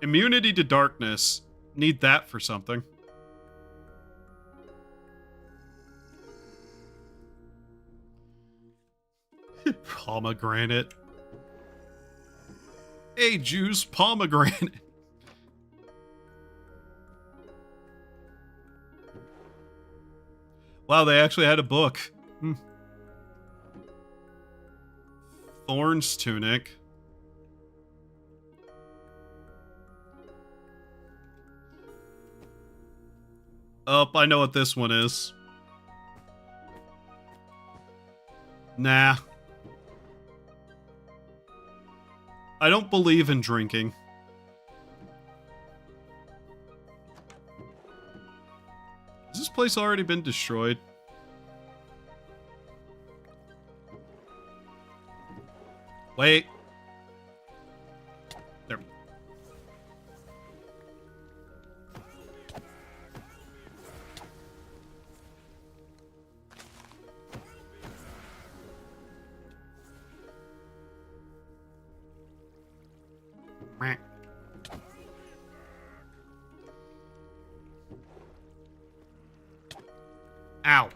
Immunity to darkness. Need that for something. Pomegranate. Hey, juice pomegranate. Wow, they actually had a book. Thorn's tunic. Oh, I know what this one is. Nah. I don't believe in drinking. Has this place already been destroyed? Wait. There. Meh. Ow.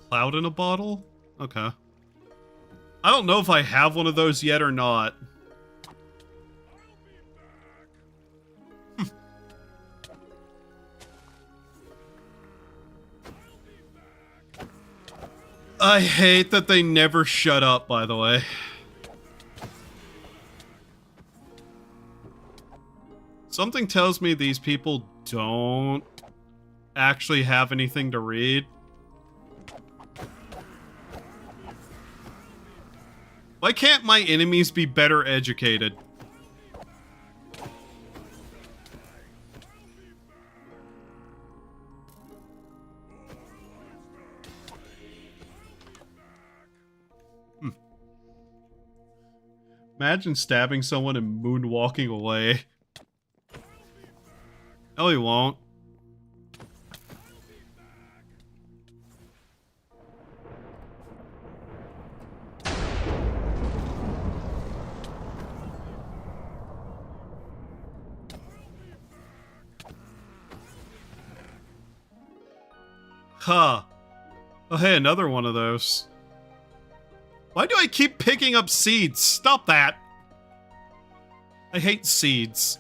Cloud in a bottle? Okay. I don't know if I have one of those yet or not. I hate that they never shut up, by the way. Something tells me these people don't actually have anything to read. Why can't my enemies be better educated? Imagine stabbing someone and moonwalking away. No, he won't. Huh. Oh, hey, another one of those. Why do I keep picking up seeds? Stop that. I hate seeds.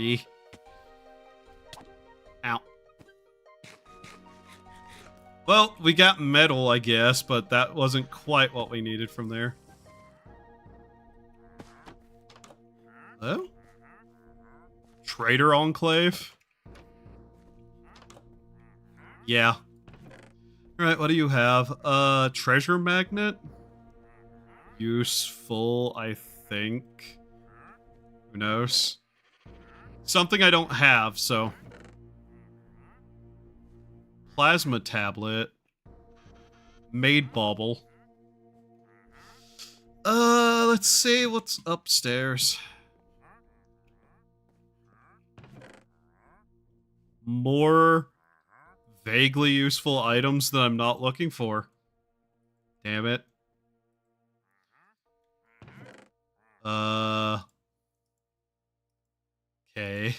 B. Ow. Well, we got metal, I guess, but that wasn't quite what we needed from there. Hello? Trader Enclave? Yeah. Alright, what do you have? Treasure magnet? Useful, I think. Who knows? Something I don't have, so... Plasma tablet. Maid bauble. Let's see what's upstairs. More vaguely useful items that I'm not looking for. Damn it. Okay.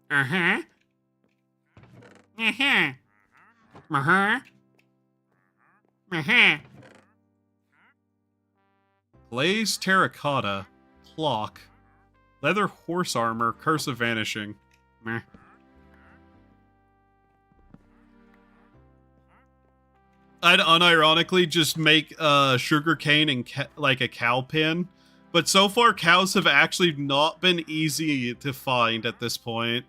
Uh-huh. Uh-huh. Uh-huh. Uh-huh. Glazed terracotta. Clock. Leather horse armor. Curse of vanishing. Meh. I'd unironically just make sugarcane and like a cow pin, but so far cows have actually not been easy to find at this point.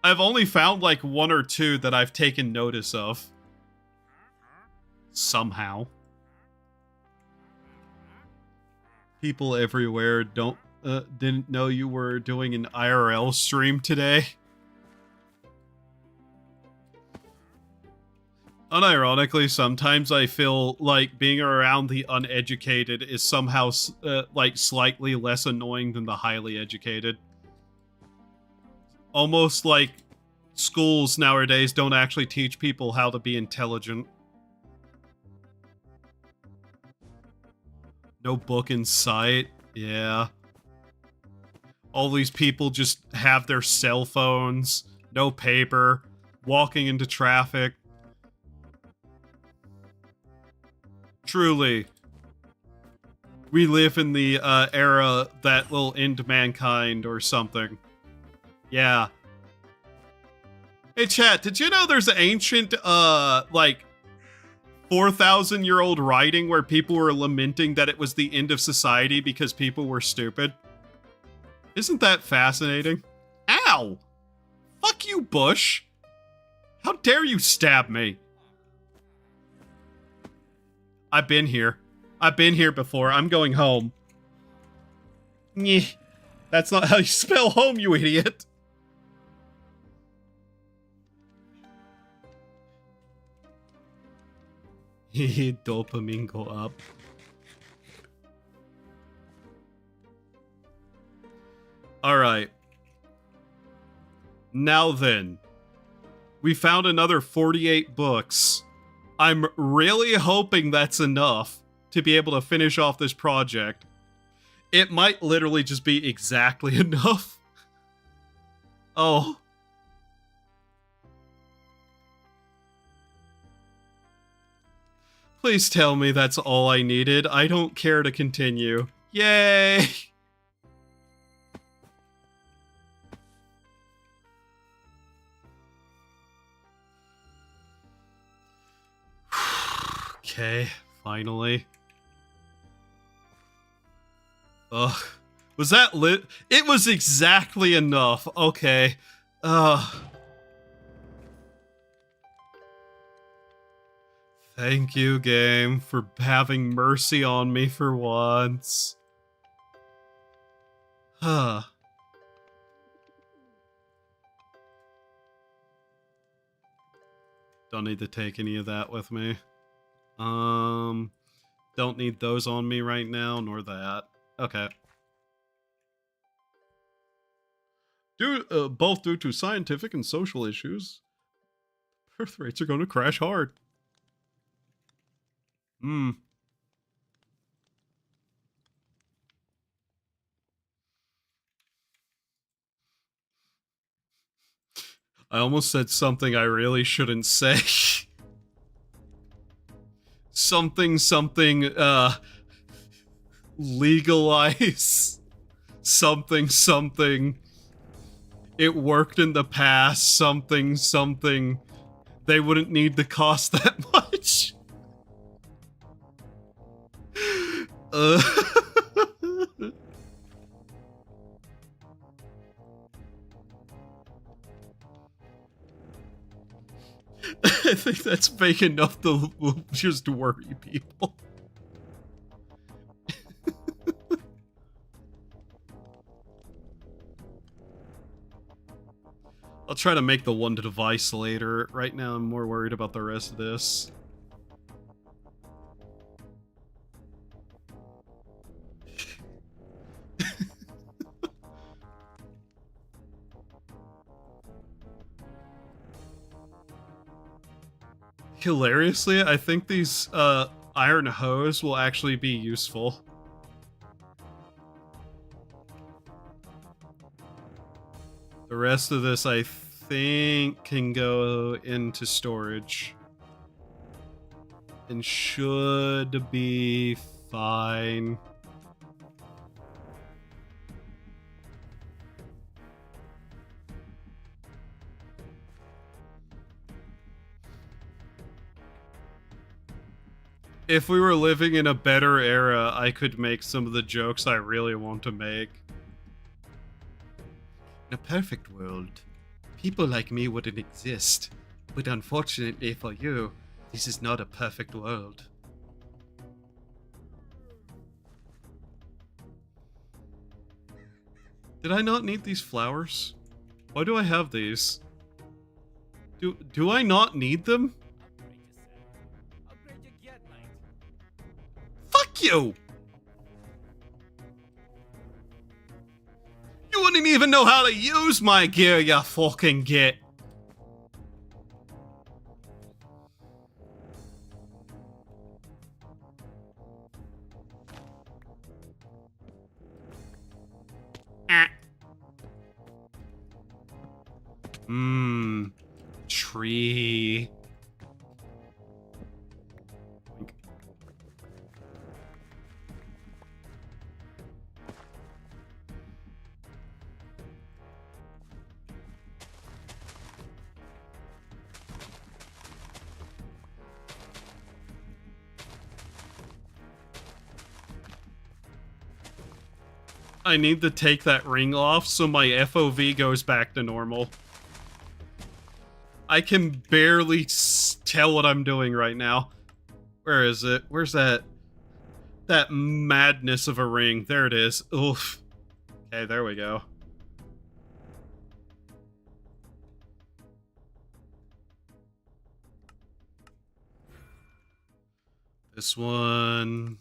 I've only found like one or two that I've taken notice of. Somehow. People everywhere didn't know you were doing an IRL stream today. Unironically, sometimes I feel like being around the uneducated is somehow like slightly less annoying than the highly educated. Almost like schools nowadays don't actually teach people how to be intelligent. No book in sight. Yeah. All these people just have their cell phones, no paper, walking into traffic. Truly, we live in the era that will end mankind or something. Yeah. Hey chat, did you know there's an ancient, like, 4,000-year-old writing where people were lamenting that it was the end of society because people were stupid? Isn't that fascinating? Ow! Fuck you, Bush! How dare you stab me? I've been here. I've been here before. I'm going home. Nyeh. That's not how you spell home, you idiot. Dopamine go up. Alright. Now then. We found another 48 books. I'm really hoping that's enough to be able to finish off this project. It might literally just be exactly enough. Oh. Please tell me that's all I needed. I don't care to continue. Yay! Okay, finally. Ugh. Was that lit? It was exactly enough. Okay. Thank you, game, for having mercy on me for once. Huh. Don't need to take any of that with me. Don't need those on me right now, nor that. Okay. Both due to scientific and social issues, birth rates are going to crash hard. I almost said something I really shouldn't say. Something, legalize something something. It worked in the past, something something. They wouldn't need to cost that much. I think that's big enough to just worry people. I'll try to make the one device later. Right now, I'm more worried about the rest of this. Hilariously, I think these iron hose will actually be useful. The rest of this, I think, can go into storage. And should be fine. If we were living in a better era, I could make some of the jokes I really want to make. In a perfect world, people like me wouldn't exist. But unfortunately for you, this is not a perfect world. Did I not need these flowers? Why do I have these? Do I not need them? Fuck you! You wouldn't even know how to use my gear, you fucking git. Tree. I need to take that ring off so my FOV goes back to normal. I can barely tell what I'm doing right now. Where is it? Where's that madness of a ring? There it is. Oof. Okay, there we go. This one.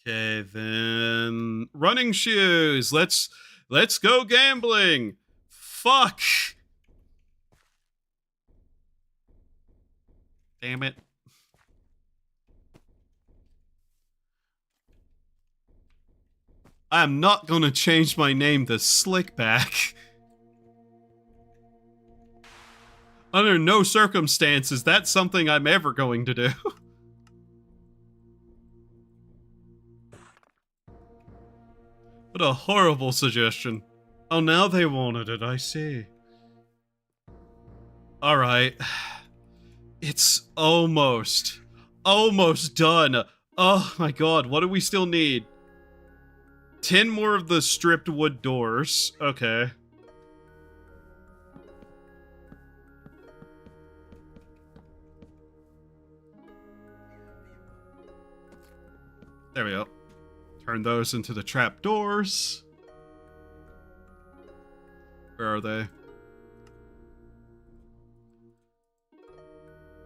Okay, then running shoes. Let's go gambling. Fuck. Damn it. I'm not gonna change my name to Slickback. Under no circumstances, that's something I'm ever going to do. What a horrible suggestion. Oh, now they wanted it, I see. Alright. It's almost done. Oh my god, what do we still need? 10 more of the stripped wood doors. Okay. There we go. Turn those into the trap doors. Where are they?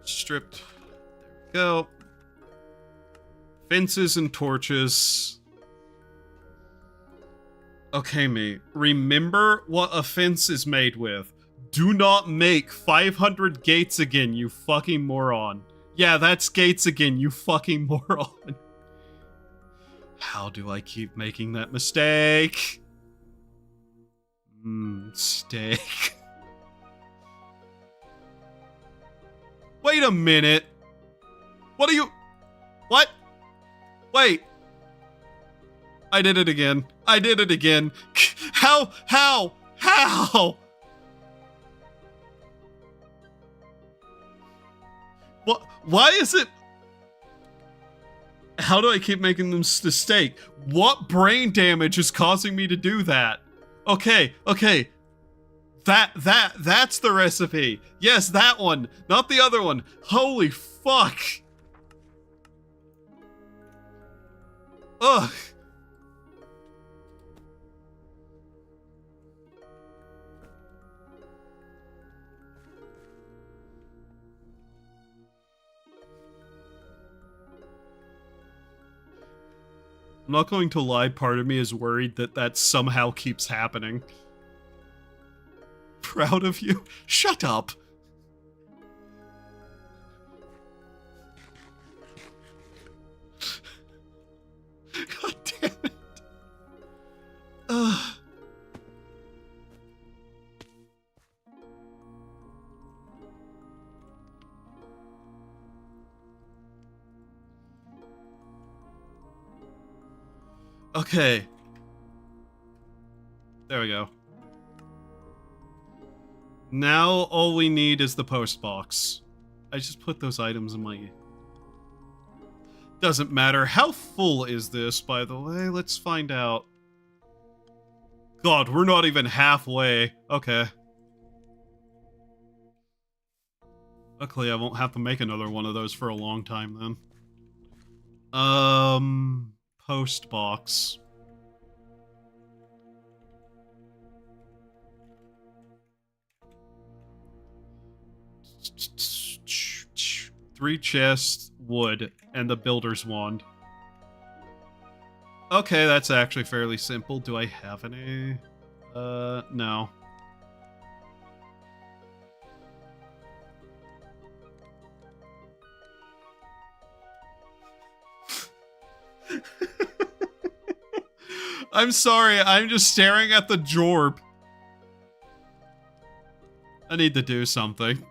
Stripped. There we go. Fences and torches. Okay, mate. Remember what a fence is made with. Do not make 500 gates again, you fucking moron. Yeah, that's gates again, you fucking moron. How do I keep making that mistake? Mistake. Wait a minute. What are you... What? Wait. I did it again. I did it again. How? How? How? What? Why is it? How do I keep making this mistake? What brain damage is causing me to do that? Okay, okay. That's the recipe. Yes, that one, not the other one. Holy fuck. Ugh. I'm not going to lie, part of me is worried that that somehow keeps happening. Proud of you? Shut up. God damn it. Ugh. Okay. There we go. Now all we need is the post box. I just put those items in my... Doesn't matter. How full is this, by the way? Let's find out. God, we're not even halfway. Okay. Luckily, I won't have to make another one of those for a long time, then. Post box. Three chests, wood, and the builder's wand. Okay, that's actually fairly simple. Do I have any? No. I'm sorry, I'm just staring at the jorb. I need to do something.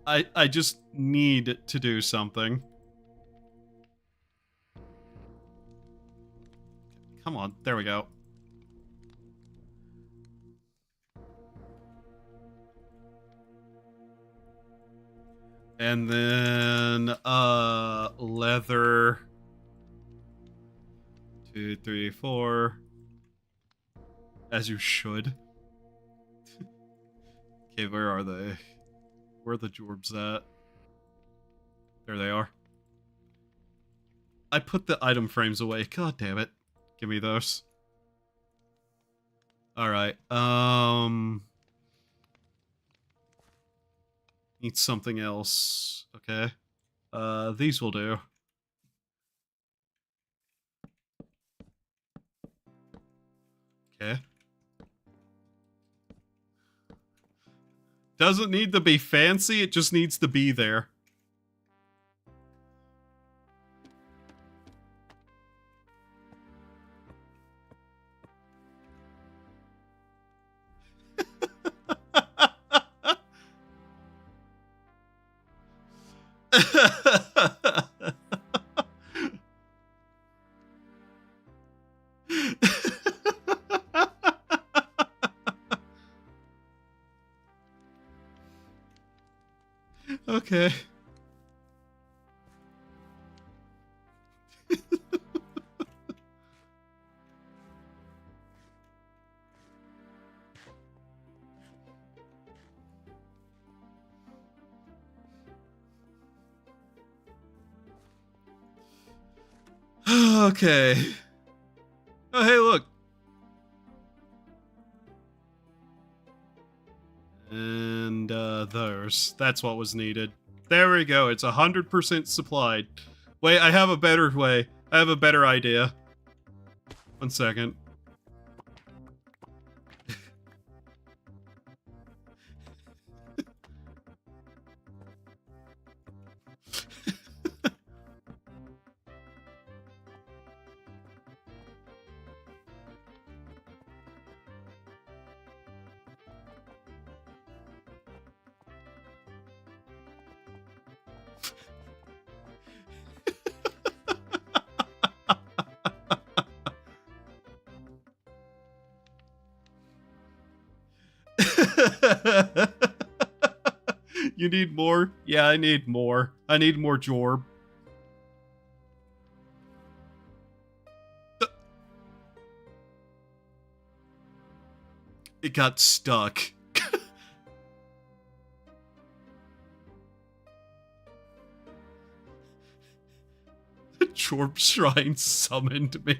I just need to do something. Come on, there we go. And then, leather. 2, 3, 4. As you should. Okay, where are they? Where are the jorbs at? There they are. I put the item frames away. God damn it. Give me those. Alright, need something else. Okay. These will do. Okay. Doesn't need to be fancy, it just needs to be there. Okay. Okay. Oh, hey, look. And, those. That's what was needed. There we go. It's 100% supplied. Wait, I have a better way. I have a better idea. 1 second. You need more? Yeah, I need more. I need more jorb. It got stuck. Jorb Shrine summoned me.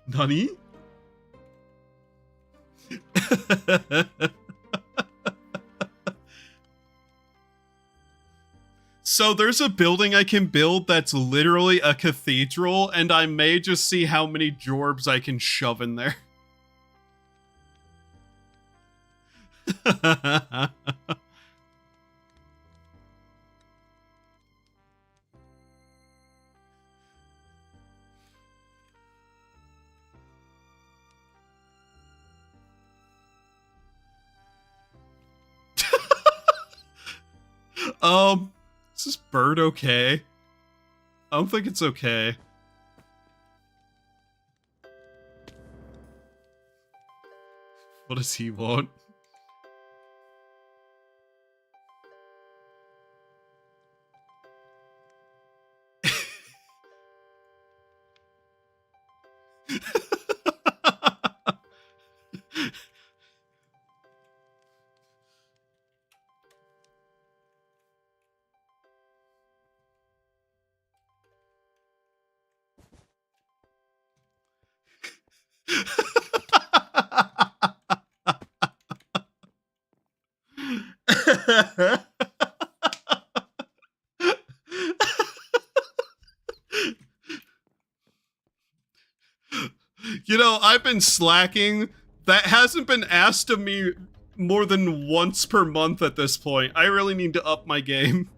Nani? So there's a building I can build that's literally a cathedral, and I may just see how many Jorbs I can shove in there. Is this bird okay? I don't think it's okay. What does he want? You know, I've been slacking. That hasn't been asked of me more than once per month at this point. I really need to up my game.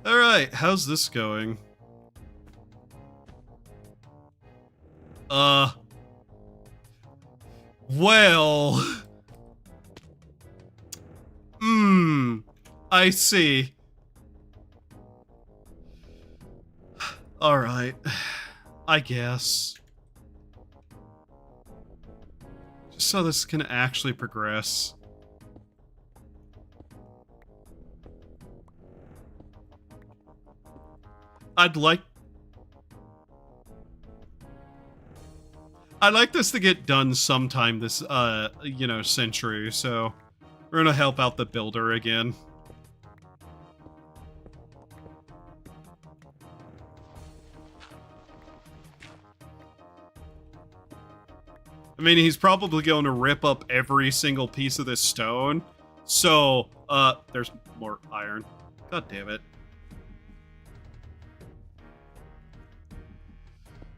Alright, how's this going? Well... I see. Alright. I guess. Just so this can actually progress. I'd like this to get done sometime this, you know, century, so we're gonna help out the builder again. I mean, he's probably going to rip up every single piece of this stone, so, there's more iron. God damn it.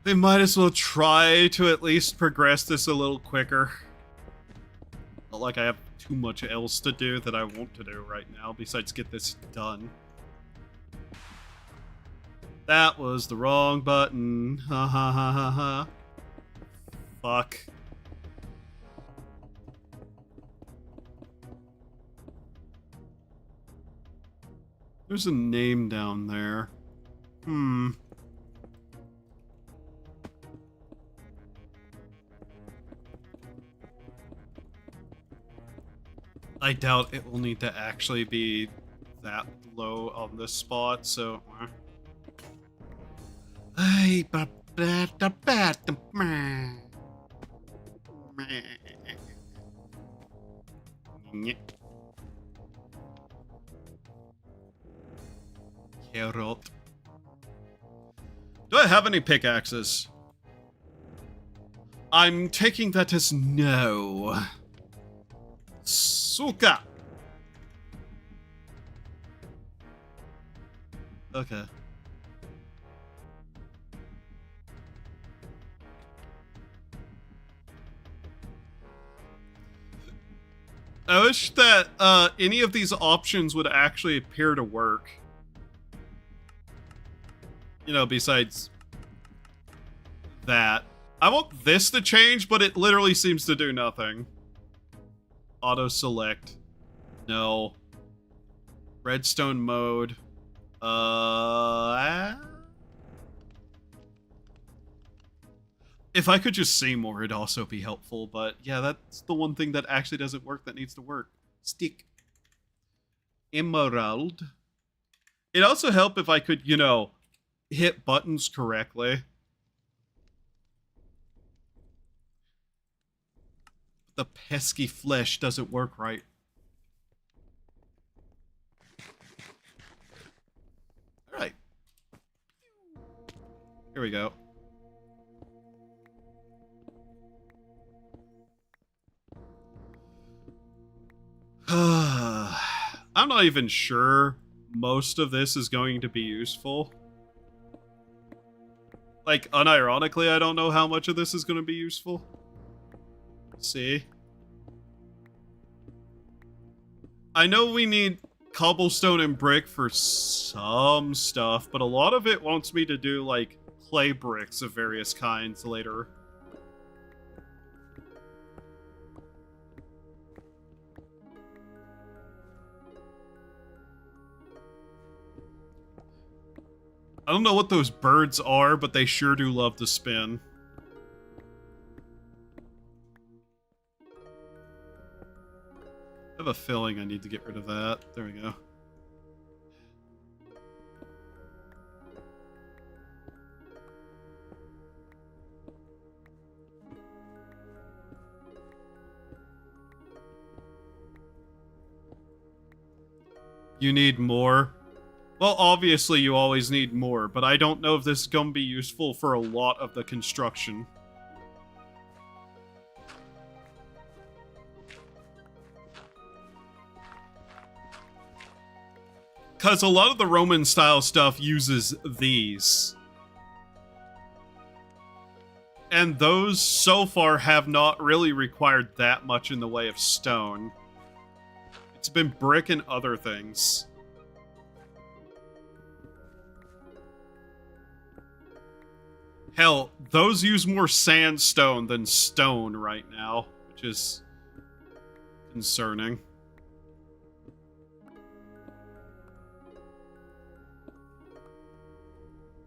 They might as well try to at least progress this a little quicker. Not like I have too much else to do that I want to do right now, besides get this done. That was the wrong button. Ha ha ha ha ha. Fuck. There's a name down there. I doubt it will need to actually be that low on this spot, so... Carrot. Do I have any pickaxes? I'm taking that as no. Suka! Okay. I wish that any of these options would actually appear to work. You know, besides that. I want this to change, but it literally seems to do nothing. Auto select. No. Redstone mode. If I could just see more, it'd also be helpful, but yeah, that's the one thing that actually doesn't work that needs to work. Stick. Emerald. It'd also help if I could, you know, hit buttons correctly. The pesky flesh doesn't work right. Alright. Here we go. I'm not even sure most of this is going to be useful. Like, unironically, I don't know how much of this is going to be useful. See? I know we need cobblestone and brick for some stuff, but a lot of it wants me to do, like, clay bricks of various kinds later. I don't know what those birds are, but they sure do love to spin. I have a feeling I need to get rid of that. There we go. You need more? Well, obviously you always need more, but I don't know if this is going to be useful for a lot of the construction. Because a lot of the Roman-style stuff uses these. And those, so far, have not really required that much in the way of stone. It's been brick and other things. Hell, those use more sandstone than stone right now, which is concerning.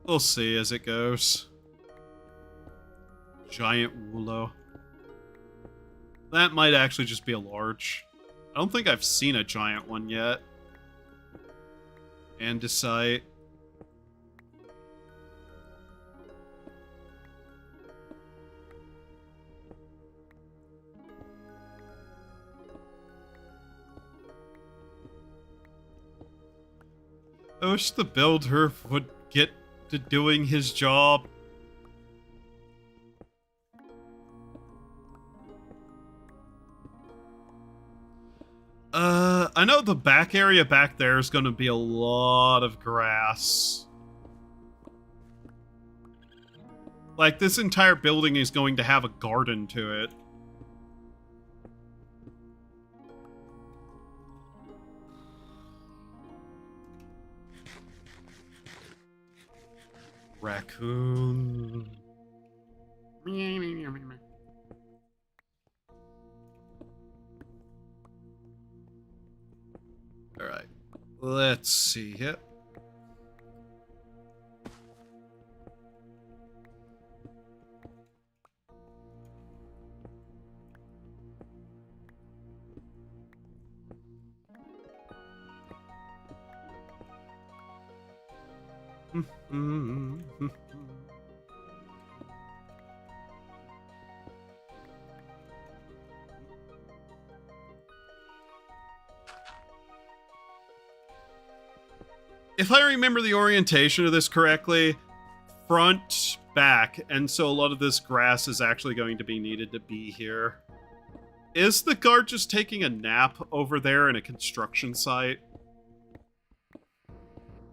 We'll see as it goes. Giant willow. That might actually just be a large. I don't think I've seen a giant one yet. Andesite. I wish the builder would get to doing his job. I know the back area back there is going to be a lot of grass. Like, this entire building is going to have a garden to it. Raccoon. Alright. Let's see here. If I remember the orientation of this correctly, front, back, and so a lot of this grass is actually going to be needed to be here. Is the guard just taking a nap over there in a construction site?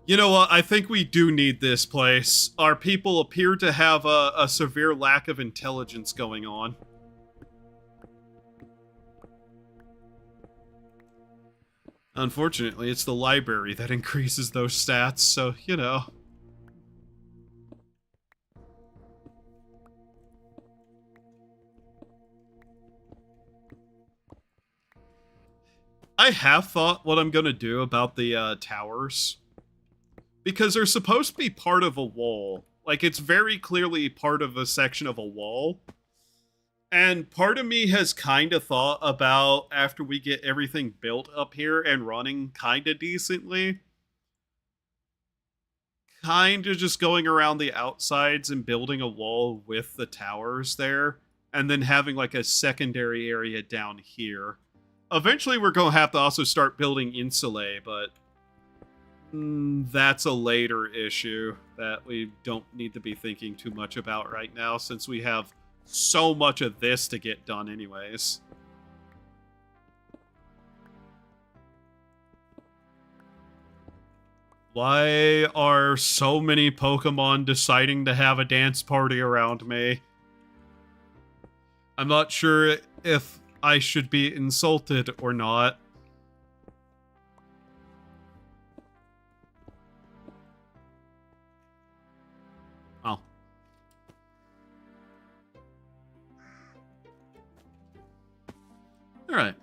You know what, I think we do need this place. Our people appear to have a severe lack of intelligence going on. Unfortunately, it's the library that increases those stats, so, you know. I have thought what I'm gonna do about the towers. Because they're supposed to be part of a wall. Like, it's very clearly part of a section of a wall. And part of me has kind of thought about, after we get everything built up here and running kind of decently, kind of just going around the outsides and building a wall with the towers there, and then having like a secondary area down here. Eventually we're going to have to also start building insulae, but that's a later issue that we don't need to be thinking too much about right now, since we have so much of this to get done anyways. Why are so many Pokemon deciding to have a dance party around me? I'm not sure if I should be insulted or not. Oh. Alright.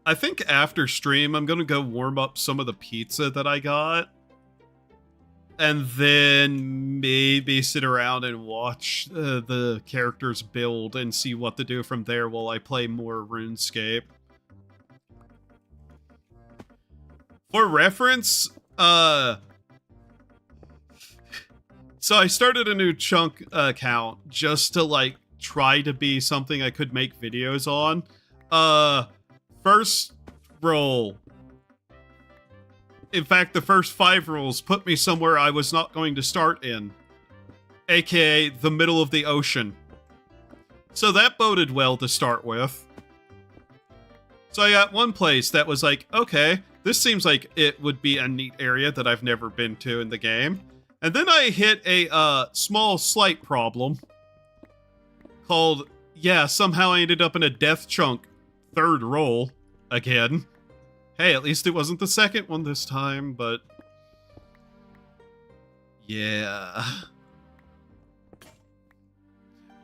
I think after stream, I'm gonna go warm up some of the pizza that I got. And then maybe sit around and watch the characters build and see what to do from there while I play more RuneScape. For reference, so I started a new chunk account just to, like, try to be something I could make videos on. First roll. In fact, the first 5 rolls put me somewhere I was not going to start in. AKA the middle of the ocean. So that boded well to start with. So I got one place that was like, okay, this seems like it would be a neat area that I've never been to in the game. And then I hit a small slight problem called, yeah, somehow I ended up in a death chunk 3rd roll again. Hey, at least it wasn't the 2nd one this time, but yeah.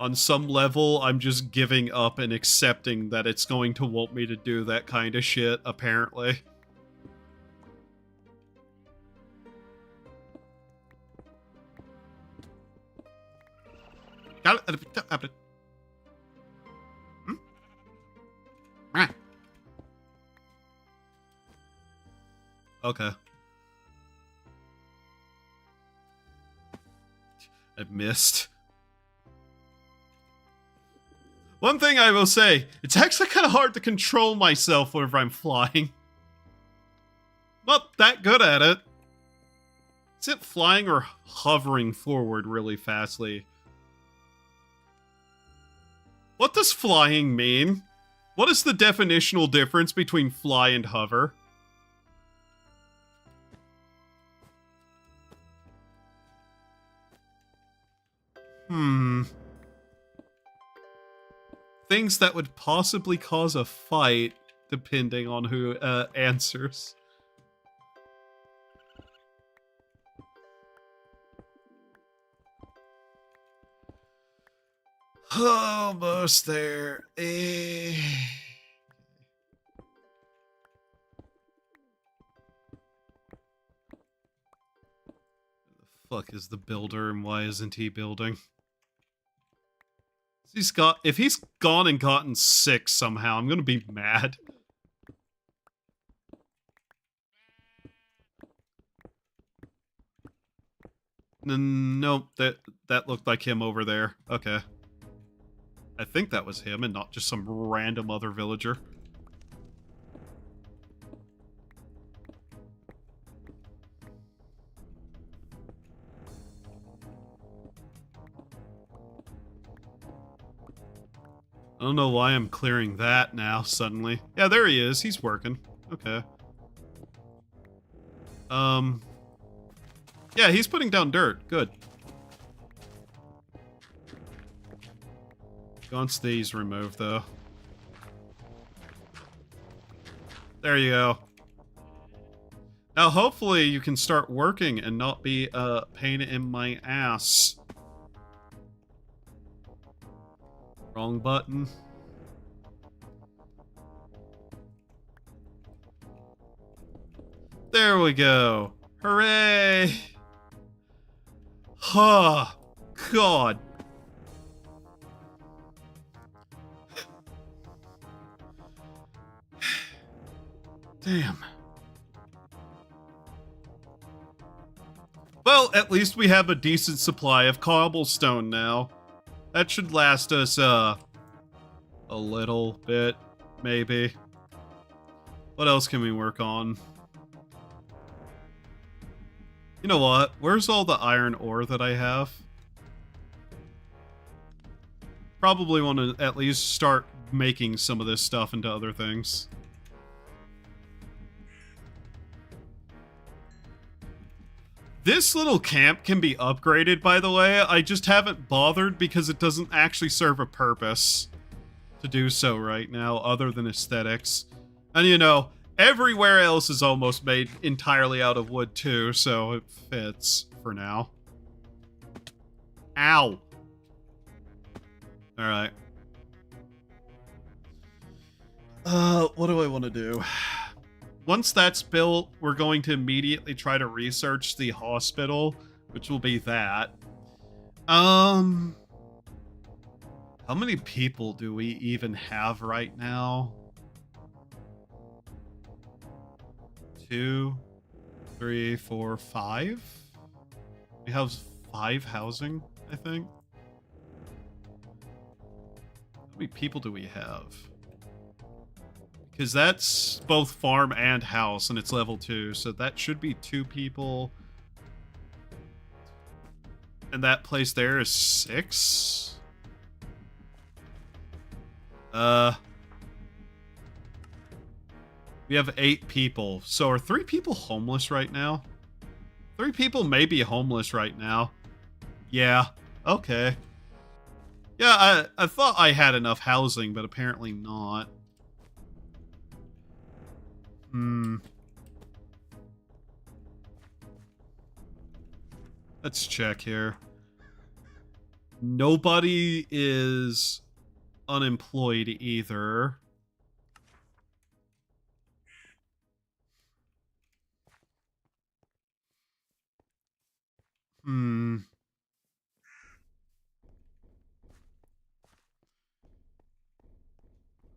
On some level, I'm just giving up and accepting that it's going to want me to do that kind of shit, apparently. Got it. Okay. I missed. One thing I will say, it's actually kind of hard to control myself whenever I'm flying. Not that good at it. Is it flying or hovering forward really fastly? What does flying mean? What is the definitional difference between fly and hover? Things that would possibly cause a fight, depending on who answers. Almost there. Where the fuck is the builder and why isn't he building? If he's gone and gotten 6 somehow, I'm gonna be mad. Nope, that looked like him over there. Okay. I think that was him and not just some random other villager. I don't know why I'm clearing that now, suddenly. Yeah, there he is. He's working. Okay. Yeah, he's putting down dirt. Good. Wants these removed, though. There you go. Now, hopefully, you can start working and not be a pain in my ass. Wrong button. There we go. Hooray! Huh. God. Damn. Well, at least we have a decent supply of cobblestone now. That should last us, a little bit, maybe. What else can we work on? You know what? Where's all the iron ore that I have? Probably want to at least start making some of this stuff into other things. This little camp can be upgraded, by the way. I just haven't bothered because it doesn't actually serve a purpose to do so right now, other than aesthetics. And you know, everywhere else is almost made entirely out of wood too, so it fits for now. Ow! Alright. What do I want to do? Once that's built, we're going to immediately try to research the hospital, which will be that. How many people do we even have right now? 2, 3, 4, 5? We have 5 housing, I think. How many people do we have? Because that's both farm and house, and it's level 2, so that should be 2 people. And that place there is 6? We have 8 people. So are 3 people homeless right now? 3 people may be homeless right now. Yeah, okay. Yeah, I thought I had enough housing, but apparently not. Let's check here. Nobody is unemployed either.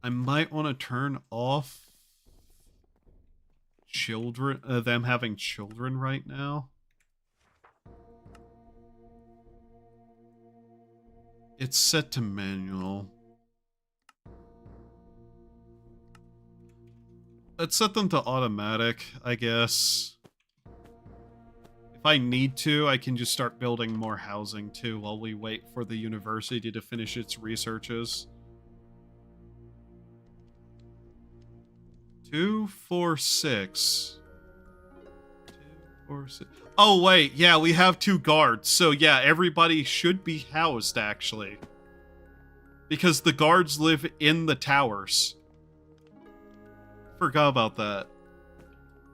I might want to turn off children, them having children right now. It's set to manual. Let's set them to automatic, I guess. If I need to, I can just start building more housing too while we wait for the university to finish its researches. 2, 4, 6. 2, 4, 6. Oh, wait. Yeah, we have 2 guards. So, yeah, everybody should be housed, actually. Because the guards live in the towers. Forgot about that.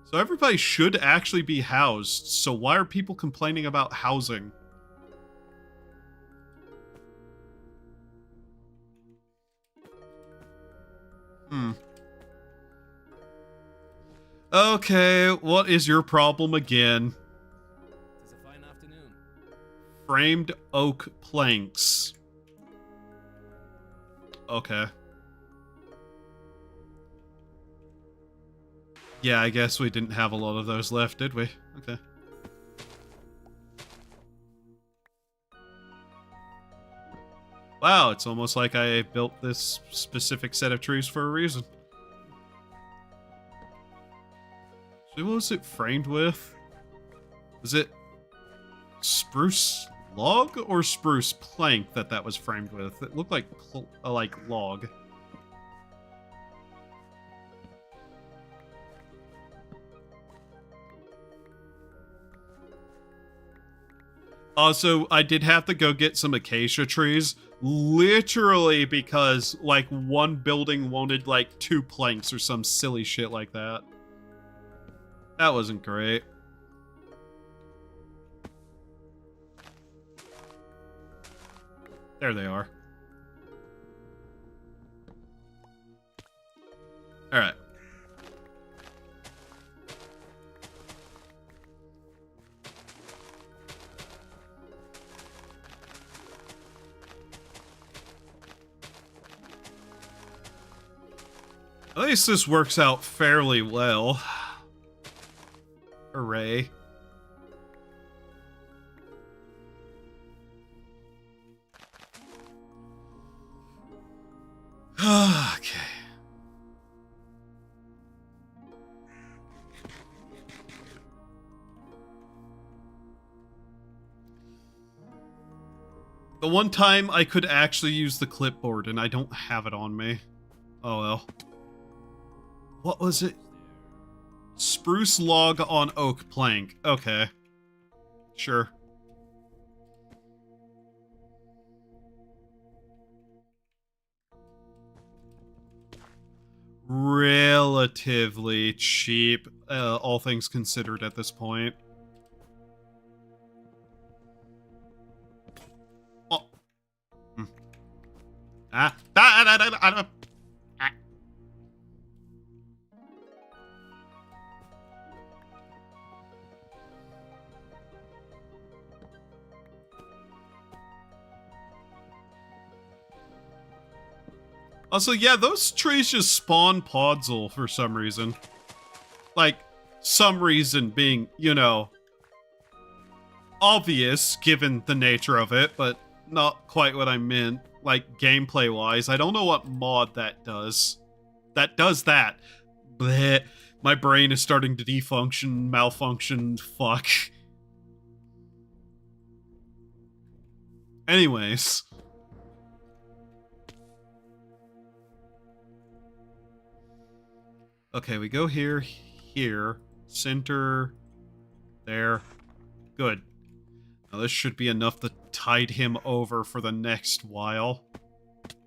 So everybody should actually be housed. So why are people complaining about housing? Okay, what is your problem again? It's a fine afternoon. Framed oak planks. Okay. Yeah, I guess we didn't have a lot of those left, did we? Okay. Wow, it's almost like I built this specific set of trees for a reason. So what was it framed with? Was it spruce log or spruce plank that was framed with? It looked like log. Also, I did have to go get some acacia trees, literally because, like, one building wanted, like, 2 planks or some silly shit like that. That wasn't great. There they are. Alright. At least this works out fairly well. Hooray. Okay. The one time I could actually use the clipboard and I don't have it on me. Oh well. What was it? Spruce log on oak plank. Okay. Sure. Relatively cheap, all things considered at this point. Oh. Also, yeah, those trees just spawn Podzol for some reason. Like, some reason being, you know, obvious given the nature of it, but not quite what I meant. Like, gameplay-wise, I don't know what mod that does. That does that. Bleh. My brain is starting to defunction, malfunction, fuck. Anyways. Okay, we go here, here, center, there. Good. Now this should be enough to tide him over for the next while.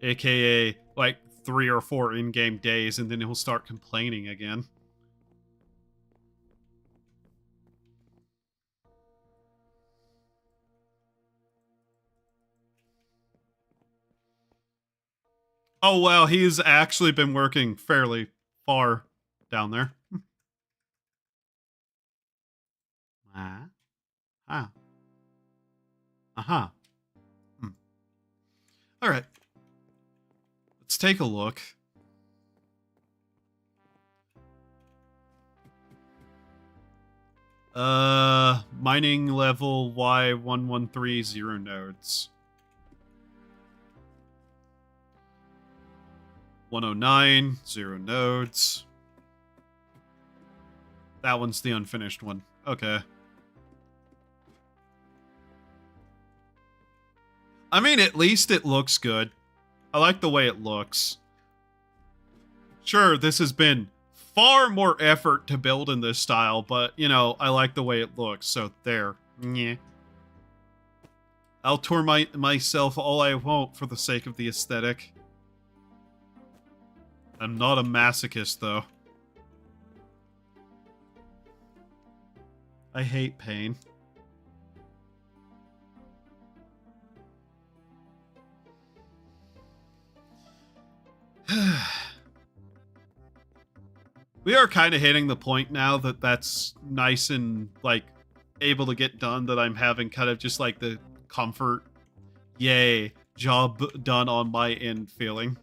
AKA, like, 3 or 4 in-game days, and then he'll start complaining again. Oh, wow, he's actually been working fairly far down there. Uh-huh. Alright. Let's take a look. Mining level Y113, 0 nodes. 109, 0 nodes. That one's the unfinished one. Okay. I mean, at least it looks good. I like the way it looks. Sure, this has been far more effort to build in this style, but, you know, I like the way it looks, so there. Nyeh. I'll tour myself all I want for the sake of the aesthetic. I'm not a masochist, though. I hate pain. We are kind of hitting the point now that that's nice and, like, able to get done, that I'm having kind of just, like, the comfort, yay, job done on my end feeling.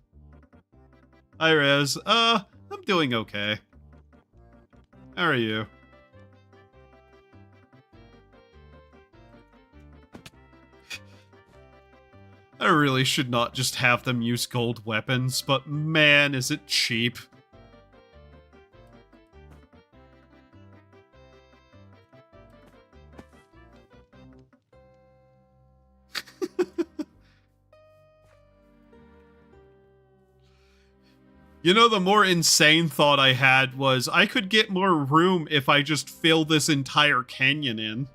Hi, Rez. I'm doing okay. How are you? I really should not just have them use gold weapons, but man, is it cheap. You know, the more insane thought I had was I could get more room if I just fill this entire canyon in.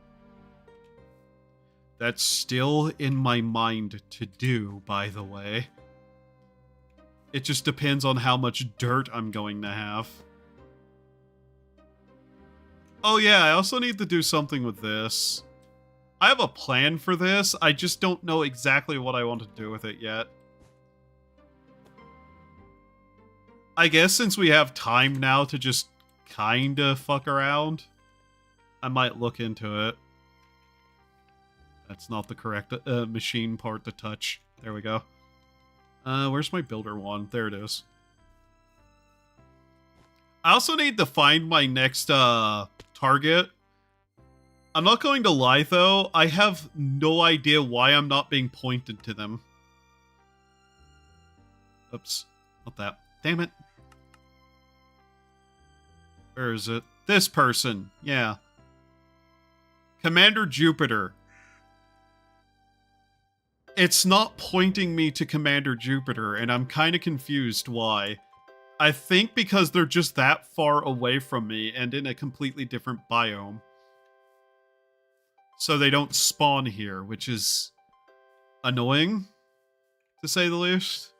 That's still in my mind to do, by the way. It just depends on how much dirt I'm going to have. Oh yeah, I also need to do something with this. I have a plan for this, I just don't know exactly what I want to do with it yet. I guess since we have time now to just kinda fuck around, I might look into it. That's not the correct machine part to touch. There we go. Where's my builder one? There it is. I also need to find my next target. I'm not going to lie though, I have no idea why I'm not being pointed to them. Oops, not that. Damn it. Where is it? This person, yeah. Commander Jupiter. It's not pointing me to Commander Jupiter, and I'm kind of confused why. I think because they're just that far away from me and in a completely different biome. So they don't spawn here, which is annoying, to say the least.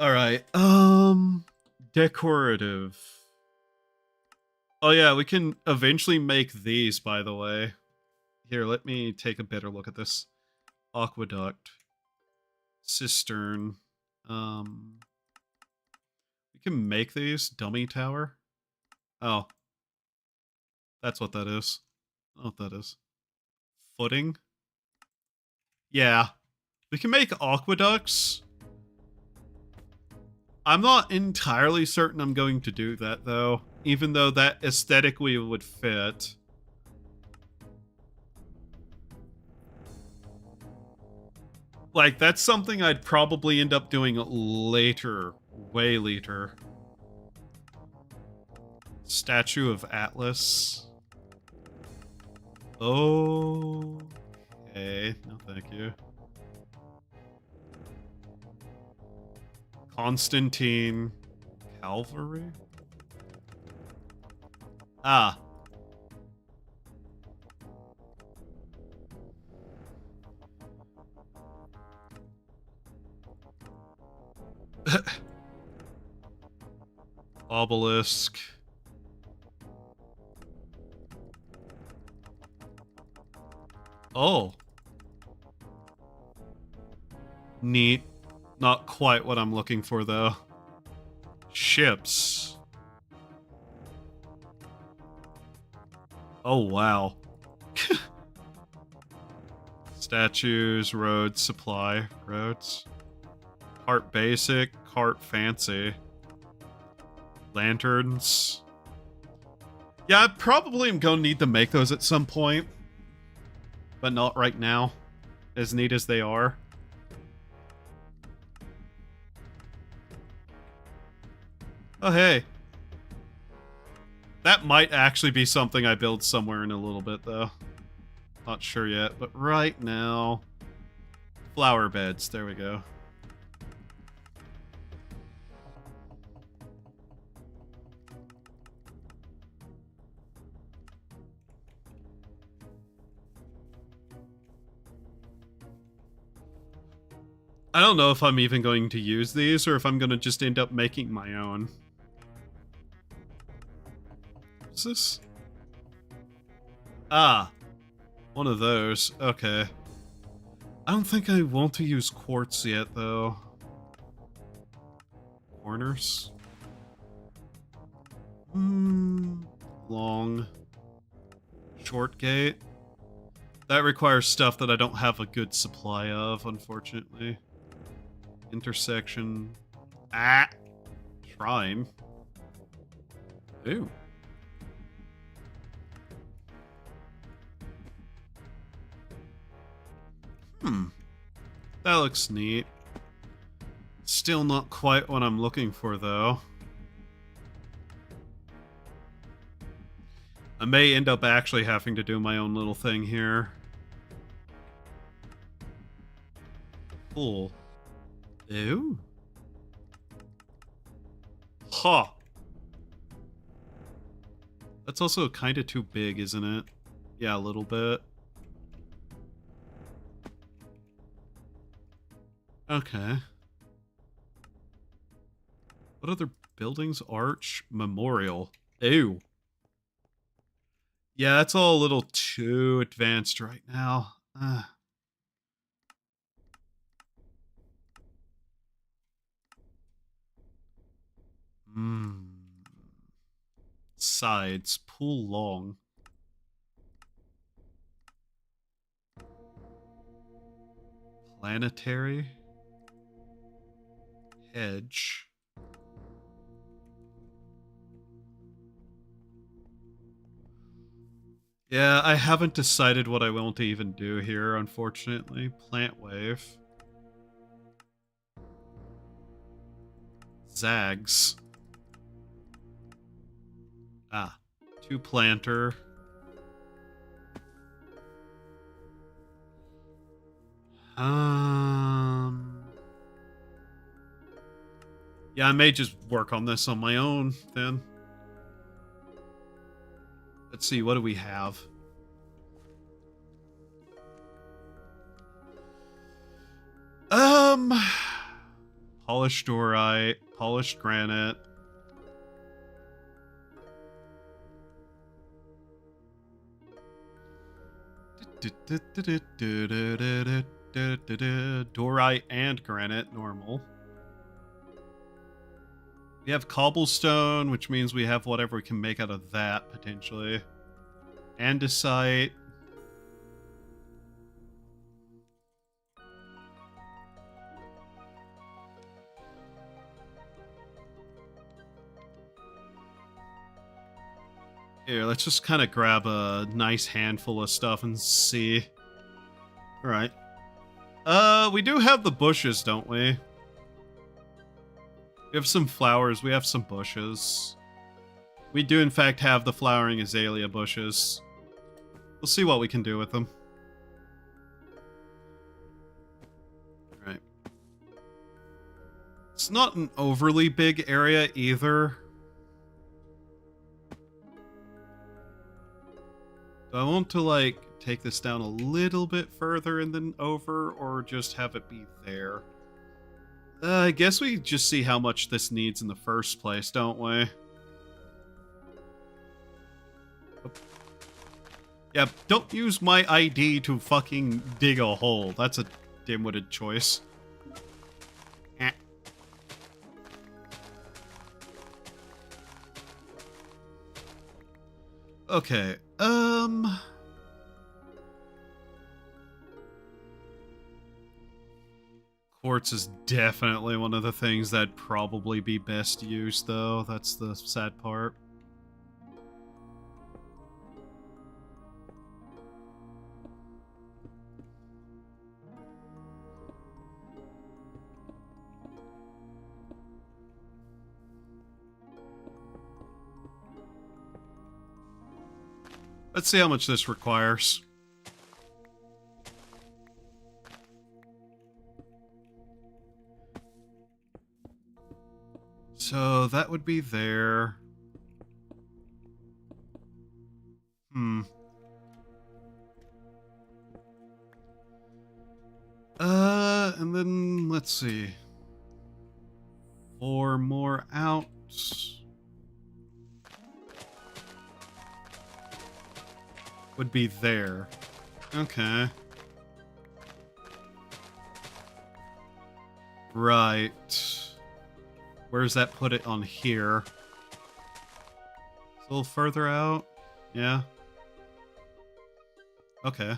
Alright, decorative. Oh yeah, we can eventually make these, by the way. Here, let me take a better look at this. Aqueduct. Cistern. We can make these. Dummy tower. Oh. That's what that is. I don't know what that is. Footing. Yeah. We can make aqueducts. I'm not entirely certain I'm going to do that, though. Even though that aesthetically would fit. Like, that's something I'd probably end up doing later. Way later. Statue of Atlas. Oh. Okay. No, thank you. Constantine. Calvary? Ah. Obelisk. Oh. Neat. Not quite what I'm looking for, though. Ships. Oh, wow. Statues, roads, supply, roads. Cart basic, cart fancy. Lanterns. Yeah, I probably am going to need to make those at some point. But not right now. As neat as they are. Oh, hey. That might actually be something I build somewhere in a little bit, though. Not sure yet, but right now... Flower beds, there we go. I don't know if I'm even going to use these, or if I'm going to just end up making my own. What's this? Ah. One of those. Okay. I don't think I want to use quartz yet, though. Corners? Long. Short gate. That requires stuff that I don't have a good supply of, unfortunately. Intersection. Ah! Shrine. Ooh. That looks neat. Still not quite what I'm looking for, though. I may end up actually having to do my own little thing here. Cool. Ew. Huh. That's also kind of too big, isn't it? Yeah, a little bit. Okay. What other buildings? Arch? Memorial. Ew. Yeah, that's all a little too advanced right now. Sides. Pull long. Planetary. Hedge. Yeah, I haven't decided what I want to even do here, unfortunately. Plant wave. Zags. Ah, 2 planter. Yeah, I may just work on this on my own then. Let's see, what do we have? Polished dorite, polished granite. Dorite and granite, normal. We have cobblestone, which means we have whatever we can make out of that, potentially. Andesite. Here, let's just kind of grab a nice handful of stuff and see. Alright. We do have the bushes, don't we? We have some flowers, we have some bushes. We do in fact have the flowering azalea bushes. We'll see what we can do with them. Alright. It's not an overly big area either. Do I want to, like, take this down a little bit further and then over, or just have it be there? I guess we just see how much this needs in the first place, don't we? Yeah, don't use my ID to fucking dig a hole. That's a dim-witted choice. Eh. Okay, quartz is definitely one of the things that'd probably be best used, though. That's the sad part. Let's see how much this requires. So that would be there. And then let's see. 4 more out. Would be there. Okay. Right. Where does that put it on here? It's a little further out. Yeah. Okay.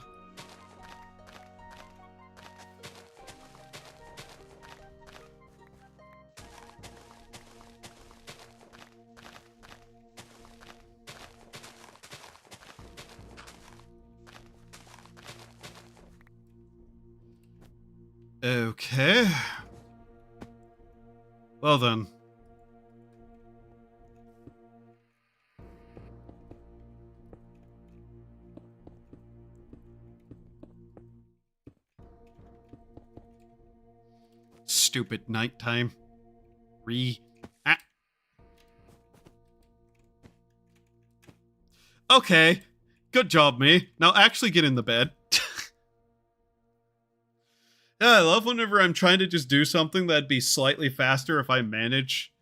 Okay. Well then. Stupid nighttime. Okay. Good job, me. Now actually get in the bed. Yeah, I love whenever I'm trying to just do something that'd be slightly faster if I manage,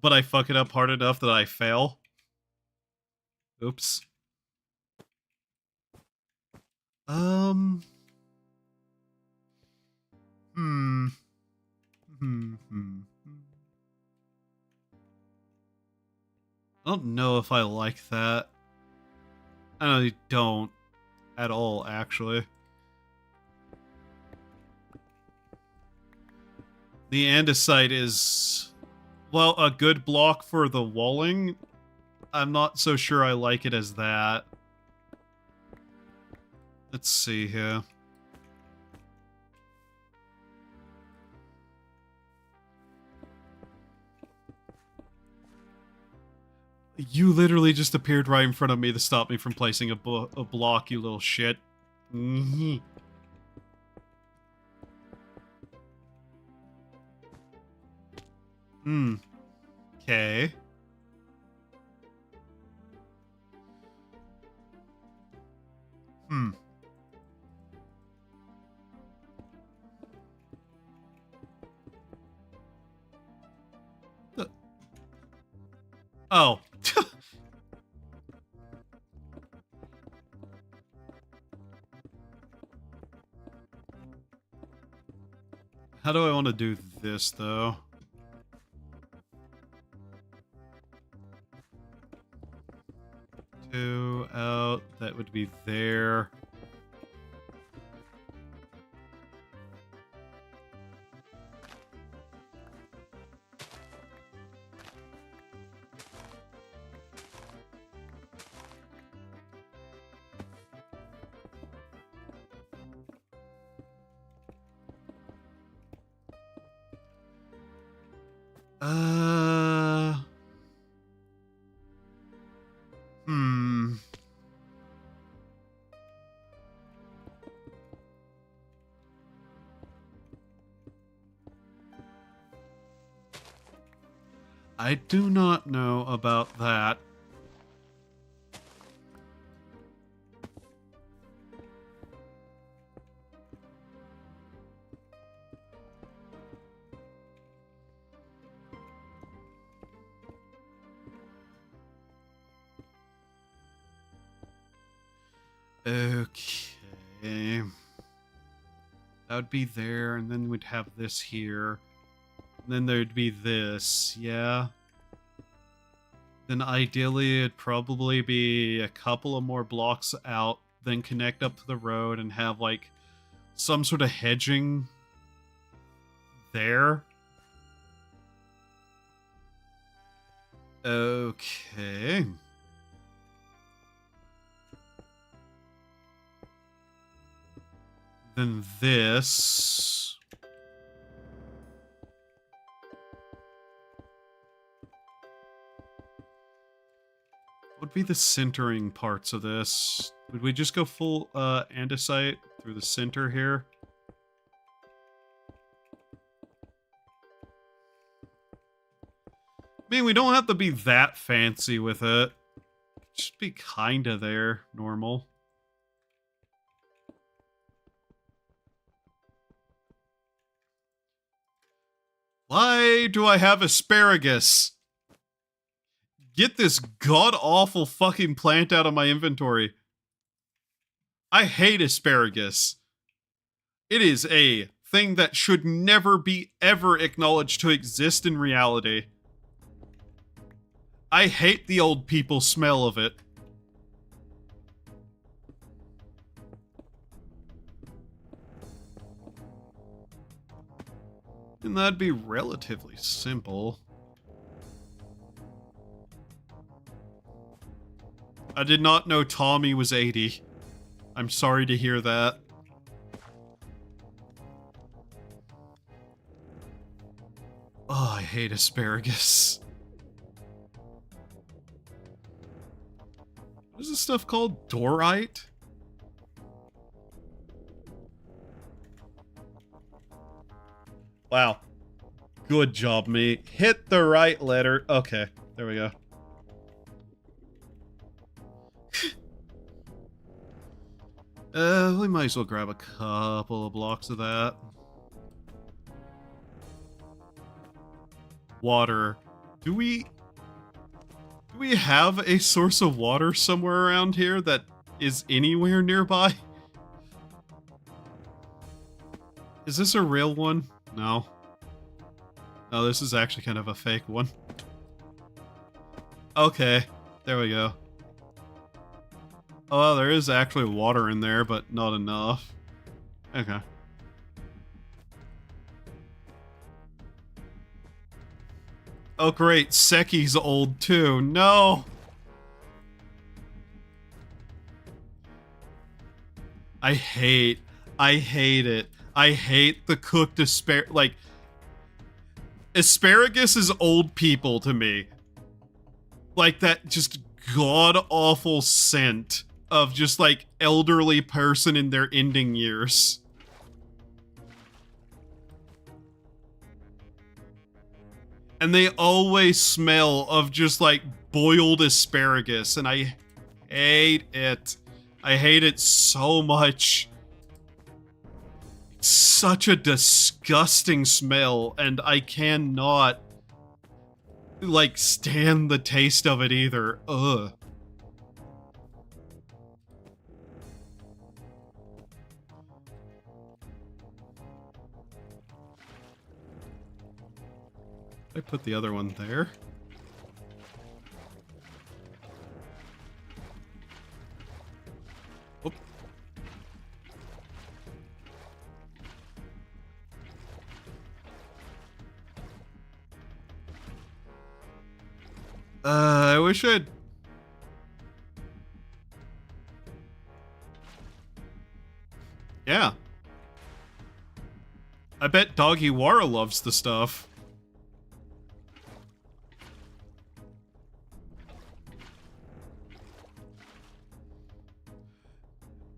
but I fuck it up hard enough that I fail. Oops. I don't know if I like that. I don't at all, actually. The andesite is, well, a good block for the walling. I'm not so sure I like it as that. Let's see here. You literally just appeared right in front of me to stop me from placing a block, you little shit. Mm-hmm. Okay. Oh. How do I want to do this, though? Two out. That would be there. I do not know about that. Okay. That would be there, and then we'd have this here. And then there'd be this, yeah. Then ideally it'd probably be a couple of more blocks out, then connect up to the road and have like some sort of hedging there. Okay. Then this would be the centering parts of this. Would we just go full andesite through the center here? I mean, we don't have to be that fancy with it. Just be kinda there, normal. Why do I have asparagus? Get this god-awful fucking plant out of my inventory. I hate asparagus. It is a thing that should never be ever acknowledged to exist in reality. I hate the old people smell of it. And that'd be relatively simple. I did not know Tommy was 80. I'm sorry to hear that. Oh, I hate asparagus. What is this stuff called? Dorite? Wow. Good job, me. Hit the right letter. Okay, there we go. We might as well grab a couple of blocks of that. Water. Do we have a source of water somewhere around here that is anywhere nearby? Is this a real one? No. Oh, this is actually kind of a fake one. Okay, there we go. Oh, well, there is actually water in there, but not enough. Okay. Oh great, Seki's old too. No! I hate it. I hate the cooked asparagus. Like, asparagus is old people to me. Like that just god-awful scent of just like elderly person in their ending years. And they always smell of just like boiled asparagus, and I hate it. I hate it so much. It's such a disgusting smell, and I cannot like stand the taste of it either. Ugh. I put the other one there. Oop. I wish I'd... Yeah. I bet Doggy Wara loves the stuff.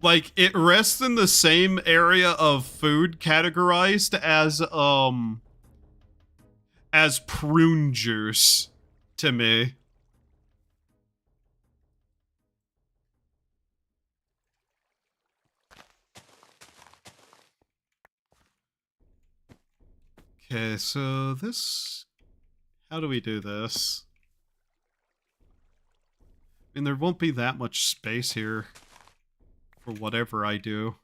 Like, it rests in the same area of food categorized as prune juice to me. Okay, so this... How do we do this? I mean, there won't be that much space here for whatever I do.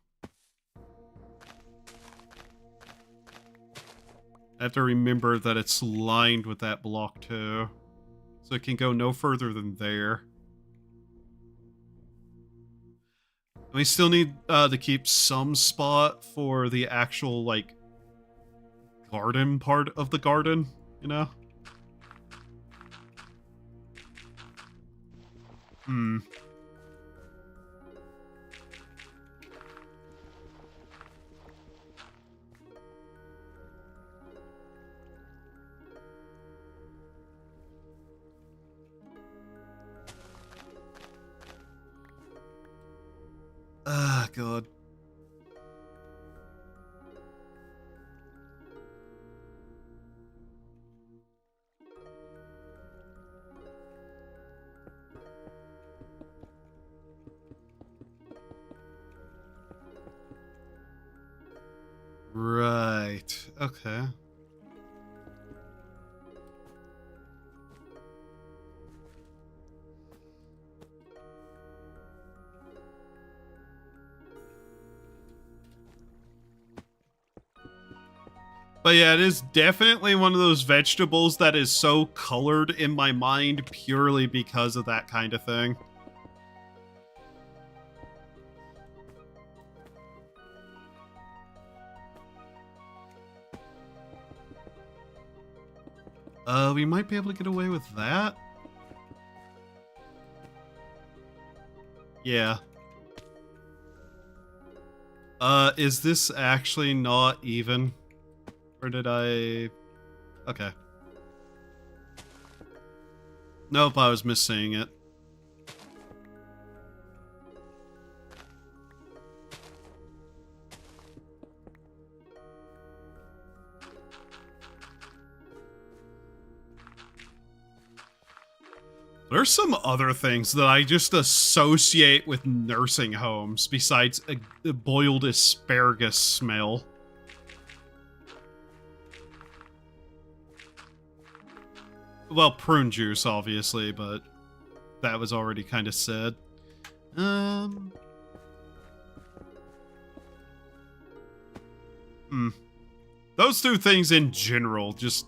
I have to remember that it's lined with that block too. So it can go no further than there. We still need to keep some spot for the actual, like, garden part of the garden, you know? Ah, God. Right. Okay. But yeah, it is definitely one of those vegetables that is so colored in my mind purely because of that kind of thing. We might be able to get away with that. Yeah. Is this actually not even? Or did I... Okay. Nope, I was missing it. There's some other things that I just associate with nursing homes besides a boiled asparagus smell. Well, prune juice, obviously, but that was already kind of said. Those two things in general just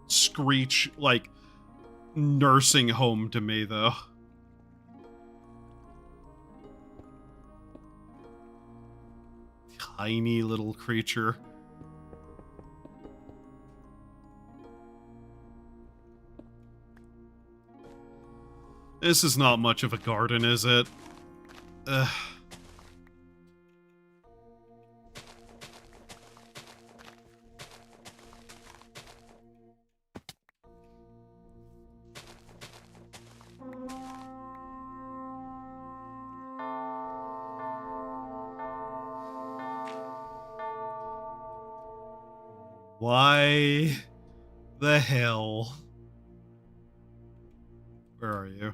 screech like nursing home to me, though. Tiny little creature. This is not much of a garden, is it? Ugh. Why the hell? Where are you?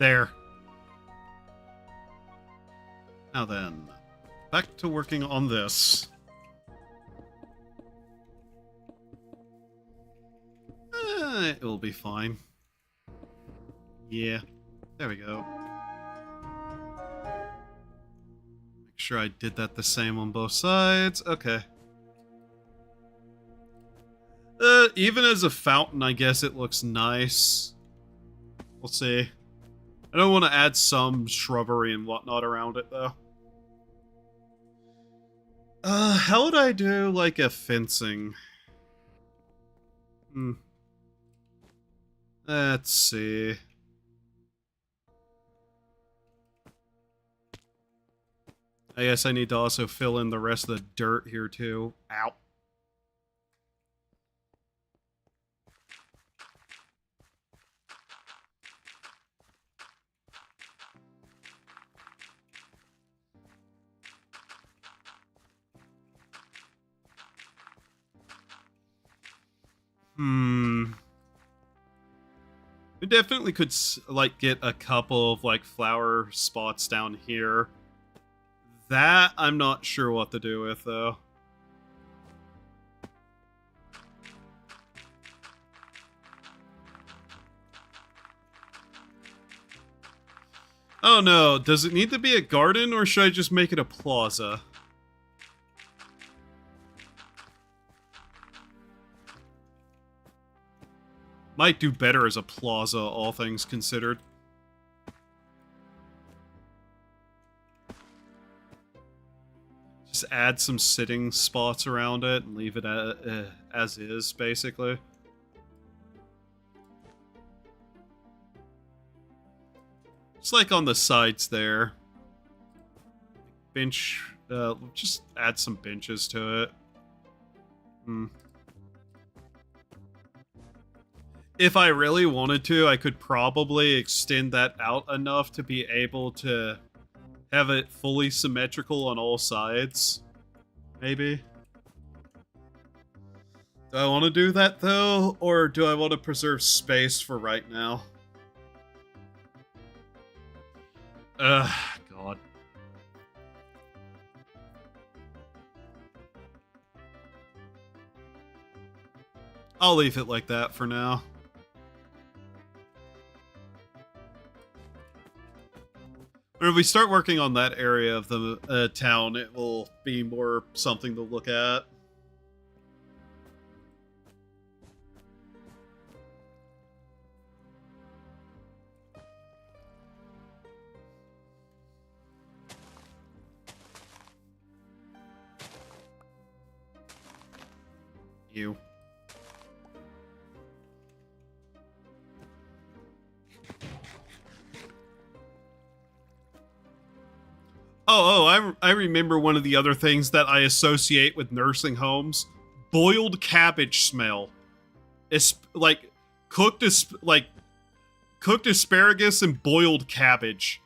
There. Now then, back to working on this. It will be fine. Yeah, there we go. Make sure I did that the same on both sides. Okay. Even as a fountain, I guess it looks nice. We'll see. I don't want to add some shrubbery and whatnot around it, though. How would I do, like, a fencing? Let's see. I guess I need to also fill in the rest of the dirt here, too. Ow. We definitely could, like, get a couple of, like, flower spots down here. That, I'm not sure what to do with, though. Oh no, does it need to be a garden, or should I just make it a plaza? Might do better as a plaza, all things considered. Just add some sitting spots around it and leave it as is, basically. Just like on the sides there. Bench, just add some benches to it. If I really wanted to, I could probably extend that out enough to be able to have it fully symmetrical on all sides. Maybe. Do I want to do that, though? Or do I want to preserve space for right now? Ugh, God. I'll leave it like that for now. When we start working on that area of the town, it will be more something to look at. You. I remember one of the other things that I associate with nursing homes. Boiled cabbage smell. It's like cooked asparagus and boiled cabbage.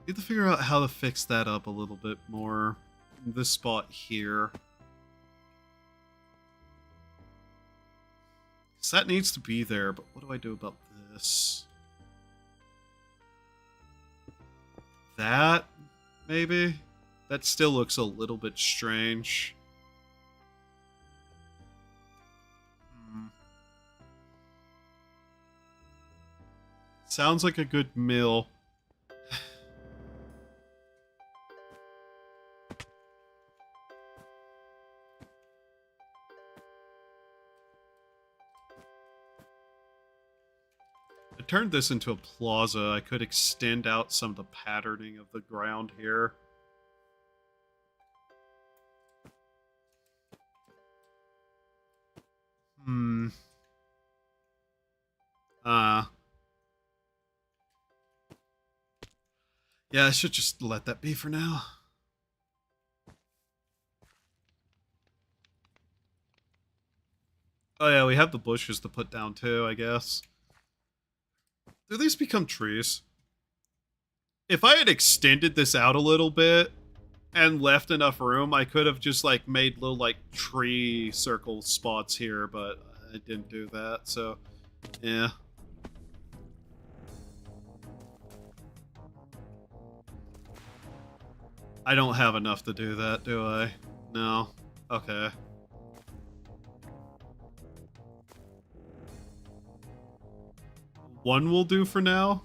Need to figure out how to fix that up a little bit more. This spot here. So that needs to be there, but what do I do about this? That, maybe? That still looks a little bit strange. Sounds like a good meal. I turned this into a plaza. I could extend out some of the patterning of the ground here. Yeah, I should just let that be for now. Oh yeah, we have the bushes to put down too, I guess. Do these become trees? If I had extended this out a little bit and left enough room, I could have just like made little like tree circle spots here, but I didn't do that, so yeah. I don't have enough to do that, do I? No. Okay. One will do for now.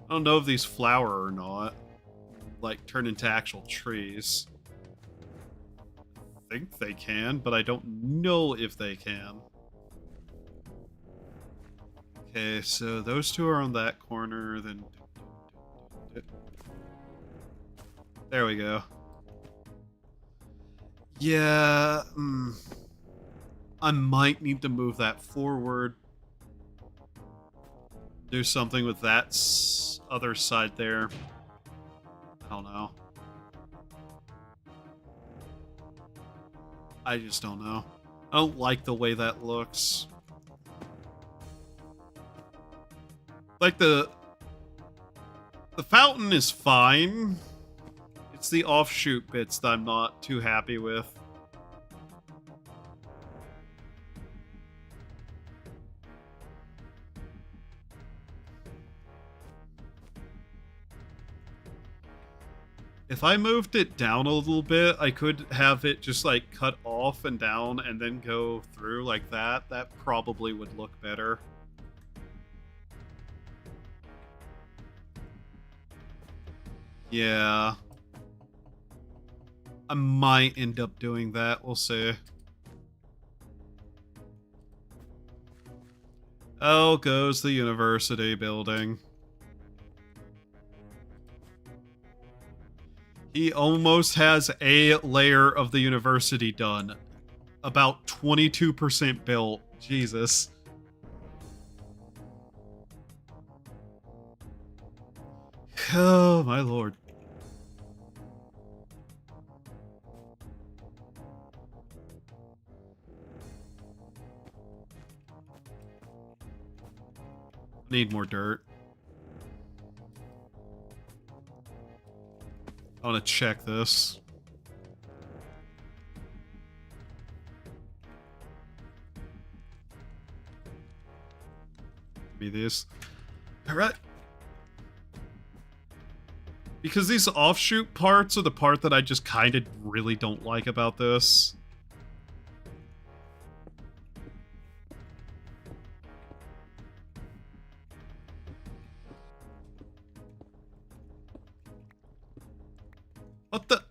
I don't know if these flower or not. Like, turn into actual trees. I think they can, but I don't know if they can. Okay, so those two are on that corner, then... There we go. Yeah, I might need to move that forward. Do something with that other side there. I don't know. I just don't know. I don't like the way that looks. Like the fountain is fine. It's the offshoot bits that I'm not too happy with. If I moved it down a little bit, I could have it just like cut off and down and then go through like that. That probably would look better. Yeah. I might end up doing that. We'll see. Oh, goes the university building. He almost has a layer of the university done. About 22% built. Jesus. Oh, my lord. Need more dirt. I want to check this. Give me these. Alright. Because these offshoot parts are the part that I just kind of really don't like about this. What the?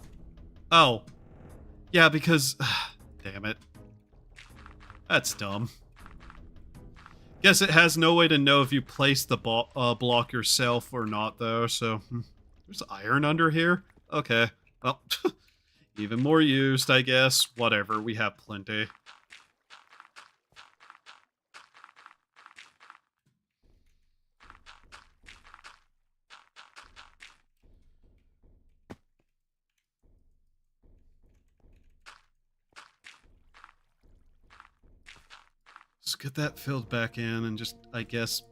Oh. Yeah, because... Damn it. That's dumb. Guess it has no way to know if you place the block yourself or not, though, so... There's iron under here? Okay. Well, even more used, I guess. Whatever, we have plenty. Let's get that filled back in and just, I guess...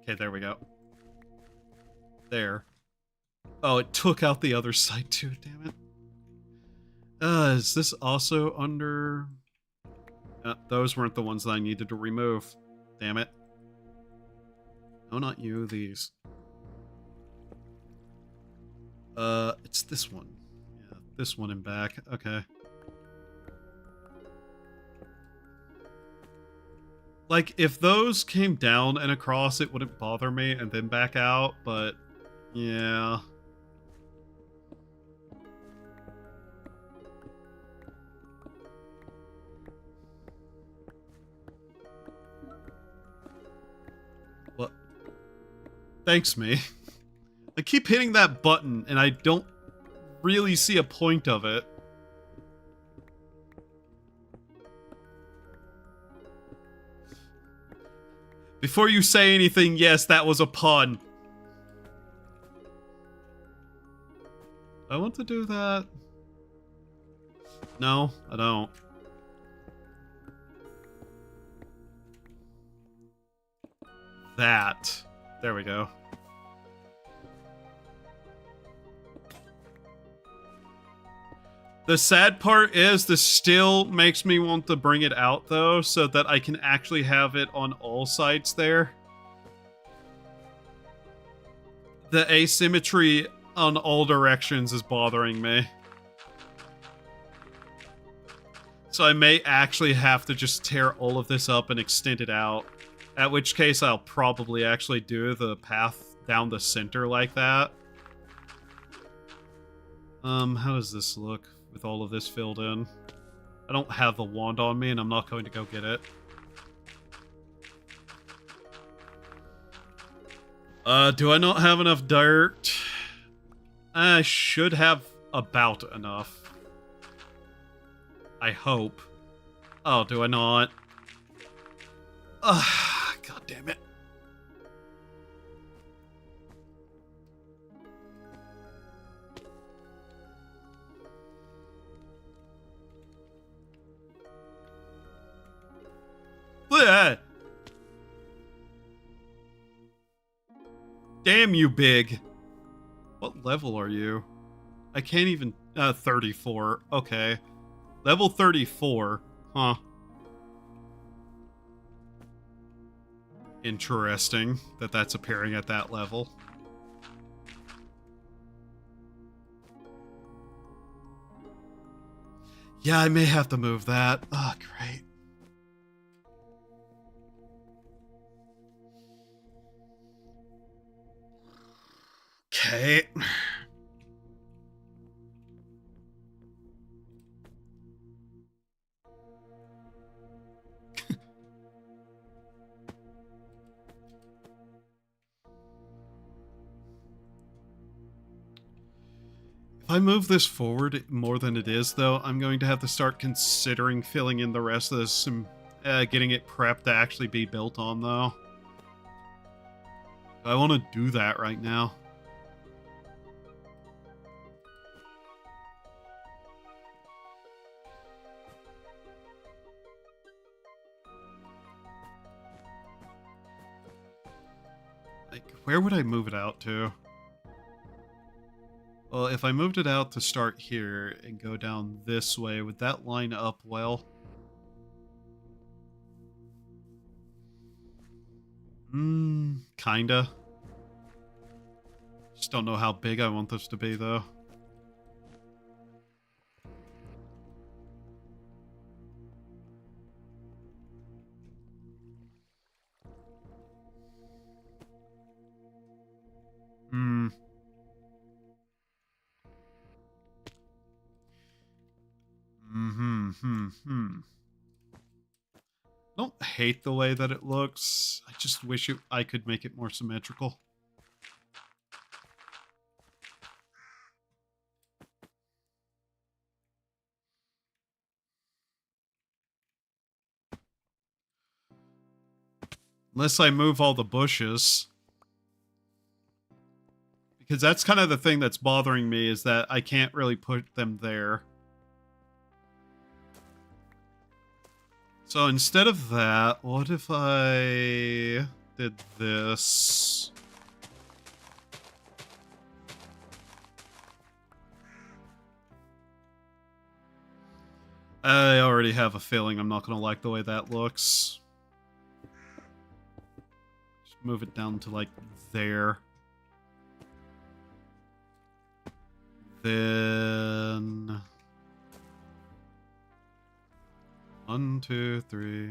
Okay, there we go. There. Oh, it took out the other side too, damn it. Is this also under... those weren't the ones that I needed to remove. Damn it. No, not you, these. It's this one. Yeah, this one and back. Okay. Like, if those came down and across, it wouldn't bother me, and then back out, but... Yeah... What? Thanks, me. I keep hitting that button, and I don't really see a point of it. Before you say anything, yes, that was a pun. I want to do that. No, I don't. That. There we go. The sad part is this still makes me want to bring it out, though, so that I can actually have it on all sides there. The asymmetry on all directions is bothering me. So I may actually have to just tear all of this up and extend it out. At which case I'll probably actually do the path down the center like that. How does this look with all of this filled in? I don't have the wand on me and I'm not going to go get it. Do I not have enough dirt? I should have about enough. I hope. Oh, do I not? Ugh, god damn it. Blech. Damn you, Big. What level are you? I can't even... 34. Okay. Level 34. Huh. Interesting that that's appearing at that level. Yeah, I may have to move that. Oh, great. Okay. If I move this forward more than it is, though, I'm going to have to start considering filling in the rest of this and getting it prepped to actually be built on, though. I want to do that right now. Like, where would I move it out to? Well, if I moved it out to start here and go down this way, would that line up well? Kinda. Just don't know how big I want this to be, though. Don't hate the way that it looks. I just wish I could make it more symmetrical. Unless I move all the bushes. Because that's kind of the thing that's bothering me, is that I can't really put them there. So instead of that, what if I did this? I already have a feeling I'm not going to like the way that looks. Just move it down to like there. Then... 1, 2, 3.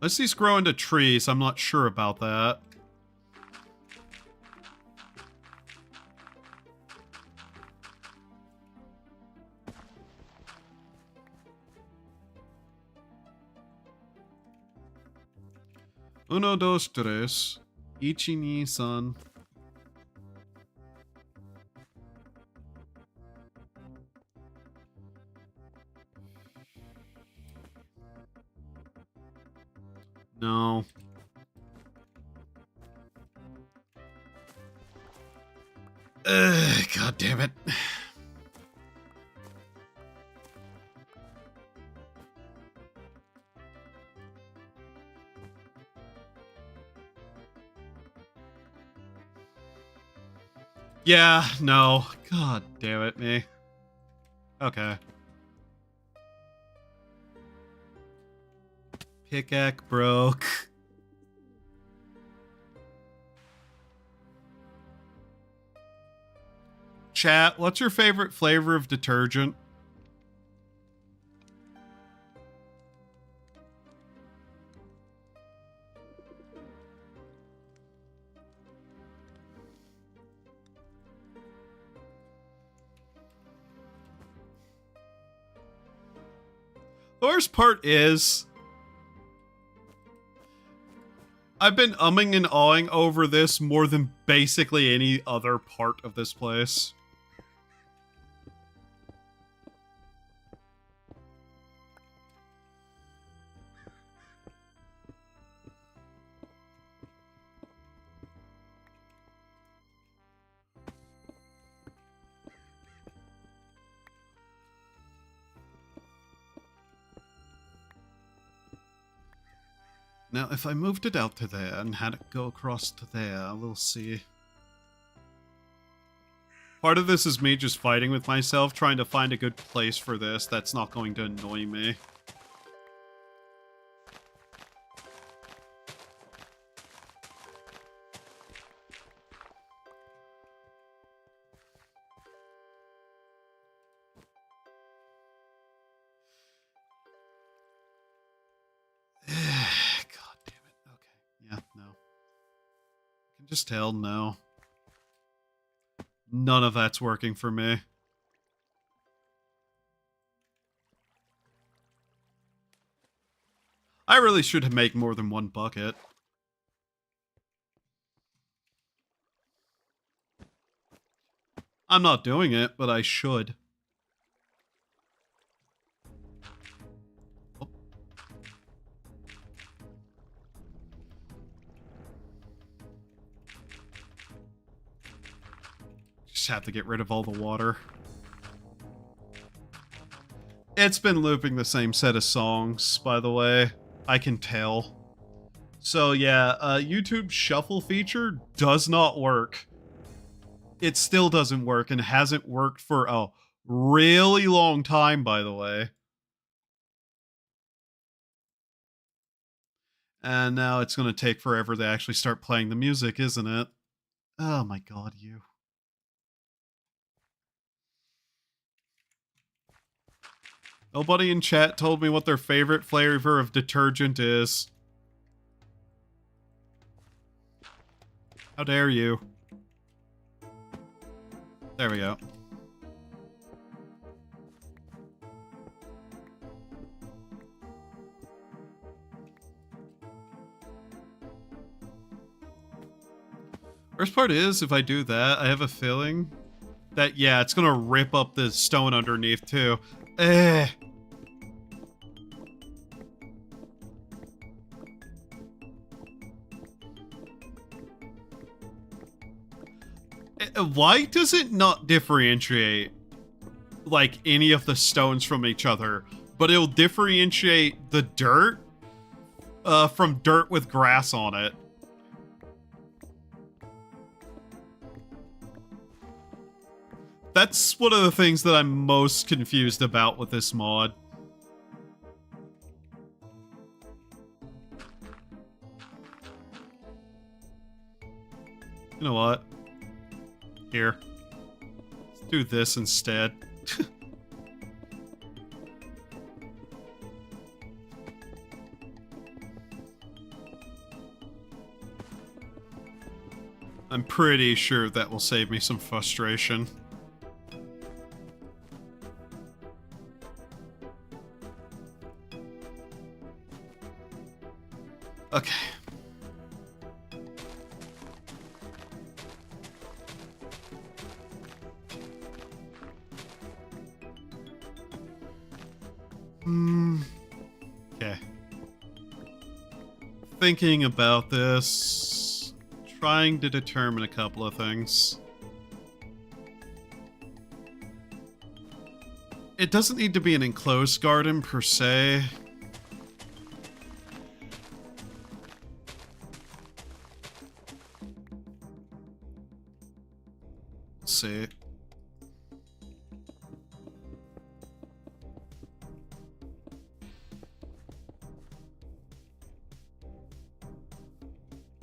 Unless these grow into trees, I'm not sure about that. Uno, dos, tres. Ichi, ni, san. God damn it. Yeah, no. God damn it, me. Okay. Pickaxe broke. Chat, what's your favorite flavor of detergent? The worst part is, I've been umming and awing over this more than basically any other part of this place. Now, if I moved it out to there and had it go across to there, we'll see. Part of this is me just fighting with myself, trying to find a good place for this that's not going to annoy me. Just tell, no. None of that's working for me. I really should make more than one bucket. I'm not doing it, but I should. Have to get rid of all the water. It's been looping the same set of songs, by the way. I can tell. So yeah, YouTube shuffle feature does not work. It still doesn't work and hasn't worked for a really long time, by the way. And now it's going to take forever to actually start playing the music, isn't it? Oh my god, you. Nobody in chat told me what their favorite flavor of detergent is. How dare you? There we go. Worst part is, if I do that, I have a feeling that, yeah, it's gonna rip up the stone underneath, too. Why does it not differentiate, like, any of the stones from each other, but it'll differentiate the dirt from dirt with grass on it? That's one of the things that I'm most confused about with this mod. You know what? Here. Let's do this instead. I'm pretty sure that will save me some frustration. Okay. Okay. Thinking about this, trying to determine a couple of things. It doesn't need to be an enclosed garden per se. Let's see.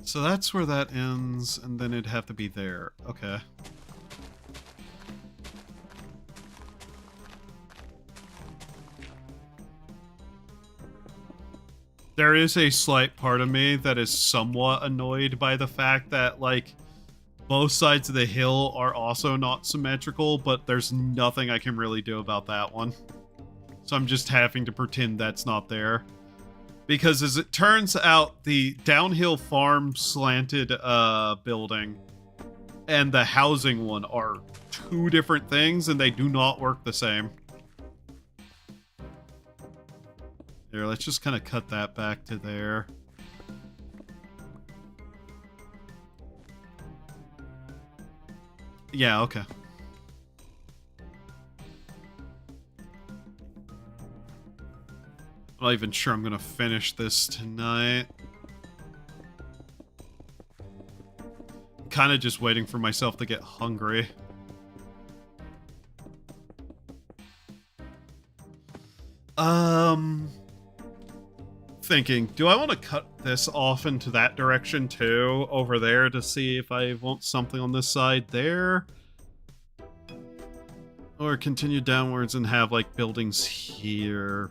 So that's where that ends, and then it'd have to be there. Okay. There is a slight part of me that is somewhat annoyed by the fact that, like, both sides of the hill are also not symmetrical, but there's nothing I can really do about that one. So I'm just having to pretend that's not there. Because as it turns out, the downhill farm slanted building and the housing one are two different things, and they do not work the same. Here, let's just kind of cut that back to there. Yeah, okay. I'm not even sure I'm gonna finish this tonight. I'm kind of just waiting for myself to get hungry. Thinking, do I want to cut this off into that direction too, over there, to see if I want something on this side there? Or continue downwards and have, like, buildings here,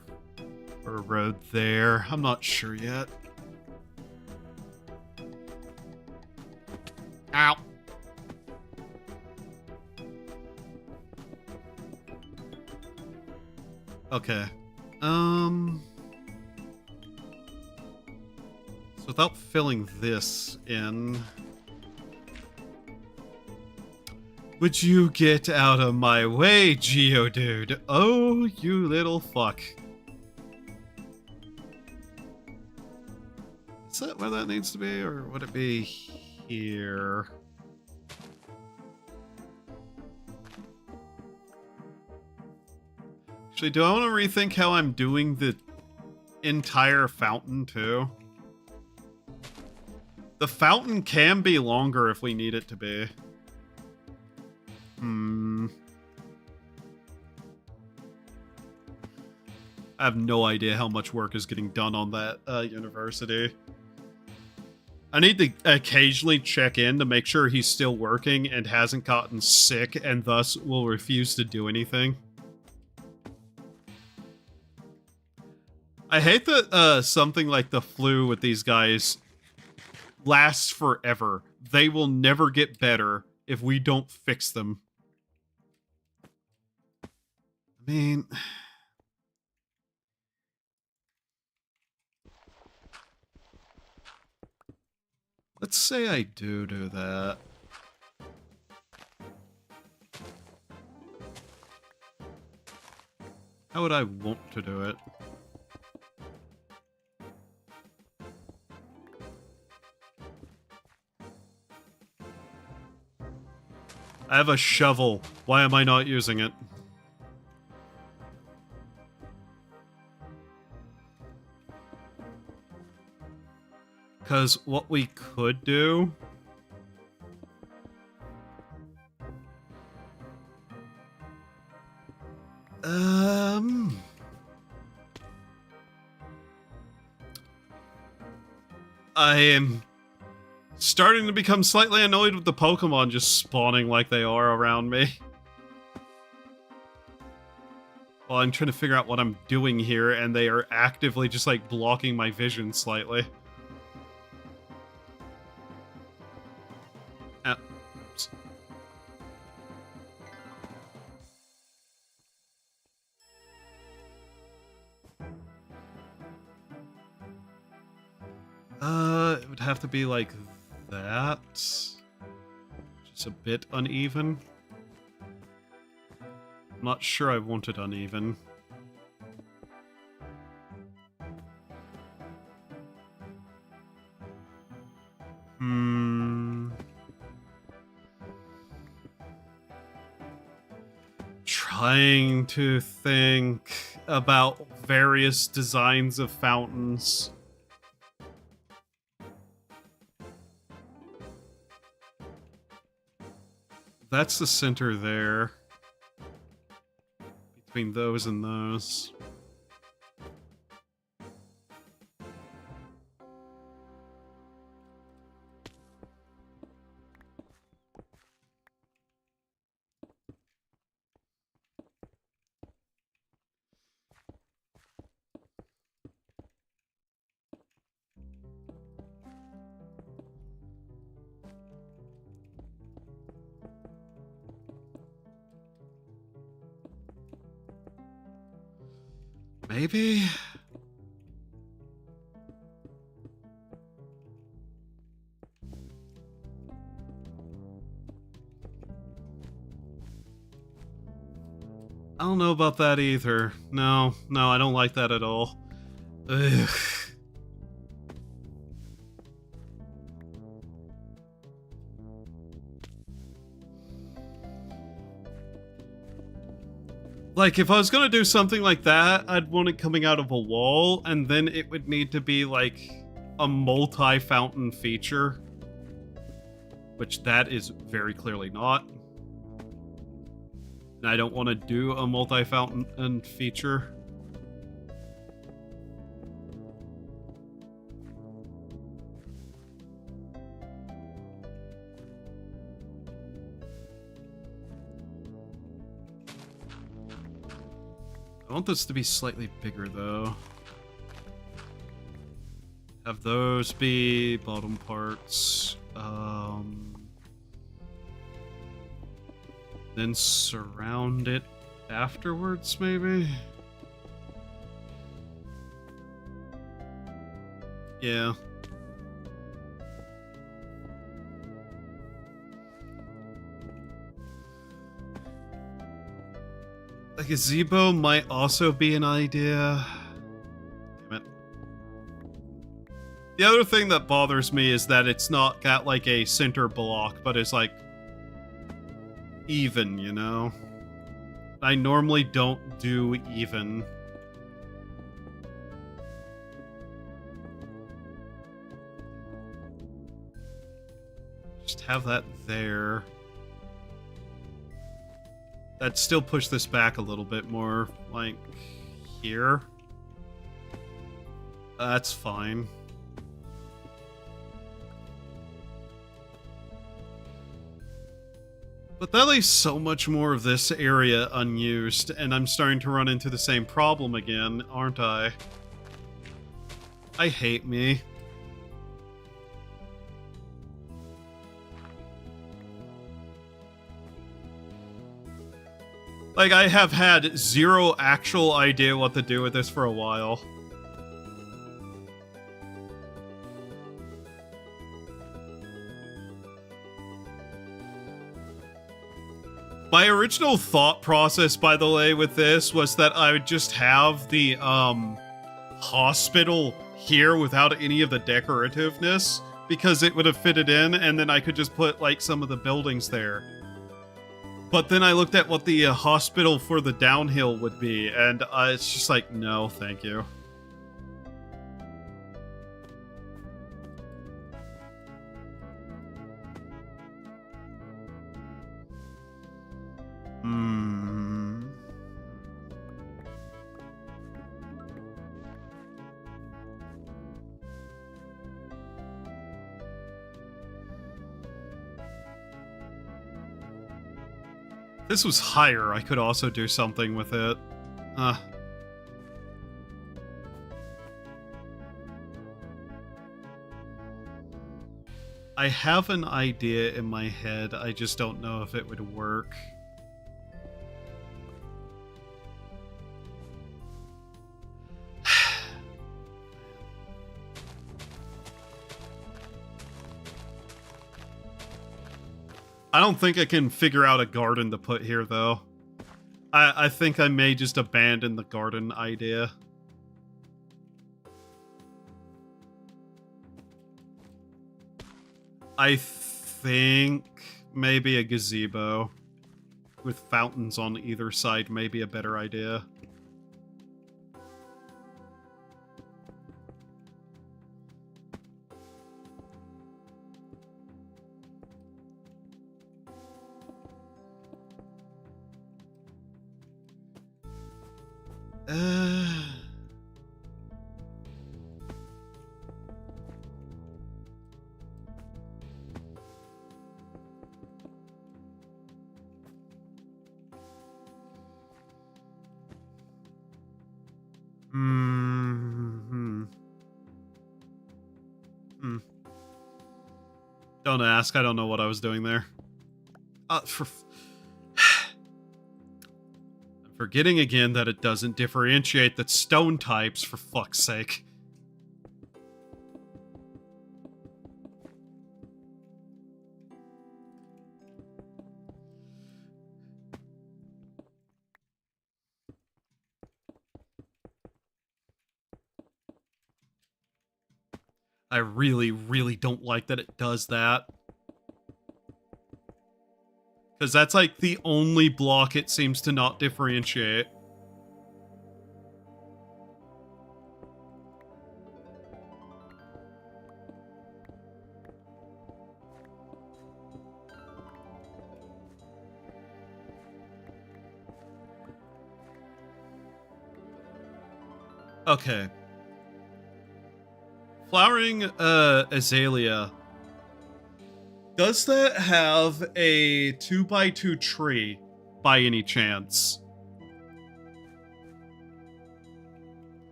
or a road there? I'm not sure yet. Ow. Okay. So without filling this in... Would you get out of my way, Geodude? Oh, you little fuck. Is that where that needs to be, or would it be here? Actually, do I want to rethink how I'm doing the entire fountain, too? The fountain can be longer if we need it to be. I have no idea how much work is getting done on that university. I need to occasionally check in to make sure he's still working and hasn't gotten sick and thus will refuse to do anything. I hate that something like the flu with these guys lasts forever. They will never get better if we don't fix them. I mean... Let's say I do that. How would I want to do it? I have a shovel. Why am I not using it? Because what we could do... I am starting to become slightly annoyed with the Pokemon just spawning like they are around me. Well, I'm trying to figure out what I'm doing here, and they are actively just, like, blocking my vision slightly. Oops. It would have to be like that. Just a bit uneven. I'm not sure I want it uneven. Trying to think about various designs of fountains. That's the center there. Between those and those. Maybe? I don't know about that either. No, I don't like that at all. Ugh. Like, if I was gonna do something like that, I'd want it coming out of a wall, and then it would need to be, like, a multi-fountain feature. Which that is very clearly not. And I don't want to do a multi-fountain feature. I want this to be slightly bigger, though. Have those be bottom parts. Then surround it afterwards, maybe? Yeah. A gazebo might also be an idea. Damn it. The other thing that bothers me is that it's not got like a center block, but it's like even, you know? I normally don't do even. Just have that there. That'd still push this back a little bit more, like here. That's fine. But that leaves so much more of this area unused, and I'm starting to run into the same problem again, aren't I? I hate me. Like, I have had zero actual idea what to do with this for a while. My original thought process, by the way, with this was that I would just have the hospital here without any of the decorativeness, because it would have fitted in, and then I could just put like some of the buildings there. But then I looked at what the hospital for the downhill would be, and it's just like, no, thank you. If this was higher, I could also do something with it. I have an idea in my head, I just don't know if it would work. I don't think I can figure out a garden to put here, though. I think I may just abandon the garden idea. I think maybe a gazebo. with fountains on either side may be a better idea. Don't ask. I don't know what I was doing there. I'm forgetting again that it doesn't differentiate the stone types, for fuck's sake. I really, really don't like that it does that. Because that's like the only block it seems to not differentiate. Okay. Flowering azalea. Does that have a 2x2 tree by any chance?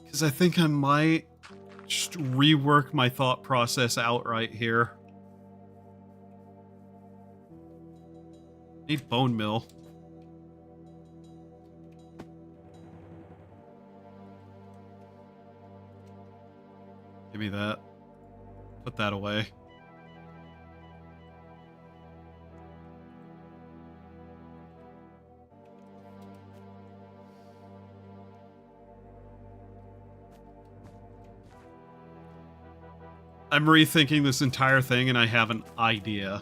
Because I think I might just rework my thought process outright here. Need bone meal. Give me that. Put that away. I'm rethinking this entire thing and I have an idea.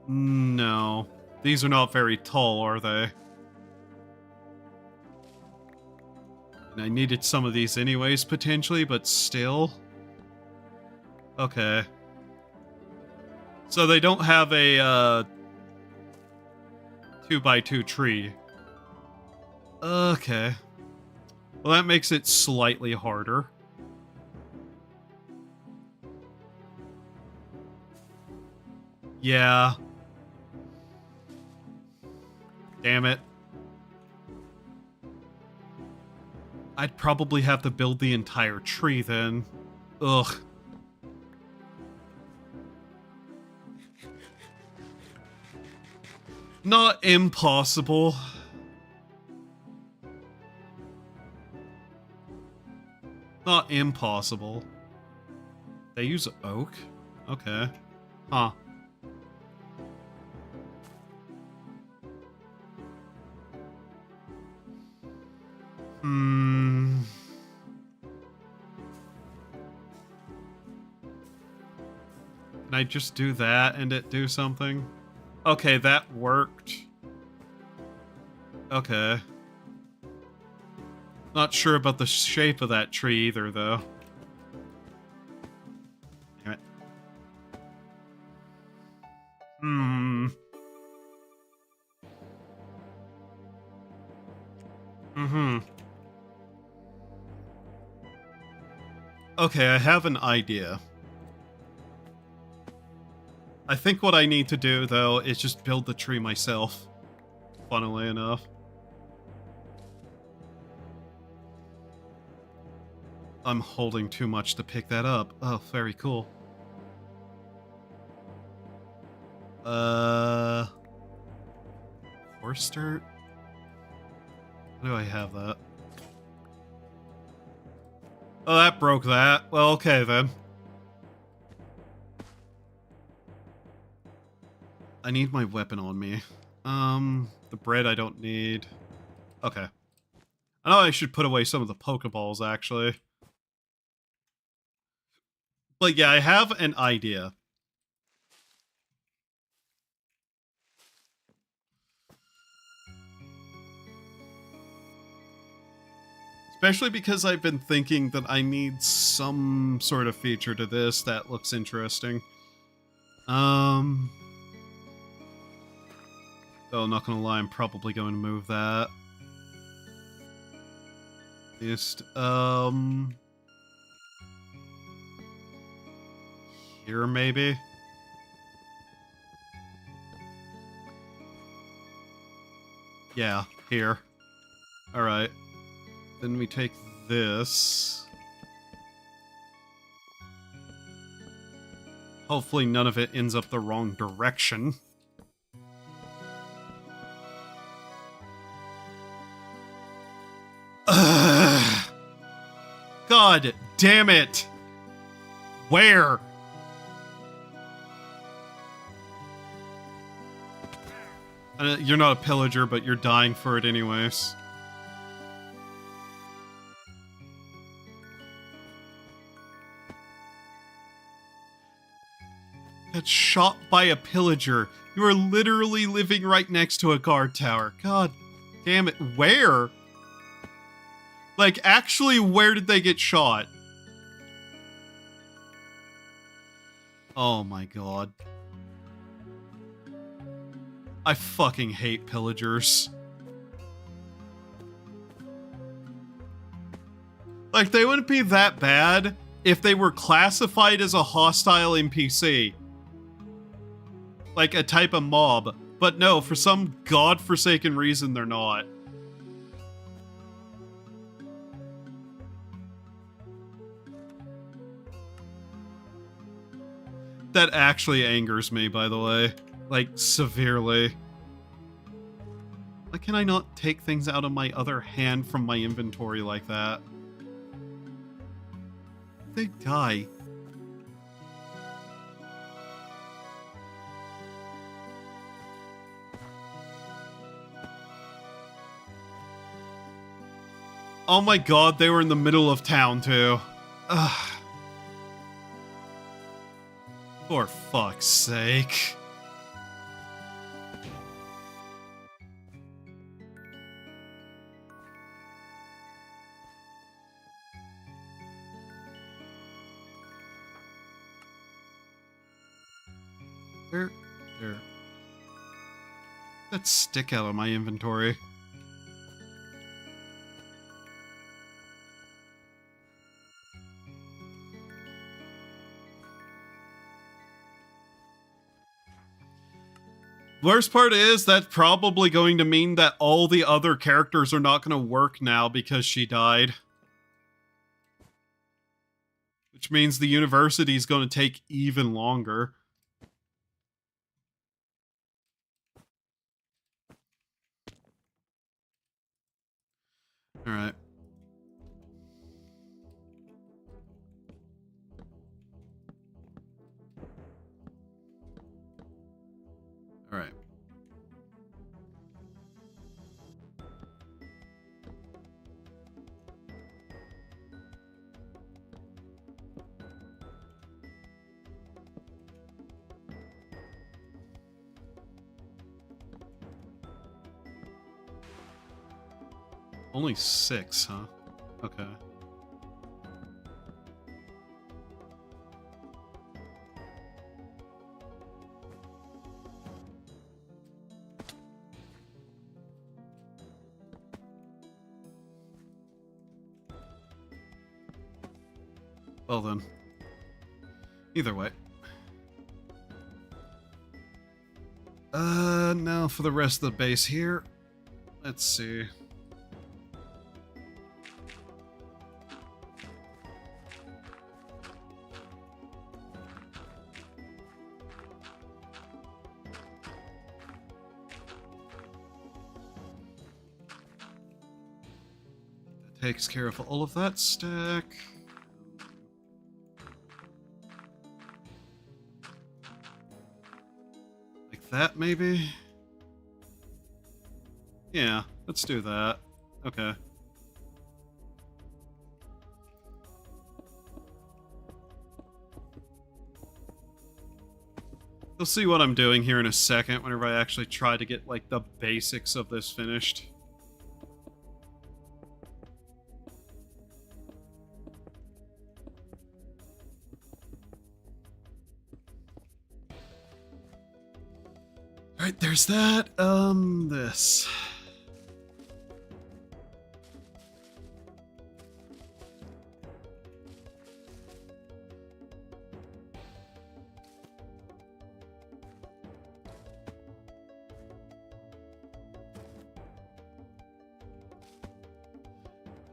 No. These are not very tall, are they? And I needed some of these anyways, potentially, but still. Okay. So they don't have a 2x2 tree. Okay. Well, that makes it slightly harder. Yeah. Damn it. I'd probably have to build the entire tree then. Ugh. Not impossible. Not impossible. They use oak? Okay. Huh. Can I just do that and it do something? Okay, that worked. Okay. Not sure about the shape of that tree either, though. Damn it. Okay, I have an idea. I think what I need to do, though, is just build the tree myself. Funnily enough. I'm holding too much to pick that up. Oh, very cool. Horse dirt? How do I have that? Oh, that broke that. Well, okay then. I need my weapon on me. The bread I don't need. Okay. I know I should put away some of the Pokeballs, actually. But yeah, I have an idea. Especially because I've been thinking that I need some sort of feature to this that looks interesting. Though I'm not gonna lie, I'm probably going to move that. Just, here maybe? Yeah, here. Alright. Then we take this. Hopefully none of it ends up the wrong direction. Ugh. God damn it! Where? You're not a pillager, but you're dying for it anyways. Got shot by a pillager. You are literally living right next to a guard tower. God damn it. Where? Like, actually, where did they get shot? Oh my god. I fucking hate pillagers. Like, they wouldn't be that bad if they were classified as a hostile NPC. Like a type of mob. But no, for some godforsaken reason, they're not. That actually angers me, by the way. Like, severely. Why can I not take things out of my other hand from my inventory like that? They die. Oh my god, they were in the middle of town, too. Ugh. For fuck's sake. There. That stick out of my inventory. Worst part is that's probably going to mean that all the other characters are not going to work now because she died. Which means the university is going to take even longer. Alright. Alright. Only 6, huh? Okay. Well then. Either way. Now for the rest of the base here. Let's see. That takes care of all of that stack. That maybe? Yeah, let's do that. Okay. You'll see what I'm doing here in a second whenever I actually try to get, like, the basics of this finished. Alright, there's that. This.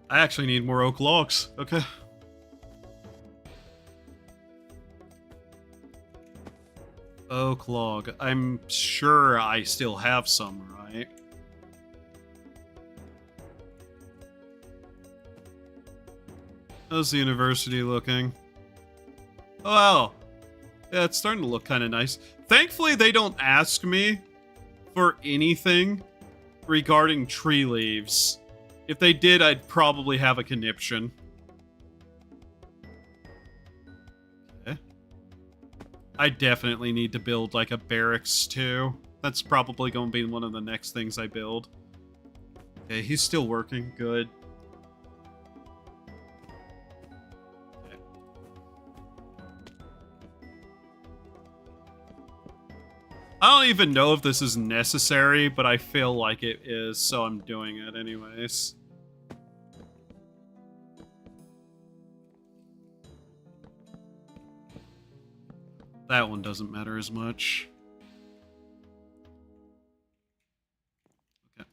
I actually need more oak logs. Okay. Oak log. I'm sure I still have some, right? How's the university looking? Oh, wow. Yeah, it's starting to look kind of nice. Thankfully, they don't ask me for anything regarding tree leaves. If they did, I'd probably have a conniption. Okay. I definitely need to build, like, a barracks, too. That's probably going to be one of the next things I build. Okay, he's still working. Good. Okay. I don't even know if this is necessary, but I feel like it is, so I'm doing it anyways. That one doesn't matter as much. Okay.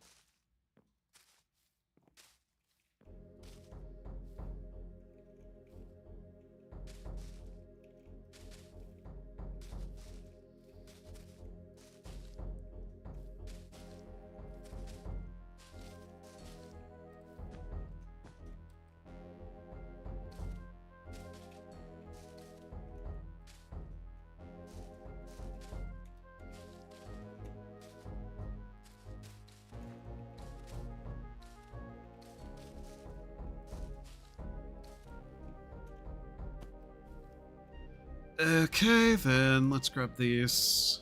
Okay, then let's grab these.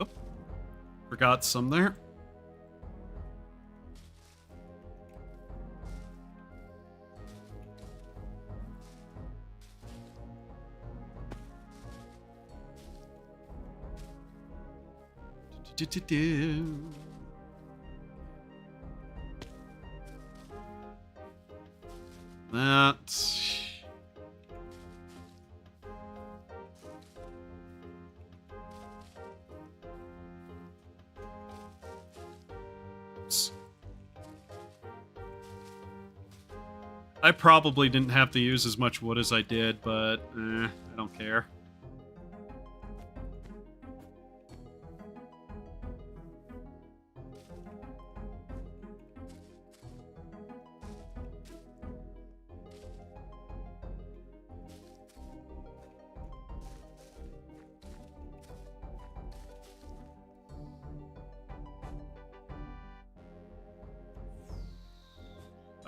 Oh, forgot some there. That. Oops. I probably didn't have to use as much wood as I did, but I don't care.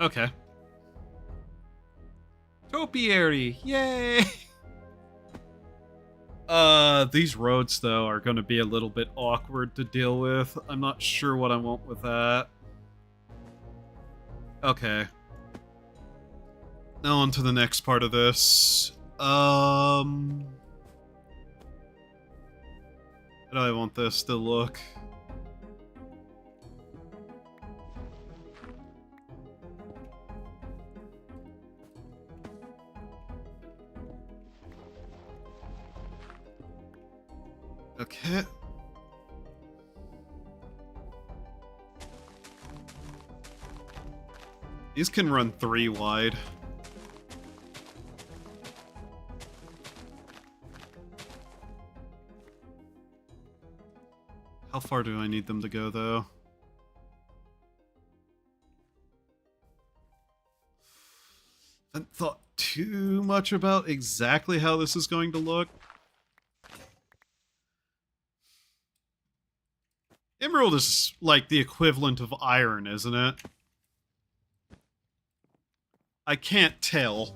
Okay. Topiary, yay! These roads, though, are going to be a little bit awkward to deal with. I'm not sure what I want with that. Okay. Now on to the next part of this. How do I want this to look? Okay. These can run 3 wide. How far do I need them to go, though? I haven't thought too much about exactly how this is going to look. Emerald is like the equivalent of iron, isn't it? I can't tell.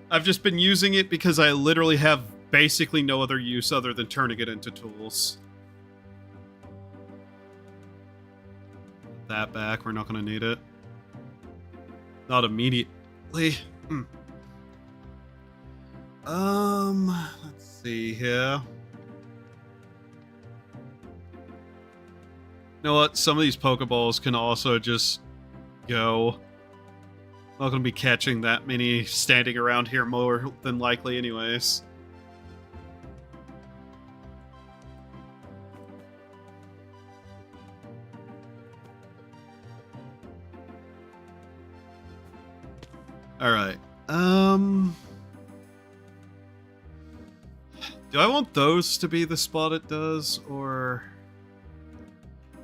I've just been using it because I literally have basically no other use other than turning it into tools. That back, we're not going to need it. Not immediately. Let's see here. You know what? Some of these Pokeballs can also just go. Not going to be catching that many standing around here more than likely anyways. Alright. Do I want those to be the spot it does, or...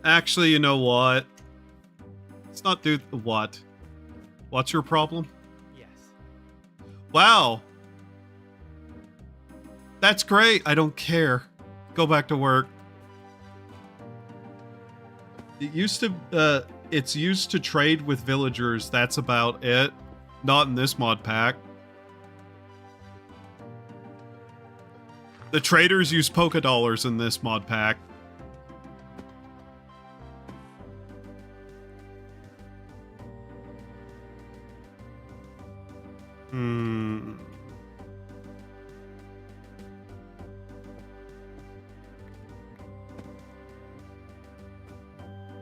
Actually, you know what? Let's not do what? What's your problem? Yes. Wow. That's great. I don't care. Go back to work. It used to, it's used to trade with villagers. That's about it. Not in this mod pack. The traders use Poké Dollars in this mod pack.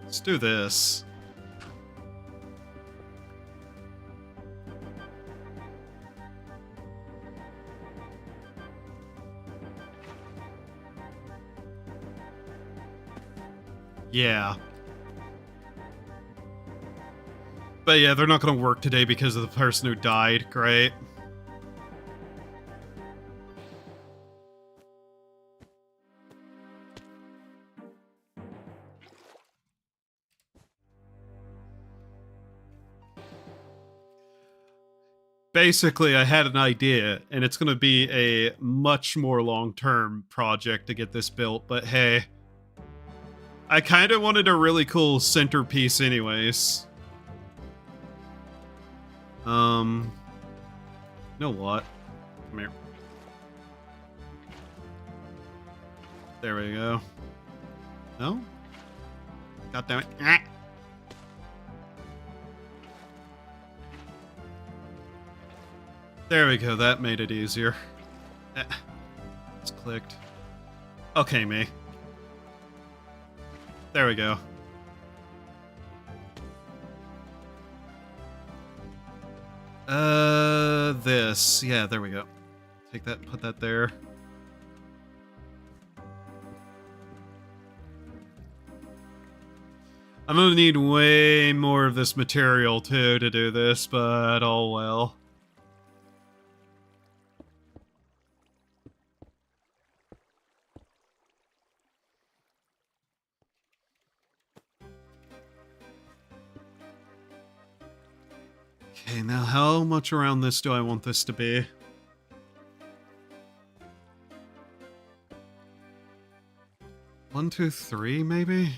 Let's do this. Yeah. But yeah, they're not going to work today because of the person who died. Great. Basically, I had an idea, and it's going to be a much more long-term project to get this built, but hey. I kind of wanted a really cool centerpiece anyways. You know what? Come here. There we go. No? God damn it. Ah. There we go, that made it easier. It's clicked. Okay, me. There we go. This. Yeah, there we go. Take that and put that there. I'm gonna need way more of this material, too, to do this, but oh well. Okay, now how much around this do I want this to be? One, two, three, maybe?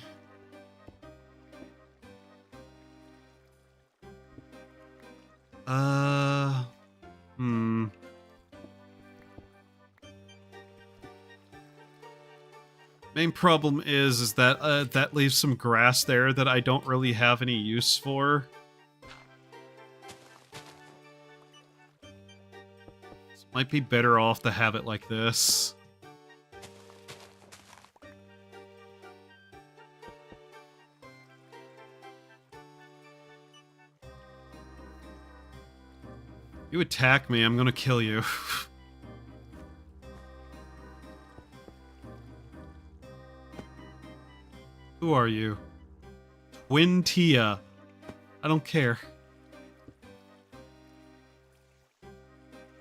Main problem is that that leaves some grass there that I don't really have any use for. So might be better off to have it like this. You attack me, I'm gonna kill you. Who are you? Twin Tia. I don't care.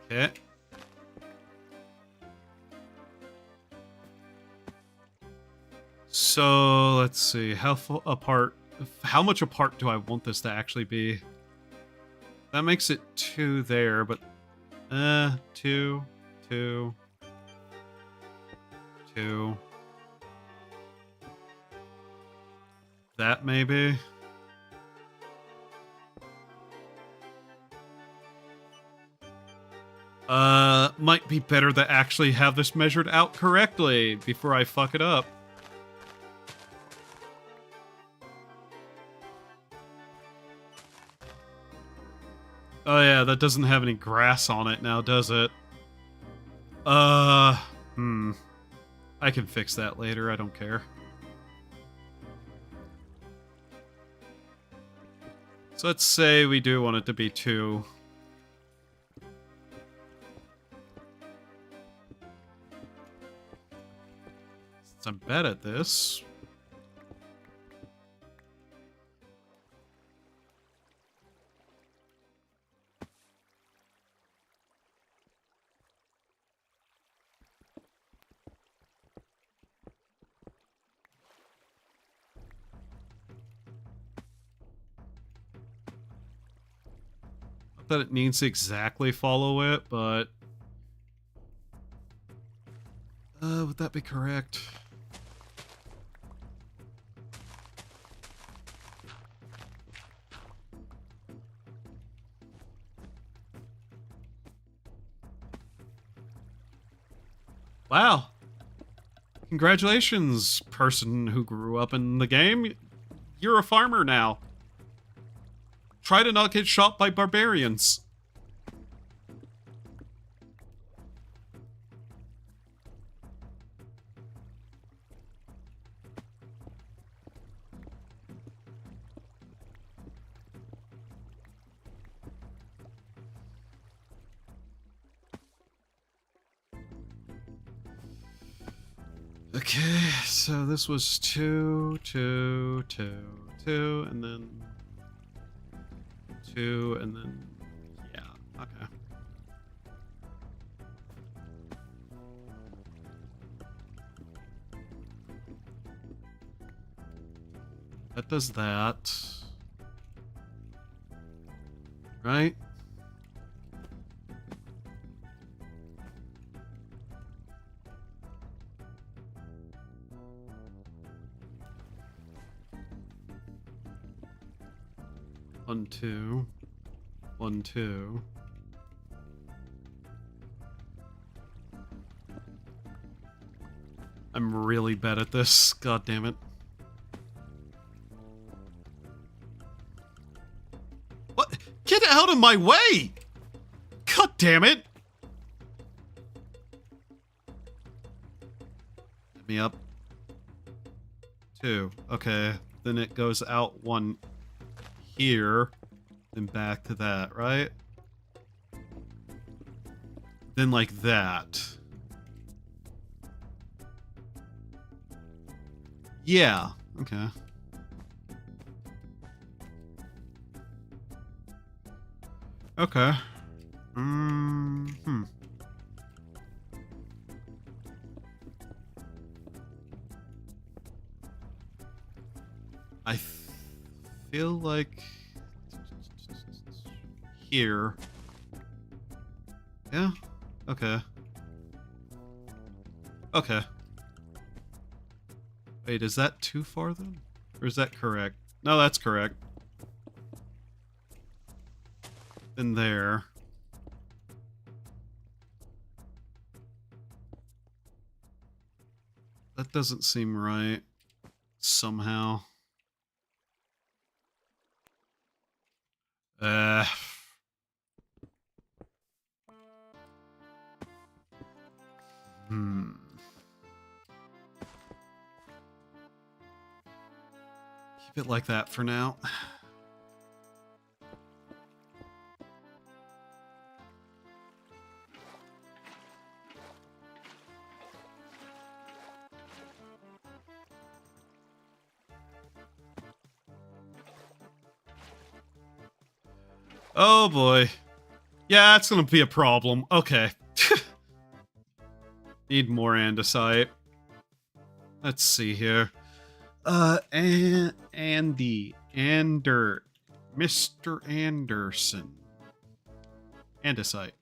Okay. So, let's see. How apart... How much apart do I want this to actually be? That makes it 2 there, but... 2, 2... 2... That maybe? Might be better to actually have this measured out correctly before I fuck it up. Oh yeah, that doesn't have any grass on it now, does it? I can fix that later, I don't care. So let's say we do want it to be 2. Since I'm bad at this. Not that it needs to exactly follow it, but... would that be correct? Wow. Congratulations, person who grew up in the game. You're a farmer now. Try to not get shot by barbarians. Okay, so this was 2, 2, 2, 2, and then 2, and then, yeah, okay. That does that. Right? One, 2. 1, 2. I'm really bad at this. God damn it. What? Get out of my way! God damn it! Let me up. 2. Okay. Then it goes out 1 here. Then back to that, right? Then like that. Yeah. Okay. Okay. I feel like here. Yeah. Okay. Okay. Wait, is that too far then? Or is that correct? No, that's correct. Then there. That doesn't seem right. Somehow. Keep it like that for now. Oh boy. Yeah, that's gonna be a problem. Okay. Need more andesite. Let's see here. Mr. Anderson. Andesite.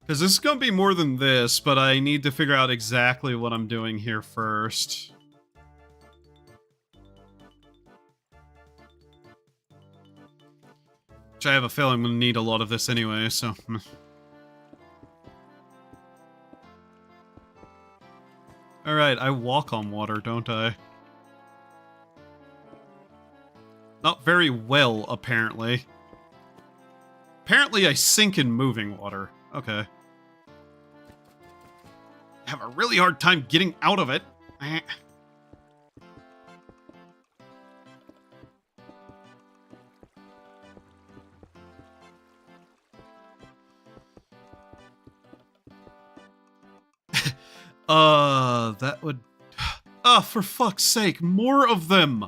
Because this is going to be more than this, but I need to figure out exactly what I'm doing here first. Which I have a feeling I'm going to need a lot of this anyway, so... Alright, I walk on water, don't I? Not very well, apparently. Apparently I sink in moving water. Okay. I have a really hard time getting out of it. That would... for fuck's sake, more of them!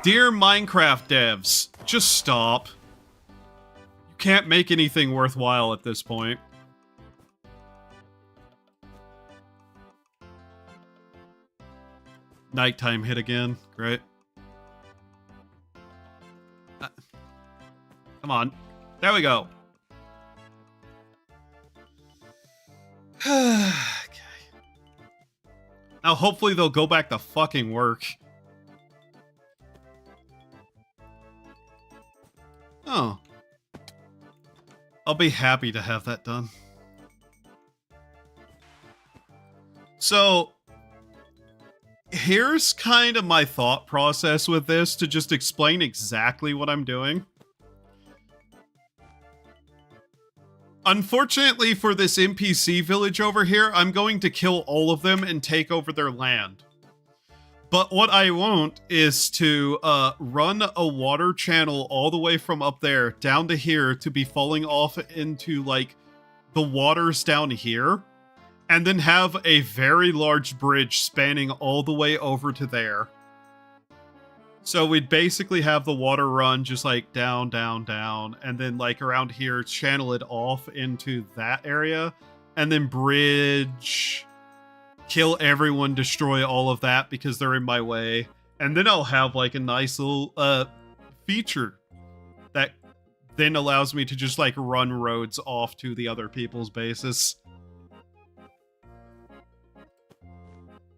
Dear Minecraft devs, just stop. You can't make anything worthwhile at this point. Nighttime hit again. Great. Come on. There we go. Okay. Now hopefully they'll go back to fucking work. Oh. I'll be happy to have that done. So, here's kind of my thought process with this to just explain exactly what I'm doing. Unfortunately for this NPC village over here, I'm going to kill all of them and take over their land. But what I want is to run a water channel all the way from up there down to here to be falling off into, like, the waters down here. And then have a very large bridge spanning all the way over to there. So we'd basically have the water run just like down, down, down. And then like around here, channel it off into that area. And then bridge... kill everyone, destroy all of that because they're in my way. And then I'll have like a nice little feature that then allows me to just like run roads off to the other people's bases.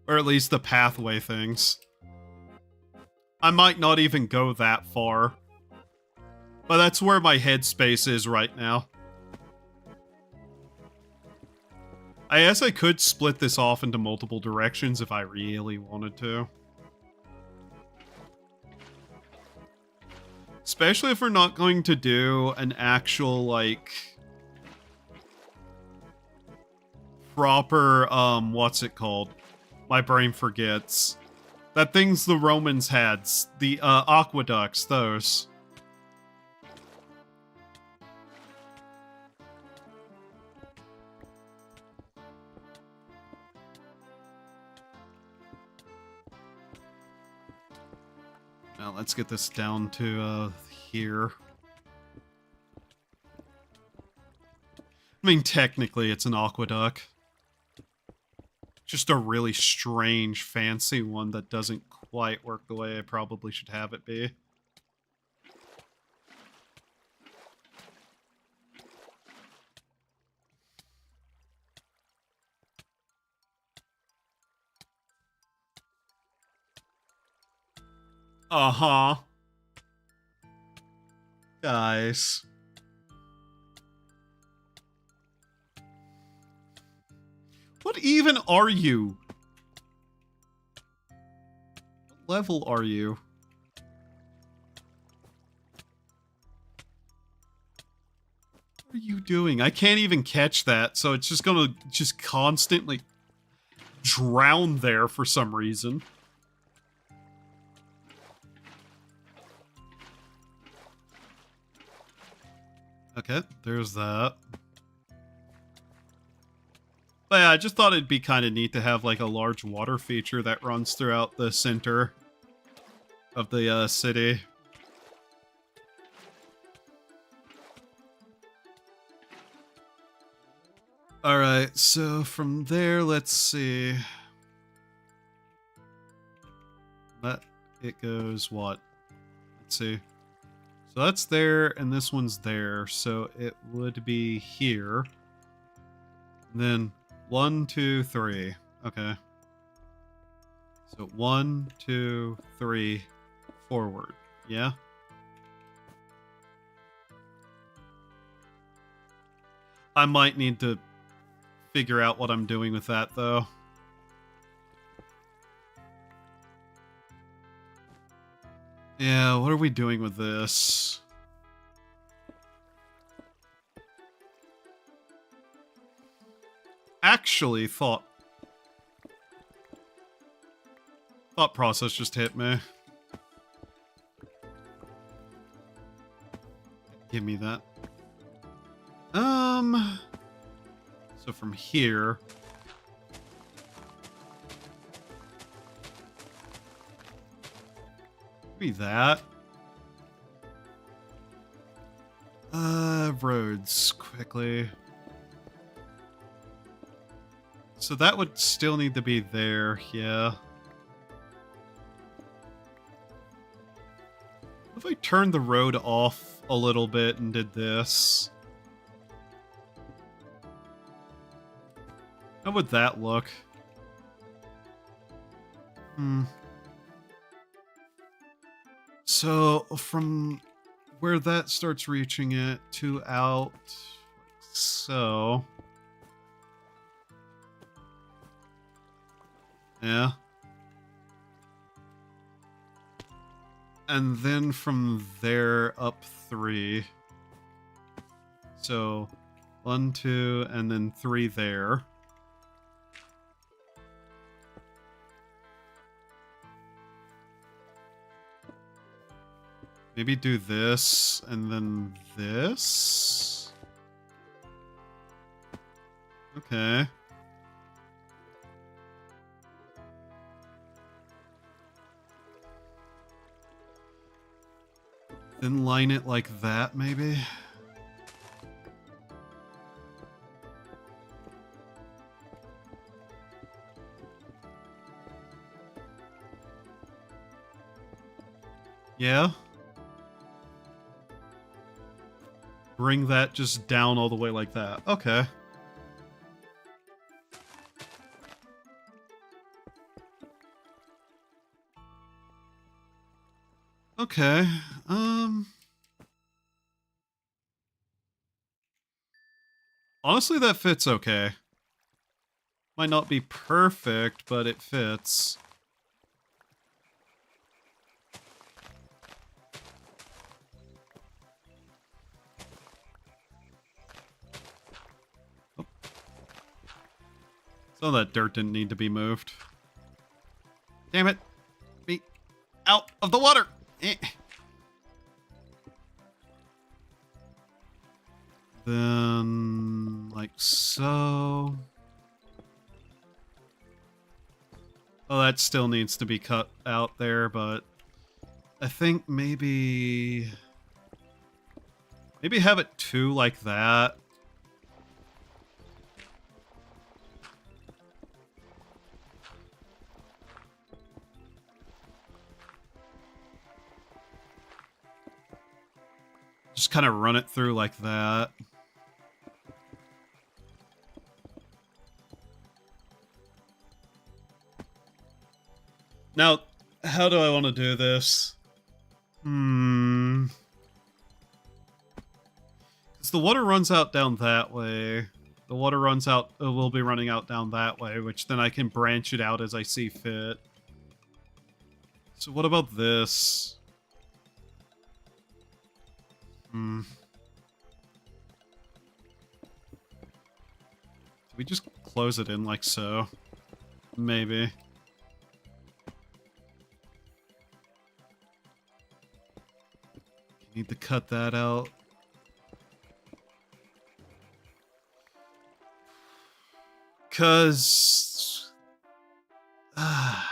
Or at least the pathway things. I might not even go that far. But that's where my headspace is right now. I guess I could split this off into multiple directions if I really wanted to. Especially if we're not going to do an actual, like... proper, what's it called? My brain forgets. That things the Romans had. The, aqueducts, those. Now let's get this down to, here. I mean, technically it's an aqueduct. Just a really strange, fancy one that doesn't quite work the way I probably should have it be. Uh-huh. Guys. What even are you? What level are you? What are you doing? I can't even catch that, so it's just gonna just constantly drown there for some reason. Okay, there's that. But yeah, I just thought it'd be kind of neat to have like a large water feature that runs throughout the center of the city. Alright, so from there, let's see. It goes what? Let's see. So that's there, and this one's there, so it would be here. And then 1, 2, 3. Okay. So 1, 2, 3, forward. Yeah? I might need to figure out what I'm doing with that, though. Yeah, what are we doing with this? Actually, thought process just hit me. Give me that. So from here. Be that. Roads quickly. So that would still need to be there, yeah. What if I turned the road off a little bit and did this? How would that look? So, from where that starts reaching it to out, like so. Yeah. And then from there up 3. So, 1, 2, and then 3 there. Maybe do this, and then this? Okay. Then line it like that, maybe? Yeah? Bring that just down all the way like that. Okay. Okay. Honestly, that fits okay. Might not be perfect, but it fits. Some of that dirt didn't need to be moved. Damn it. Be out of the water. Then, like so. Oh, that still needs to be cut out there, but I think maybe have it 2 like that. Just kind of run it through like that. Now, how do I want to do this? Because the water runs out down that way. The water runs out, will be running out down that way, which then I can branch it out as I see fit. So what about this? Do we just close it in like so? Maybe. Need to cut that out. Because I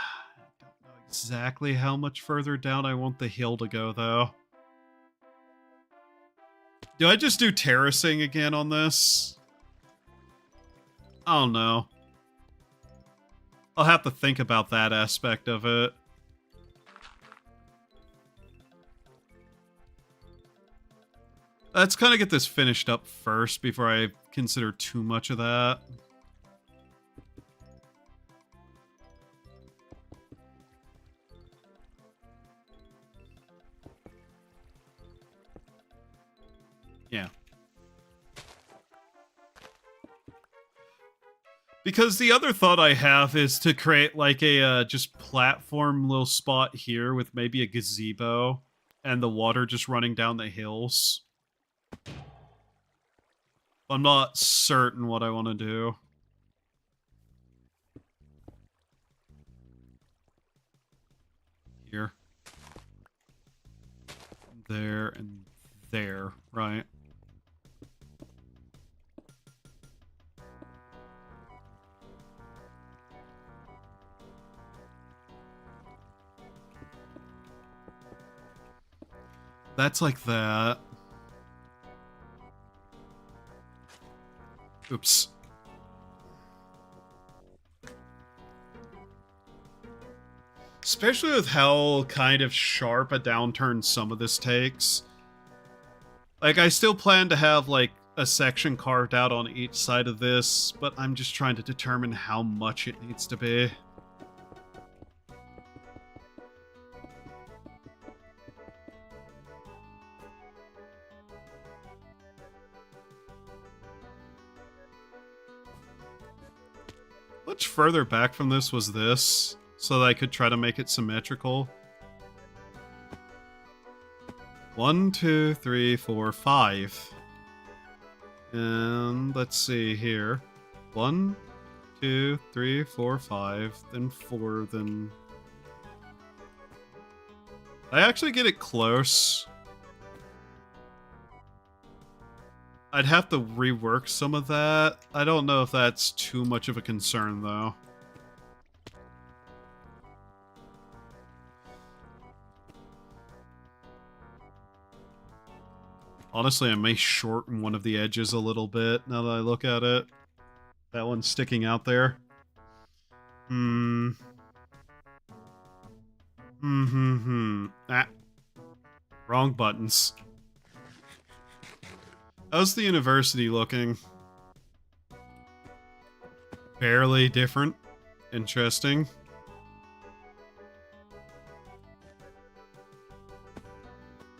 don't know exactly how much further down I want the hill to go, though. Do I just do terracing again on this? I don't know. I'll have to think about that aspect of it. Let's kind of get this finished up first before I consider too much of that. Yeah. Because the other thought I have is to create like a just platform little spot here with maybe a gazebo and the water just running down the hills. I'm not certain what I want to do. Here. There and there, right? That's like that. Oops. Especially with how kind of sharp a downturn some of this takes. Like, I still plan to have, like, a section carved out on each side of this, but I'm just trying to determine how much it needs to be. Much further back from this was this, so that I could try to make it symmetrical. 1, 2, 3, 4, 5. And let's see here. 1, 2, 3, 4, 5, then 4, then... I actually get it close. I'd have to rework some of that. I don't know if that's too much of a concern, though. Honestly, I may shorten one of the edges a little bit now that I look at it. That one's sticking out there. Ah. Wrong buttons. How's the university looking? Barely different. Interesting.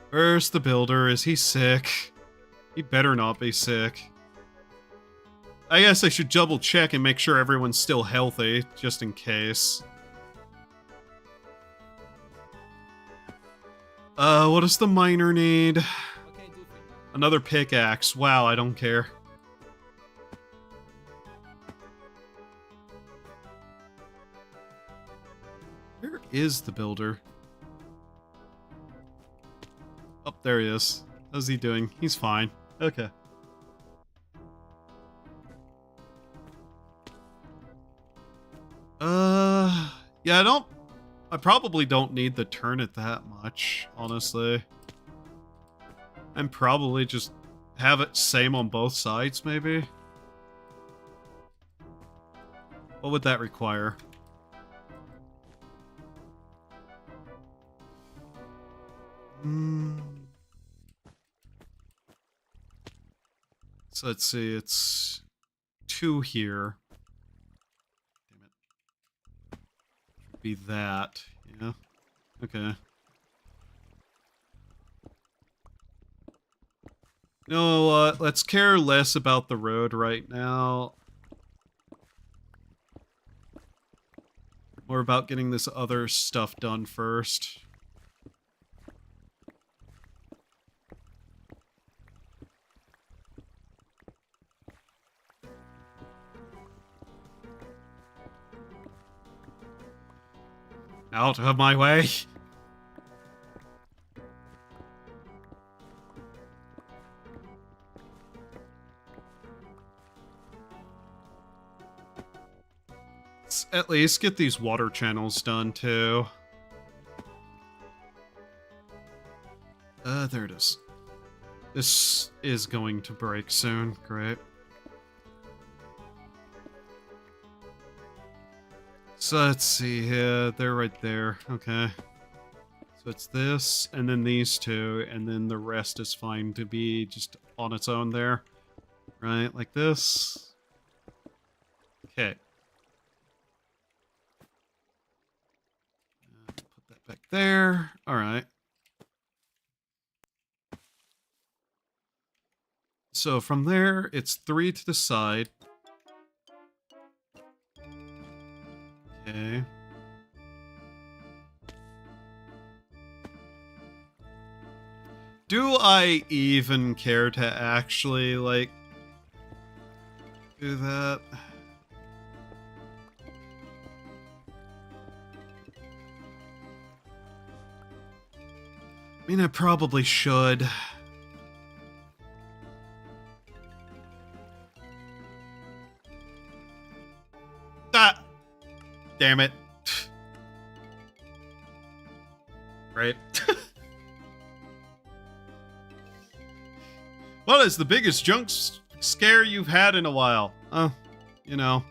Where's the builder? Is he sick? He better not be sick. I guess I should double check and make sure everyone's still healthy, just in case. What does the miner need? Another pickaxe. Wow, I don't care. Where is the builder? Oh, there he is. How's he doing? He's fine. Okay. Yeah, I probably don't need to turn it that much, honestly. And probably just have it same on both sides, maybe? What would that require? So let's see, it's 2 here. Damn it. Should be that, yeah. Okay. You know what? Let's care less about the road right now. More about getting this other stuff done first. Out of my way! Let's at least get these water channels done, too. There it is. This is going to break soon. Great. So let's see here. They're right there. Okay. So it's this, and then these two, and then the rest is fine to be just on its own there. Right? Like this. Okay. Put that back there. Alright. So from there, it's 3 to the side. Okay. Do I even care to actually, like, do that? I mean, I probably should. Ah! Damn it. Right. What is the biggest junk scare you've had in a while? You know,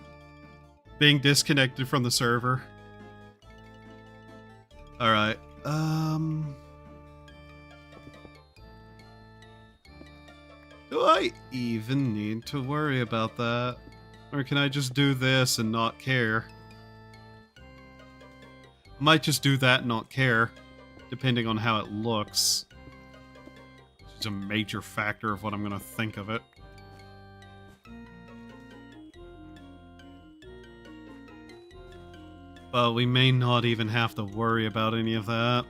being disconnected from the server. Alright, do I even need to worry about that? Or can I just do this and not care? I might just do that and not care, depending on how it looks. It's a major factor of what I'm gonna think of it. But we may not even have to worry about any of that.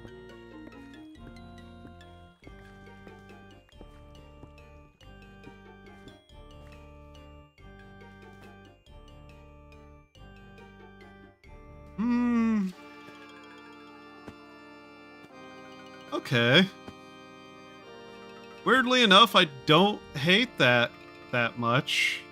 Okay. Weirdly enough, I don't hate that much.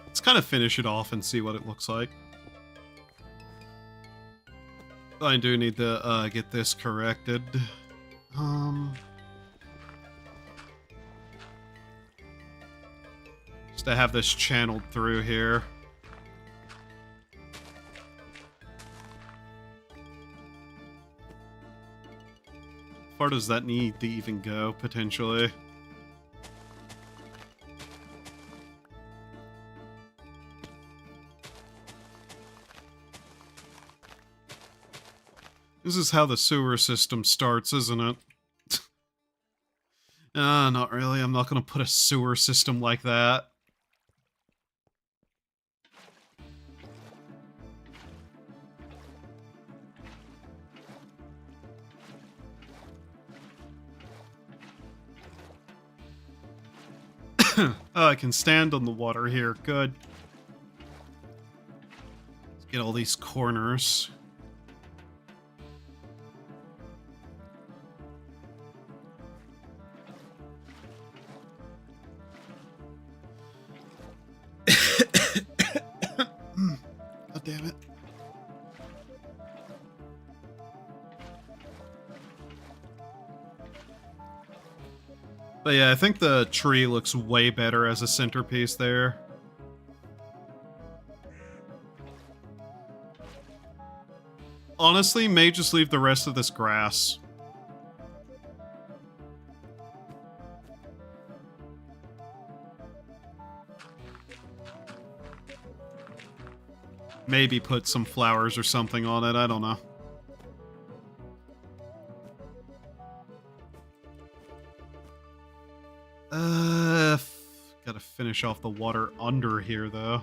Let's kind of finish it off and see what it looks like. I do need to get this corrected. Just to have this channeled through here. How far does that need to even go, potentially? This is how the sewer system starts, isn't it? Not really. I'm not gonna put a sewer system like that. Oh, I can stand on the water here. Good. Let's get all these corners. Oh, damn it. But yeah, I think the tree looks way better as a centerpiece there. Honestly, may just leave the rest of this grass. Maybe put some flowers or something on it, I don't know. Gotta finish off the water under here, though.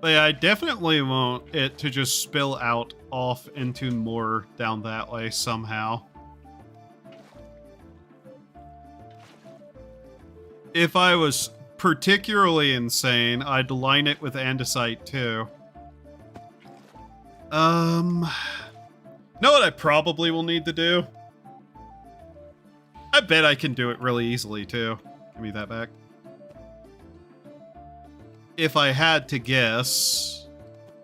But yeah, I definitely want it to just spill out off into more down that way somehow. If I was particularly insane, I'd line it with andesite too. Know what I probably will need to do? I bet I can do it really easily, too. Give me that back. If I had to guess...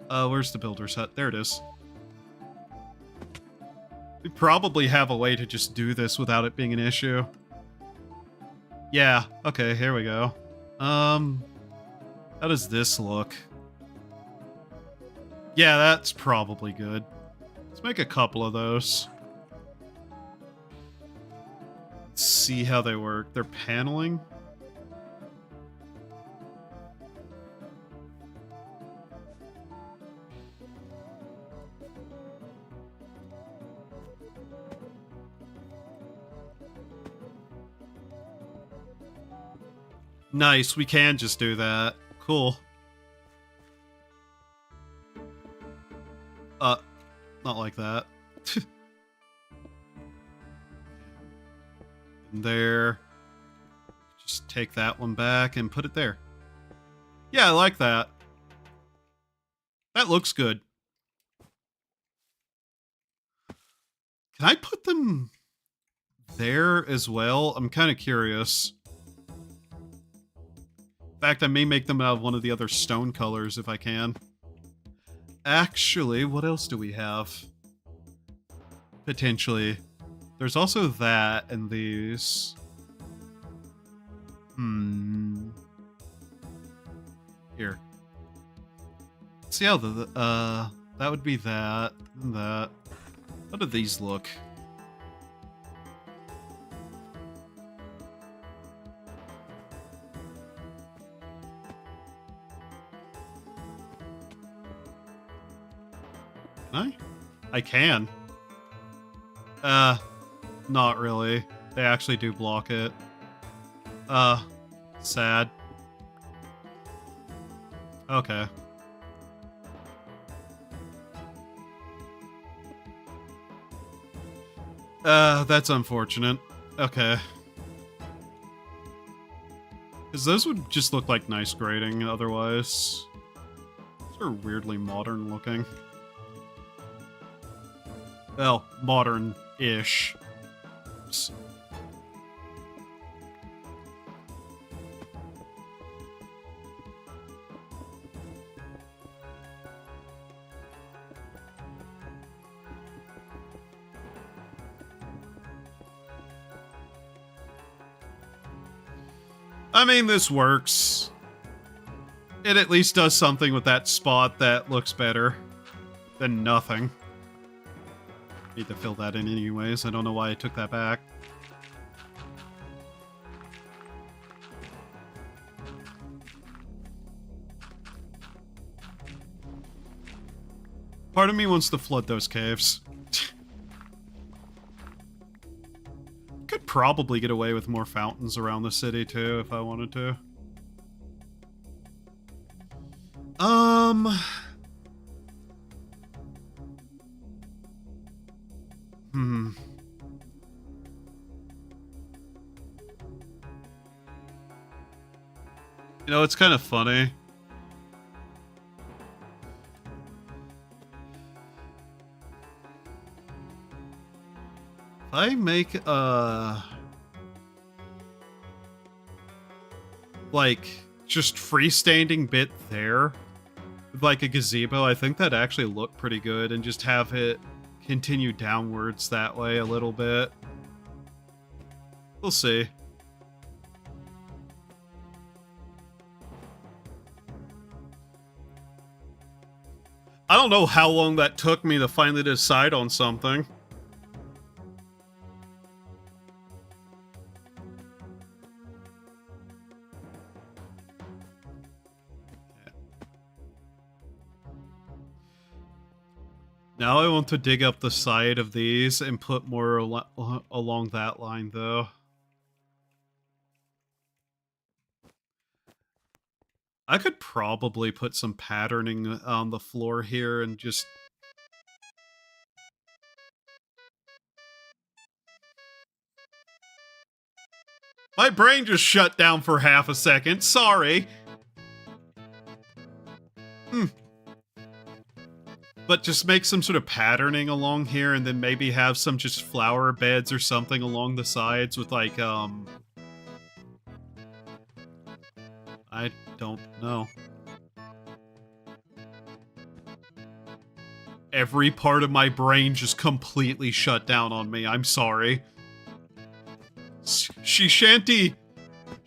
where's the builder's hut? There it is. We probably have a way to just do this without it being an issue. Yeah, okay, here we go. How does this look? Yeah, that's probably good. Let's make a couple of those. Let's see how they work. They're paneling. Nice, we can just do that. Cool. Not like that. There. Just take that one back and put it there. Yeah, I like that. That looks good. Can I put them there as well? I'm kind of curious. In fact, I may make them out of one of the other stone colors if I can. Actually, what else do we have? Potentially. There's also that and these. Here. Let's see how that would be that and that. How do these look? Can I can. Not really. They actually do block it. Sad. Okay. That's unfortunate. Okay. Because those would just look like nice grading otherwise. Those are weirdly modern looking. Well, modern-ish. I mean, this works. It at least does something with that spot that looks better than nothing. Need to fill that in anyways. I don't know why I took that back. Part of me wants to flood those caves. Could probably get away with more fountains around the city too if I wanted to. You know, it's kind of funny. If I make like just freestanding bit there with like a gazebo, I think that'd actually look pretty good, and just have it continue downwards that way a little bit. We'll see. I don't know how long that took me to finally decide on something. Now I want to dig up the side of these and put more along that line, though. I could probably put some patterning on the floor here and just... My brain just shut down for half a second. Sorry. But just make some sort of patterning along here, and then maybe have some just flower beds or something along the sides with like, I don't know. Every part of my brain just completely shut down on me. I'm sorry. She Shanty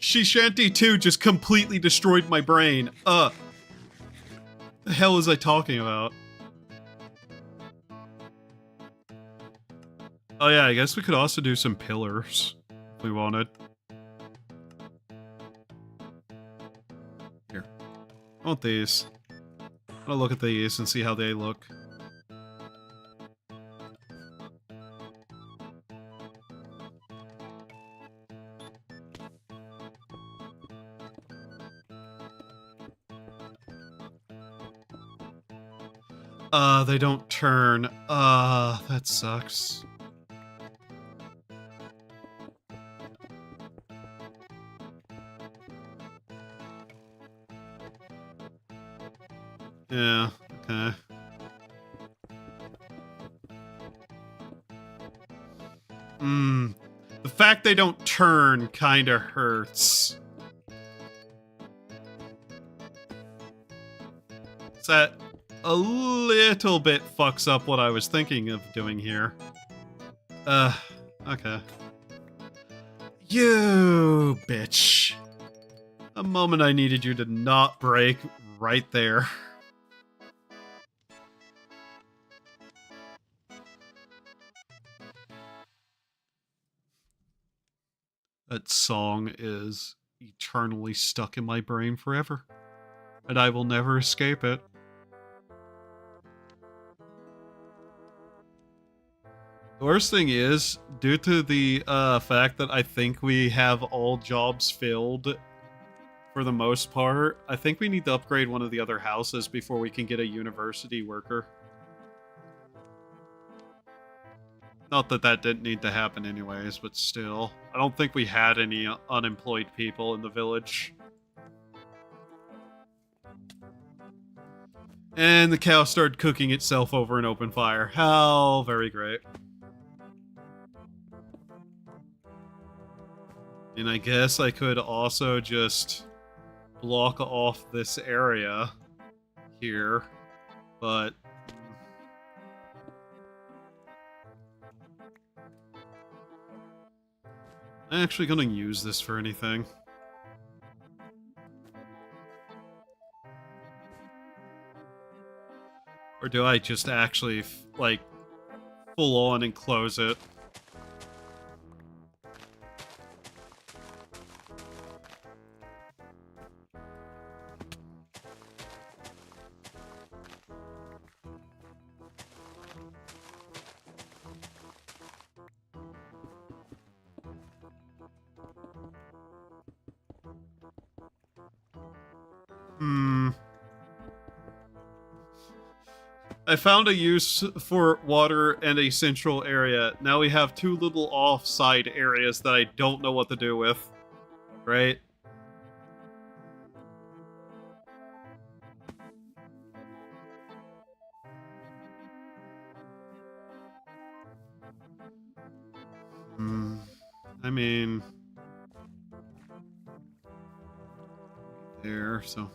2 just completely destroyed my brain. The hell was I talking about? Oh yeah, I guess we could also do some pillars if we wanted. Here. I want these. I'm gonna look at these and see how they look. They don't turn. That sucks. Yeah, okay. The fact they don't turn kinda hurts. That a little bit fucks up what I was thinking of doing here. Okay. You bitch. A moment I needed you to not break right there. That song is eternally stuck in my brain forever, and I will never escape it. The worst thing is, due to the fact that I think we have all jobs filled for the most part, I think we need to upgrade one of the other houses before we can get a university worker. Not that that didn't need to happen anyways, but still. I don't think we had any unemployed people in the village. And the cow started cooking itself over an open fire. How very great. And I guess I could also just block off this area here, but I'm actually gonna use this for anything. Or do I just actually, like, full on and close it? I found a use for water and a central area. Now we have two little off-side areas that I don't know what to do with. Right? I mean... there, so...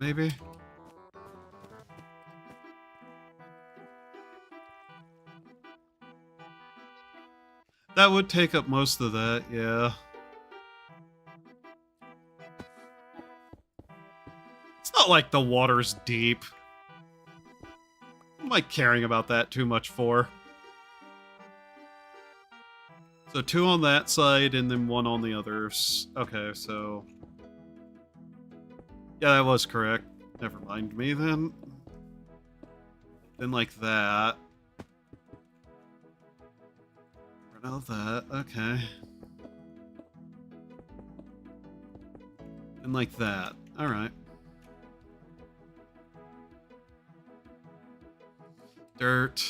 Maybe. That would take up most of that, yeah. It's not like the water's deep. What am I caring about that too much for? So 2 on that side and then 1 on the others. Okay, so... yeah, that was correct. Never mind me then. Then like that. Love that. Okay. And like that. Alright. Dirt.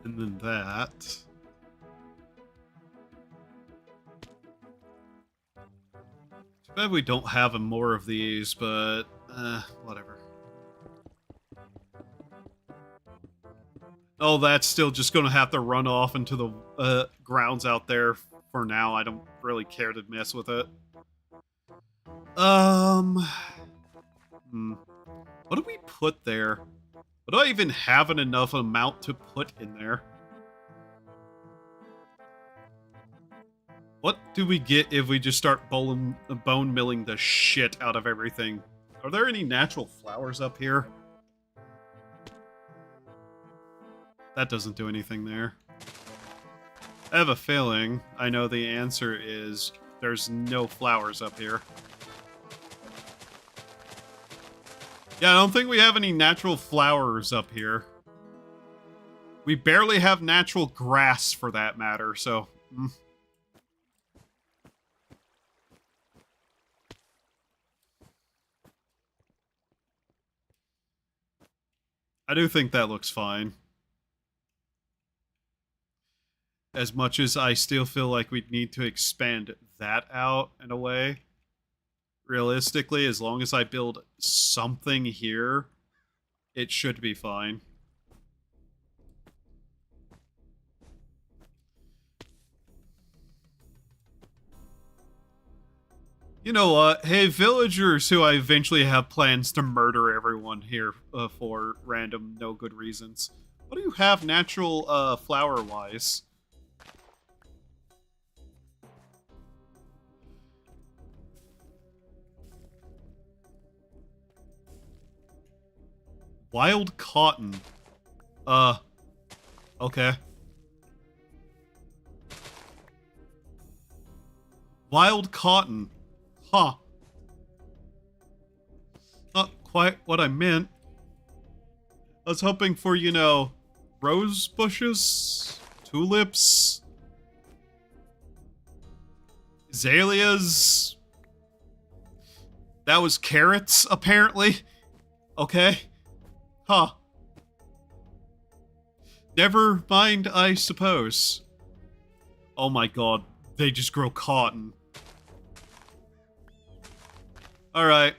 And then that. Too bad we don't have more of these, but whatever. Oh, that's still just gonna have to run off into the grounds out there for now. I don't really care to mess with it. What do we put there? What do I even have enough amount to put in there? What do we get if we just start bone milling the shit out of everything? Are there any natural flowers up here? That doesn't do anything there. I have a feeling I know the answer is there's no flowers up here. Yeah, I don't think we have any natural flowers up here. We barely have natural grass for that matter, so... I do think that looks fine. As much as I still feel like we'd need to expand that out in a way. Realistically, as long as I build something here, it should be fine. You know what? Hey, villagers who I eventually have plans to murder everyone here for random, no good reasons. What do you have natural, flower-wise? Wild cotton. Okay. Wild cotton. Huh. Not quite what I meant. I was hoping for, you know, rose bushes, tulips, azaleas. That was carrots, apparently. Okay. Huh. Never mind, I suppose. Oh my god, they just grow cotton. Alright.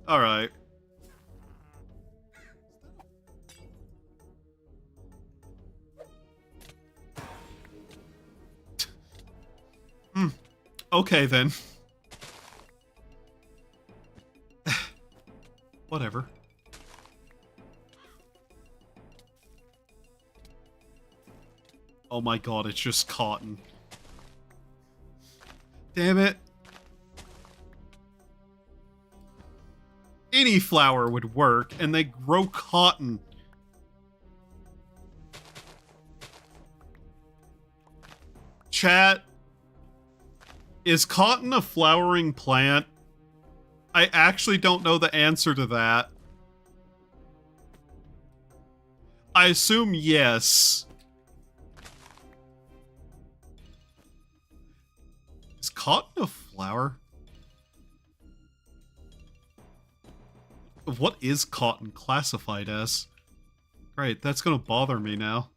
Alright. Okay then. Whatever. Oh my god, it's just cotton. Damn it. Any flower would work, and they grow cotton. Chat, is cotton a flowering plant? I actually don't know the answer to that. I assume yes. Is cotton a flower? What is cotton classified as? Right, that's gonna bother me now.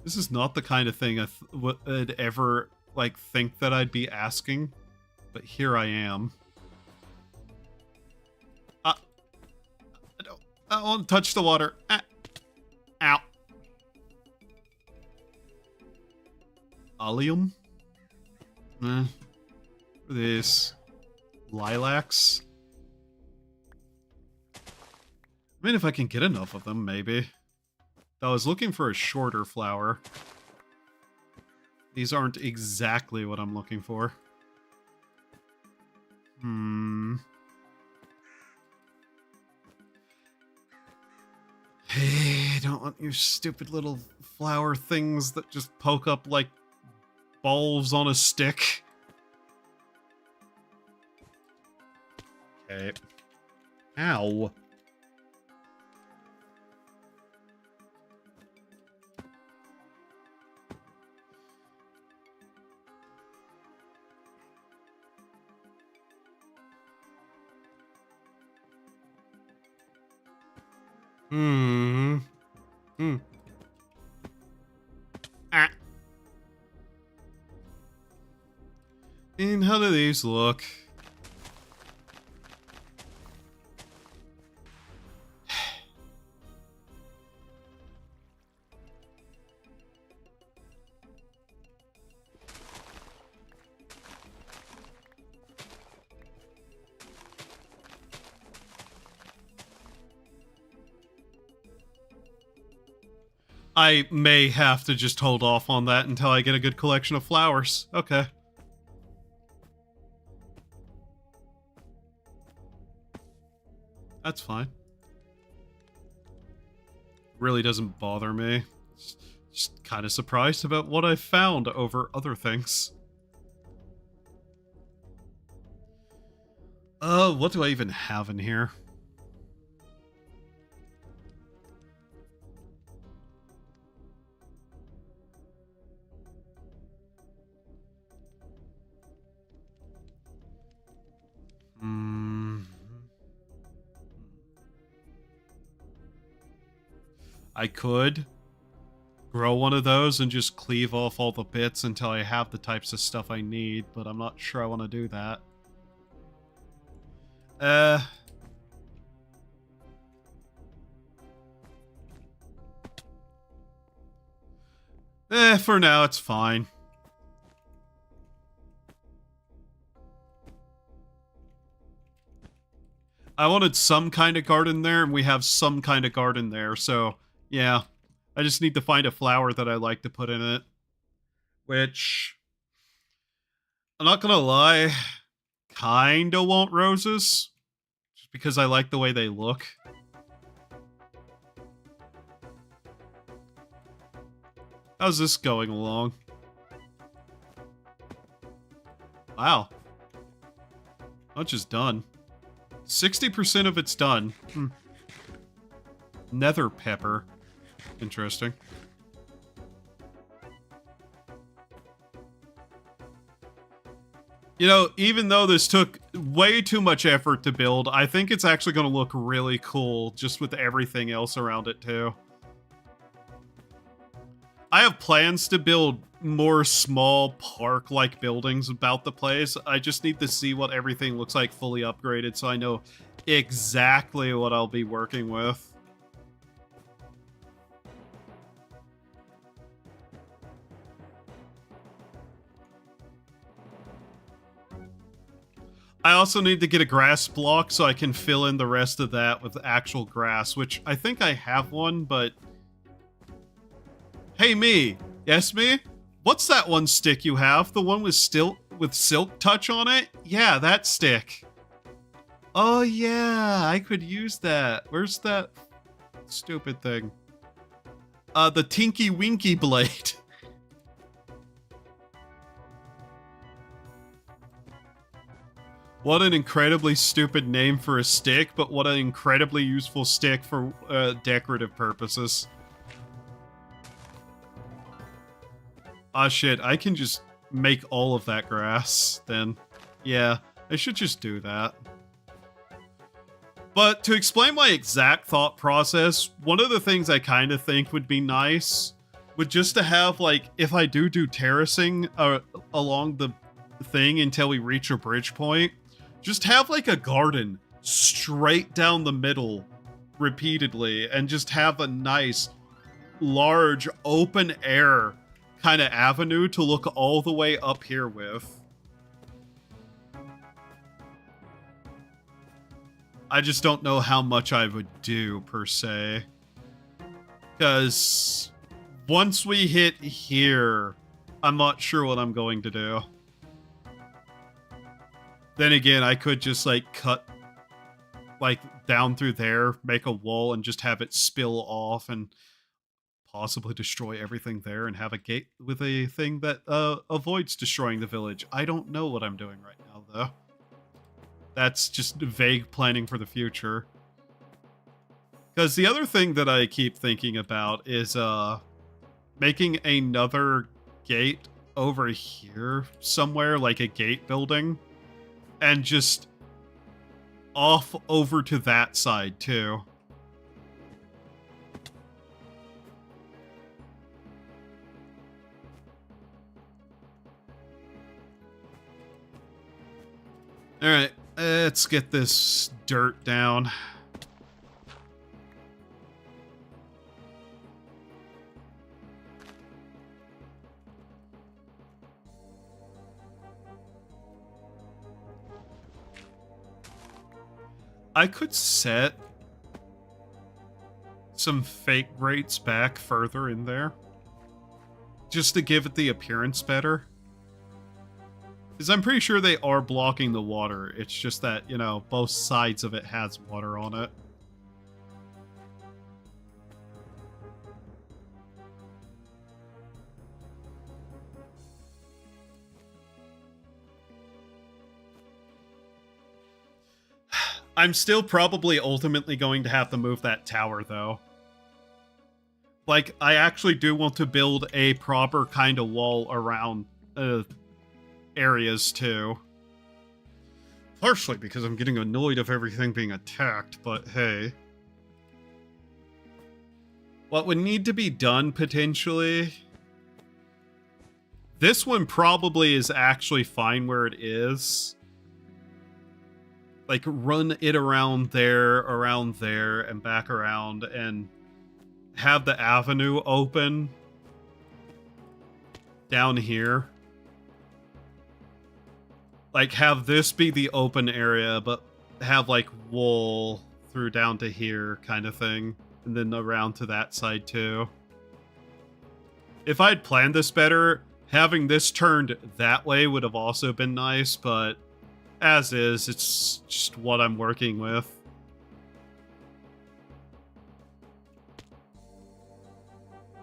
This is not the kind of thing I would ever, like, think that I'd be asking. But here I am. I don't touch the water. Ow. Allium? This. Lilacs? I mean, if I can get enough of them, maybe. I was looking for a shorter flower. These aren't exactly what I'm looking for. Hey, I don't want your stupid little flower things that just poke up like balls on a stick. Okay. Ow. Ah. And how do these look? I may have to just hold off on that until I get a good collection of flowers. Okay. That's fine. Really doesn't bother me. Just kind of surprised about what I found over other things. What do I even have in here? I could grow one of those and just cleave off all the bits until I have the types of stuff I need, but I'm not sure I want to do that. For now, it's fine. I wanted some kind of garden there, and we have some kind of garden there, so yeah. I just need to find a flower that I like to put in it. Which, I'm not gonna lie, kinda want roses. Just because I like the way they look. How's this going along? Wow. Much is done. 60% of it's done. Nether pepper. Interesting. You know, even though this took way too much effort to build, I think it's actually going to look really cool just with everything else around it too. I have plans to build more small park-like buildings about the place. I just need to see what everything looks like fully upgraded so I know exactly what I'll be working with. I also need to get a grass block so I can fill in the rest of that with actual grass, which I think I have one, but... Hey, me! Yes, me? What's that one stick you have? The one with silk touch on it? Yeah, that stick. Oh, yeah, I could use that. Where's that stupid thing? The Tinky Winky Blade. What an incredibly stupid name for a stick, but what an incredibly useful stick for decorative purposes. Ah, shit, I can just make all of that grass, then. Yeah, I should just do that. But to explain my exact thought process, one of the things I kind of think would be nice would just to have, like, if I do terracing along the thing until we reach a bridge point, just have, like, a garden straight down the middle repeatedly and just have a nice, large, open air kind of avenue to look all the way up here with. I just don't know how much I would do, per se. Because once we hit here, I'm not sure what I'm going to do. Then again, I could just, like, cut, like, down through there, make a wall, and just have it spill off and possibly destroy everything there and have a gate with a thing that avoids destroying the village. I don't know what I'm doing right now, though. That's just vague planning for the future. Because the other thing that I keep thinking about is making another gate over here somewhere, like a gate building, and just off over to that side too. All right, let's get this dirt down. I could set some fake grates back further in there, just to give it the appearance better. Because I'm pretty sure they are blocking the water. It's just that, you know, both sides of it has water on it. I'm still probably ultimately going to have to move that tower, though. Like, I actually do want to build a proper kind of wall around areas, too. Partially because I'm getting annoyed of everything being attacked, but hey. What would need to be done, potentially... This one probably is actually fine where it is. Like, run it around there, and back around, and have the avenue open down here. Like, have this be the open area, but have, like, wool through down to here kind of thing. And then around to that side, too. If I'd planned this better, having this turned that way would have also been nice, but... as is, it's just what I'm working with.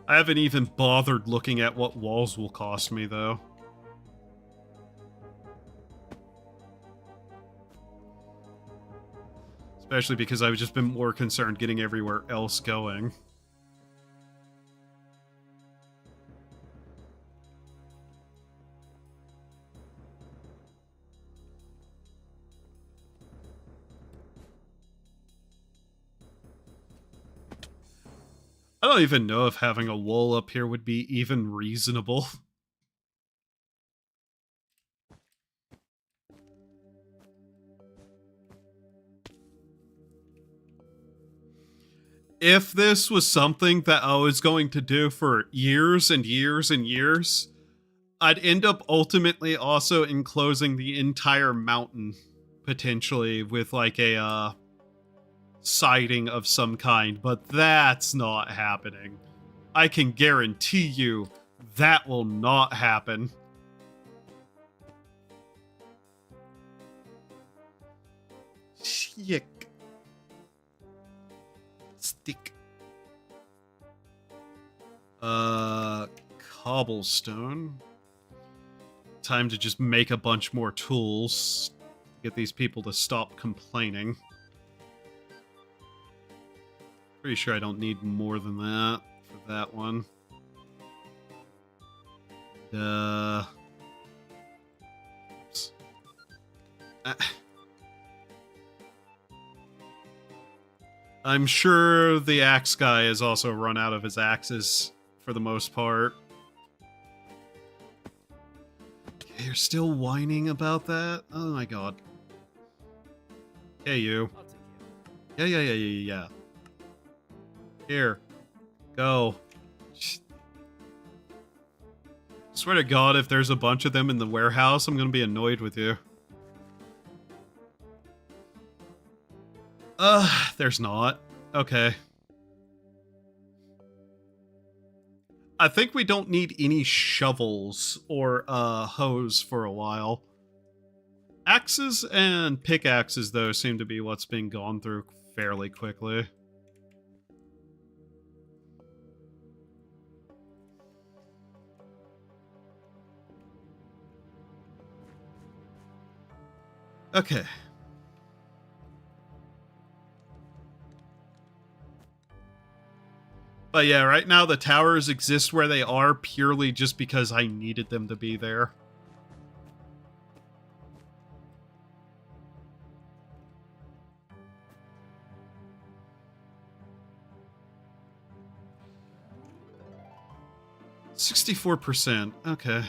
I haven't even bothered looking at what walls will cost me, though. Especially because I've just been more concerned getting everywhere else going. I don't even know if having a wall up here would be even reasonable. If this was something that I was going to do for years and years and years, I'd end up ultimately also enclosing the entire mountain, potentially, with like a siding of some kind, but that's not happening. I can guarantee you that will not happen. Shit. Stick. Cobblestone. Time to just make a bunch more tools. Get these people to stop complaining. Pretty sure I don't need more than that for that one. Oops. I'm sure the axe guy has also run out of his axes for the most part. Okay, you're still whining about that? Oh my god. Hey, you. I'll take you. Yeah. Here. Go. Swear to god, if there's a bunch of them in the warehouse, I'm gonna be annoyed with you. There's not. Okay. I think we don't need any shovels or hose for a while. Axes and pickaxes, though, seem to be what's being gone through fairly quickly. Okay. But yeah, right now the towers exist where they are purely just because I needed them to be there. %64%. Okay.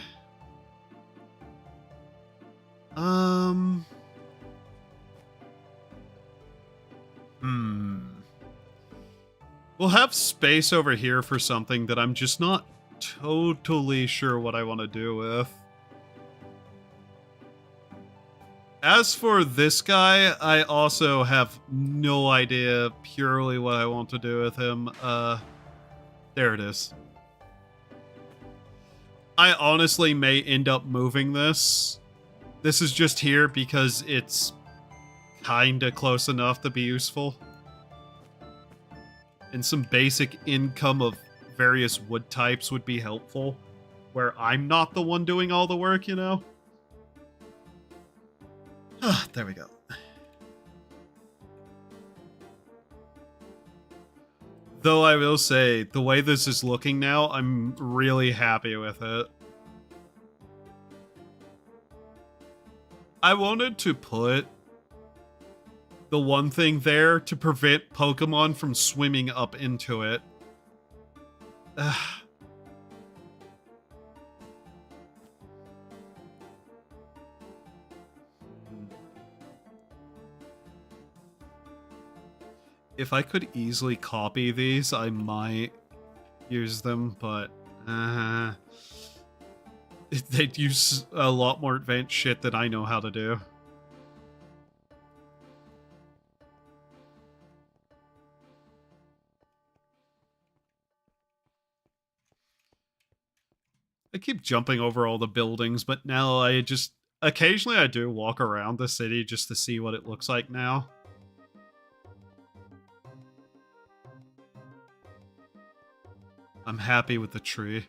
We'll have space over here for something that I'm just not totally sure what I want to do with. As for this guy, I also have no idea purely what I want to do with him. There it is. I honestly may end up moving this. This is just here because it's kinda close enough to be useful. And some basic income of various wood types would be helpful, where I'm not the one doing all the work, you know? There we go. Though I will say, the way this is looking now, I'm really happy with it. I wanted to put the one thing there to prevent Pokemon from swimming up into it. If I could easily copy these, I might use them, but they'd use a lot more advanced shit than I know how to do. I keep jumping over all the buildings, but now I just... Occasionally I do walk around the city just to see what it looks like now. I'm happy with the tree.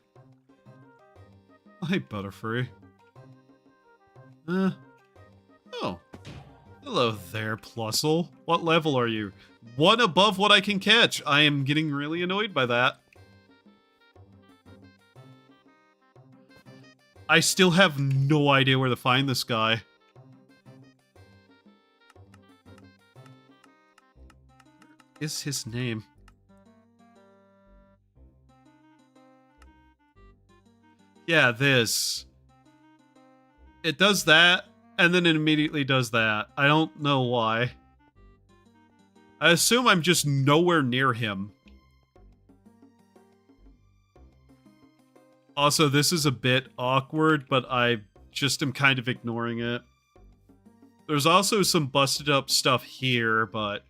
Hi, Butterfree. Oh. Hello there, Plusle. What level are you? One above what I can catch. I am getting really annoyed by that. I still have no idea where to find this guy. What is his name? Yeah, this. It does that, and then it immediately does that. I don't know why. I assume I'm just nowhere near him. Also, this is a bit awkward, but I just am kind of ignoring it. There's also some busted up stuff here, but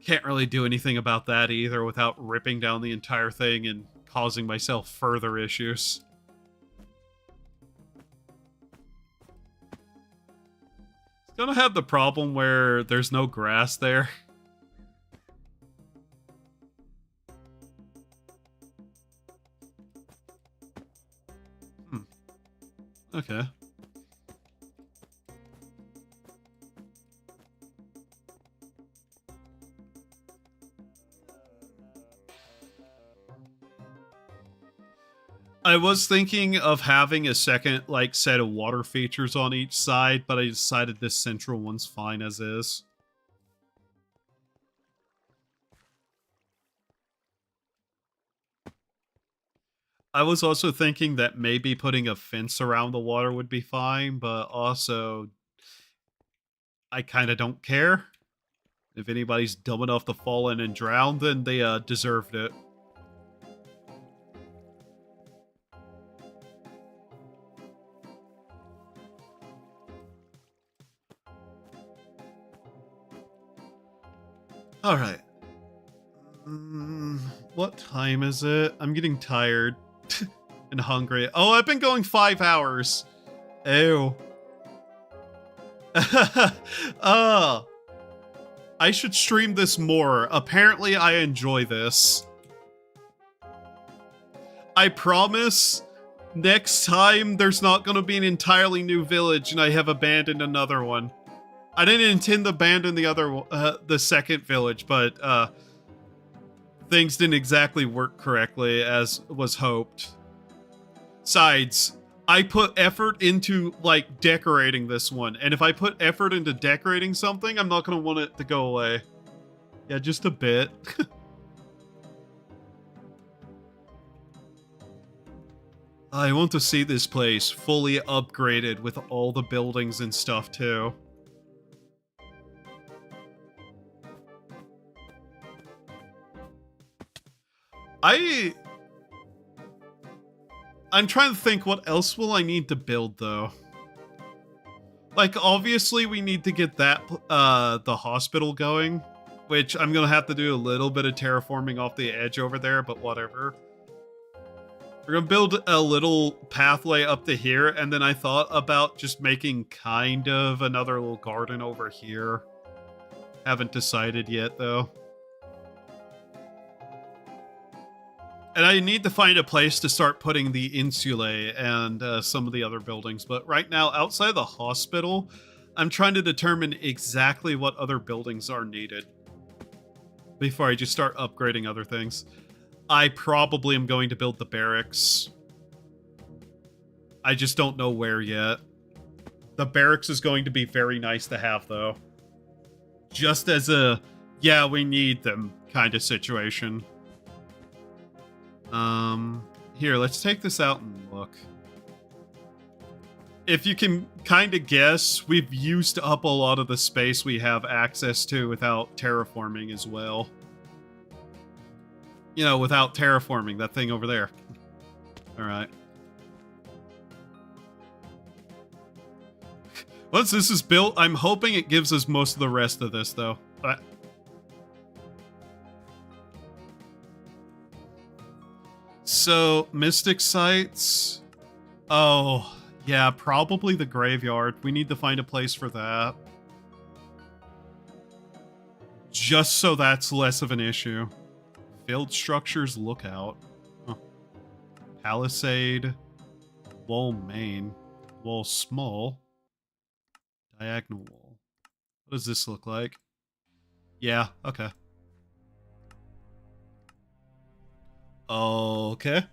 can't really do anything about that either without ripping down the entire thing and causing myself further issues. It's gonna have the problem where there's no grass there. Okay. I was thinking of having a second, set of water features on each side, but I decided this central one's fine as is. I was also thinking that maybe putting a fence around the water would be fine, but also I kind of don't care. If anybody's dumb enough to fall in and drown, then they deserved it. Alright. What time is it? I'm getting tired. And hungry. Oh, I've been going 5 hours. Ew. I should stream this more. Apparently, I enjoy this. I promise next time there's not going to be an entirely new village and I have abandoned another one. I didn't intend to abandon the second village, but things didn't exactly work correctly as was hoped. Besides, I put effort into, like, decorating this one, and if I put effort into decorating something, I'm not going to want it to go away. Yeah, just a bit. I want to see this place fully upgraded with all the buildings and stuff, too. I'm trying to think, what else will I need to build, though? Like, obviously, we need to get that, the hospital going, which I'm gonna have to do a little bit of terraforming off the edge over there, but whatever. We're gonna build a little pathway up to here, and then I thought about just making kind of another little garden over here. Haven't decided yet, though. And I need to find a place to start putting the insulae and some of the other buildings. But right now, outside of the hospital, I'm trying to determine exactly what other buildings are needed before I just start upgrading other things. I probably am going to build the barracks. I just don't know where yet. The barracks is going to be very nice to have, though. Just as a, yeah, we need them kind of situation. Here, let's take this out and look. If you can kind of guess, we've used up a lot of the space we have access to without terraforming as well. You know, without terraforming, that thing over there. Alright. Once this is built, I'm hoping it gives us most of the rest of this, though. But so, mystic sites. Oh, yeah, probably the graveyard. We need to find a place for that. Just so that's less of an issue. Field structures lookout. Huh. Palisade. Wall main. Wall small. Diagonal wall. What does this look like? Yeah, okay. Okay.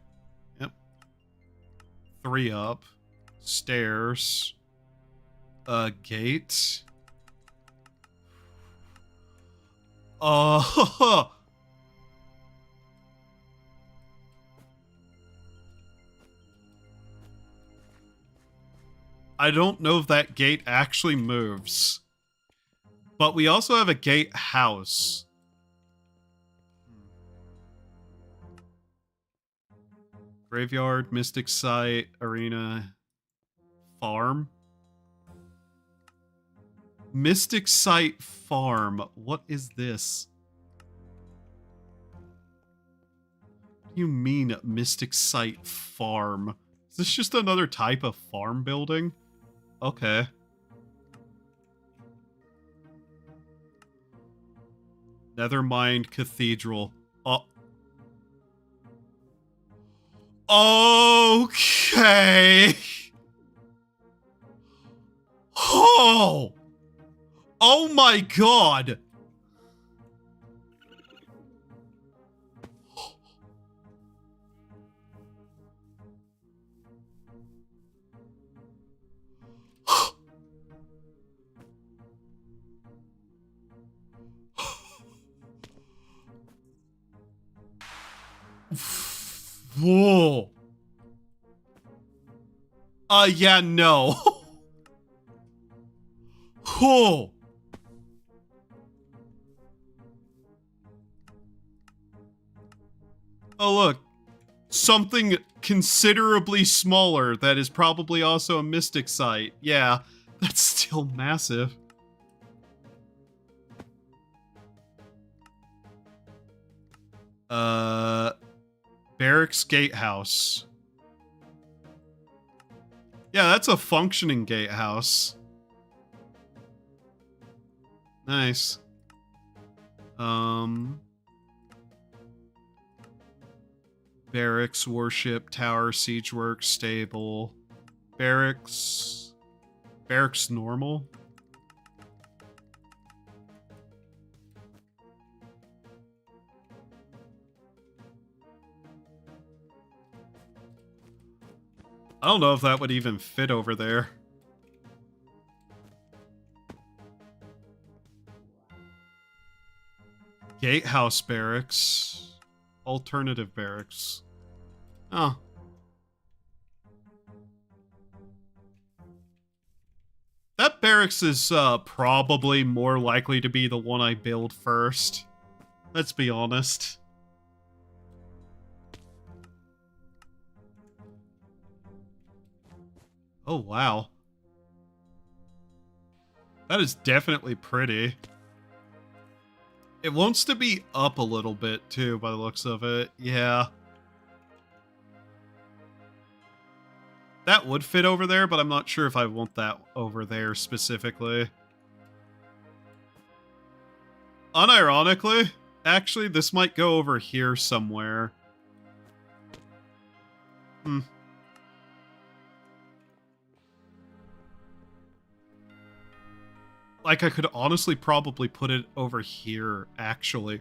Yep. 3 up. Stairs. Gate. I don't know if that gate actually moves. But we also have a gatehouse. Graveyard, mystic site, arena, farm. Mystic site farm. What is this? What do you mean, mystic site farm? Is this just another type of farm building? Okay. Nethermind Cathedral. Okay. Oh. Oh my god. Whoa. Yeah, no. Whoa. Oh, look. Something considerably smaller that is probably also a mystic site. Yeah, that's still massive. Barracks Gatehouse. Yeah, that's a functioning gatehouse. Nice. Barracks, warship, tower, siege works, stable. Barracks. Barracks normal. I don't know if that would even fit over there. Gatehouse barracks. Alternative barracks. Oh. That barracks is probably more likely to be the one I build first. Let's be honest. Oh, wow. That is definitely pretty. It wants to be up a little bit, too, by the looks of it. Yeah. That would fit over there, but I'm not sure if I want that over there specifically. Unironically, actually, this might go over here somewhere. Like, I could honestly probably put it over here, actually.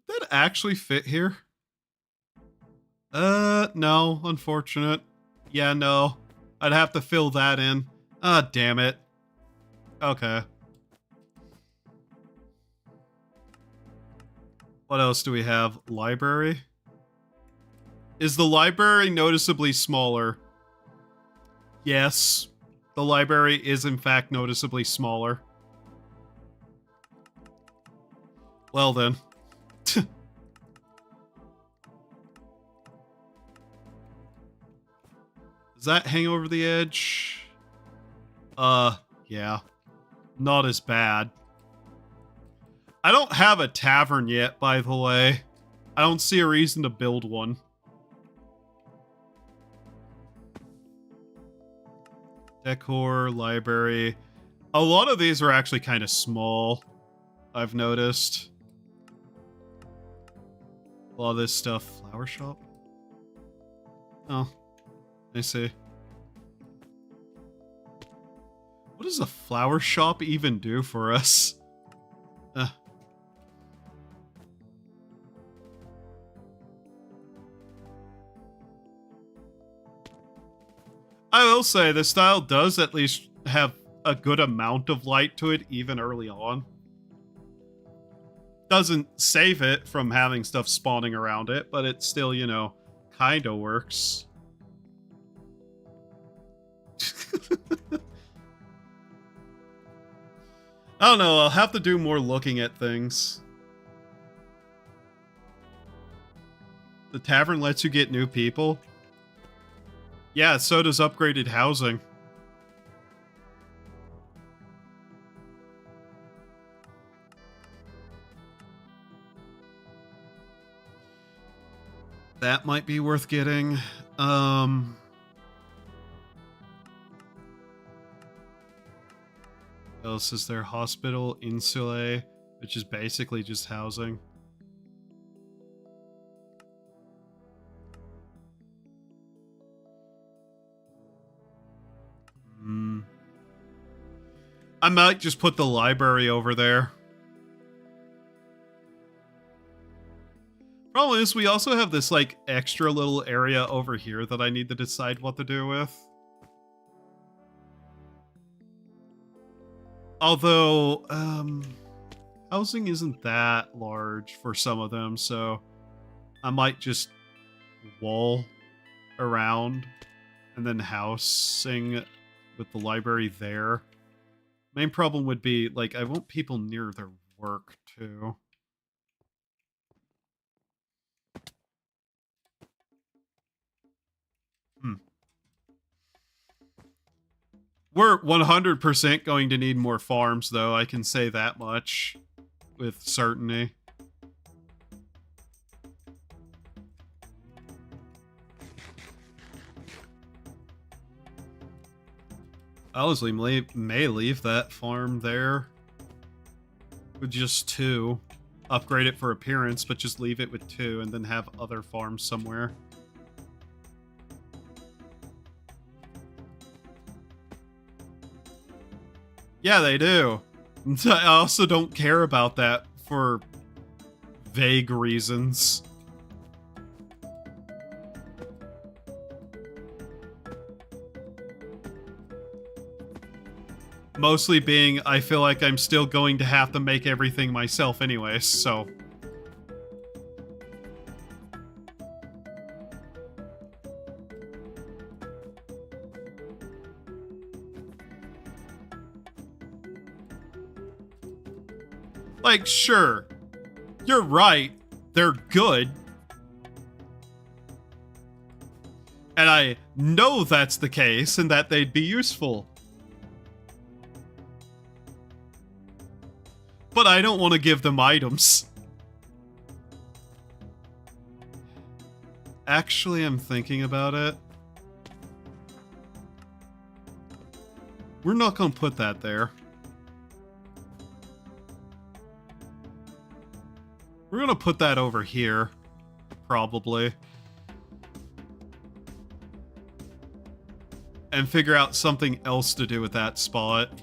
Would that actually fit here? No, unfortunate. Yeah, no. I'd have to fill that in. Ah, damn it. Okay. What else do we have? Library? Is the library noticeably smaller? Yes. The library is in fact noticeably smaller. Well then. Does that hang over the edge? Yeah. Not as bad. I don't have a tavern yet, by the way. I don't see a reason to build one. Decor, library. A lot of these are actually kind of small, I've noticed. A lot of this stuff. Flower shop? Oh, I see. What does a flower shop even do for us? I will say, the style does at least have a good amount of light to it, even early on. Doesn't save it from having stuff spawning around it, but it still, you know, kinda works. I don't know, I'll have to do more looking at things. The tavern lets you get new people. Yeah, so does upgraded housing. That might be worth getting. What else is there? Hospital, insulae, which is basically just housing. I might just put the library over there. Problem is, we also have this, like, extra little area over here that I need to decide what to do with. Although, housing isn't that large for some of them, so I might just wall around and then housing with the library there. Main problem would be, like, I want people near their work, too. We're 100% going to need more farms, though. I can say that much with certainty. I honestly may leave that farm there with just 2. Upgrade it for appearance, but just leave it with 2 and then have other farms somewhere. Yeah, they do. I also don't care about that for vague reasons. Mostly being, I feel like I'm still going to have to make everything myself anyways, so... Like, sure, you're right, they're good. And I know that's the case and that they'd be useful. But I don't want to give them items. Actually, I'm thinking about it. We're not going to put that there. We're going to put that over here, probably. And figure out something else to do with that spot.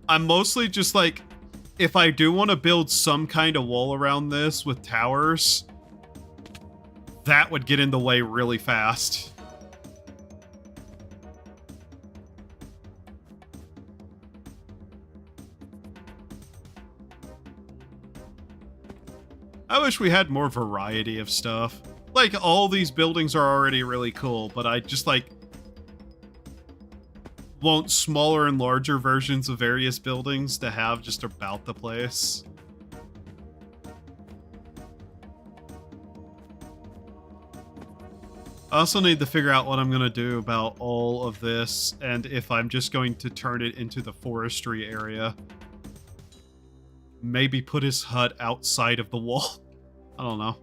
I'm mostly just like, if I do want to build some kind of wall around this with towers, that would get in the way really fast. I wish we had more variety of stuff. Like, all these buildings are already really cool, but I just, like, want smaller and larger versions of various buildings to have just about the place. I also need to figure out what I'm going to do about all of this, and if I'm just going to turn it into the forestry area. Maybe put his hut outside of the wall. I don't know.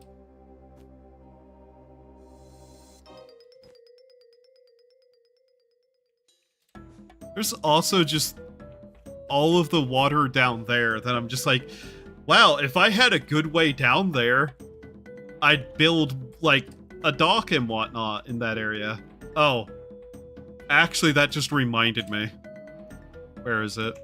There's also just all of the water down there that I'm just like, wow, if I had a good way down there, I'd build, like, a dock and whatnot in that area. Oh. Actually, that just reminded me. Where is it?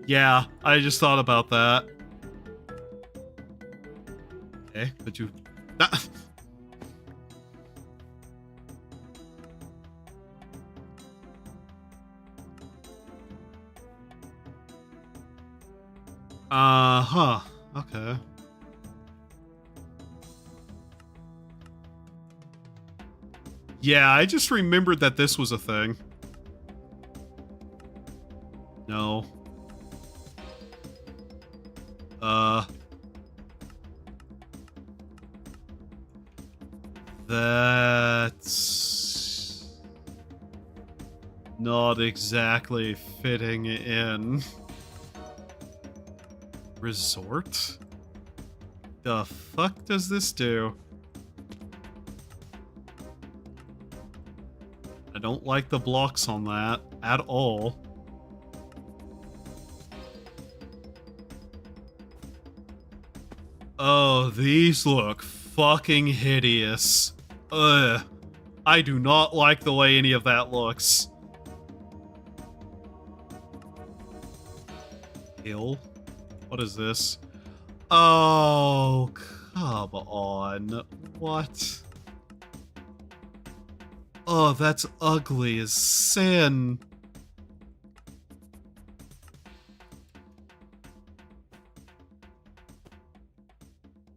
Yeah, I just thought about that. Okay, but you... huh. Okay. Yeah, I just remembered that this was a thing. No. That's not exactly fitting in. Resort? The fuck does this do? I don't like the blocks on that at all. Oh, these look fucking hideous. Ugh. I do not like the way any of that looks. Hill? What is this? Oh, come on. What? Oh, that's ugly as sin.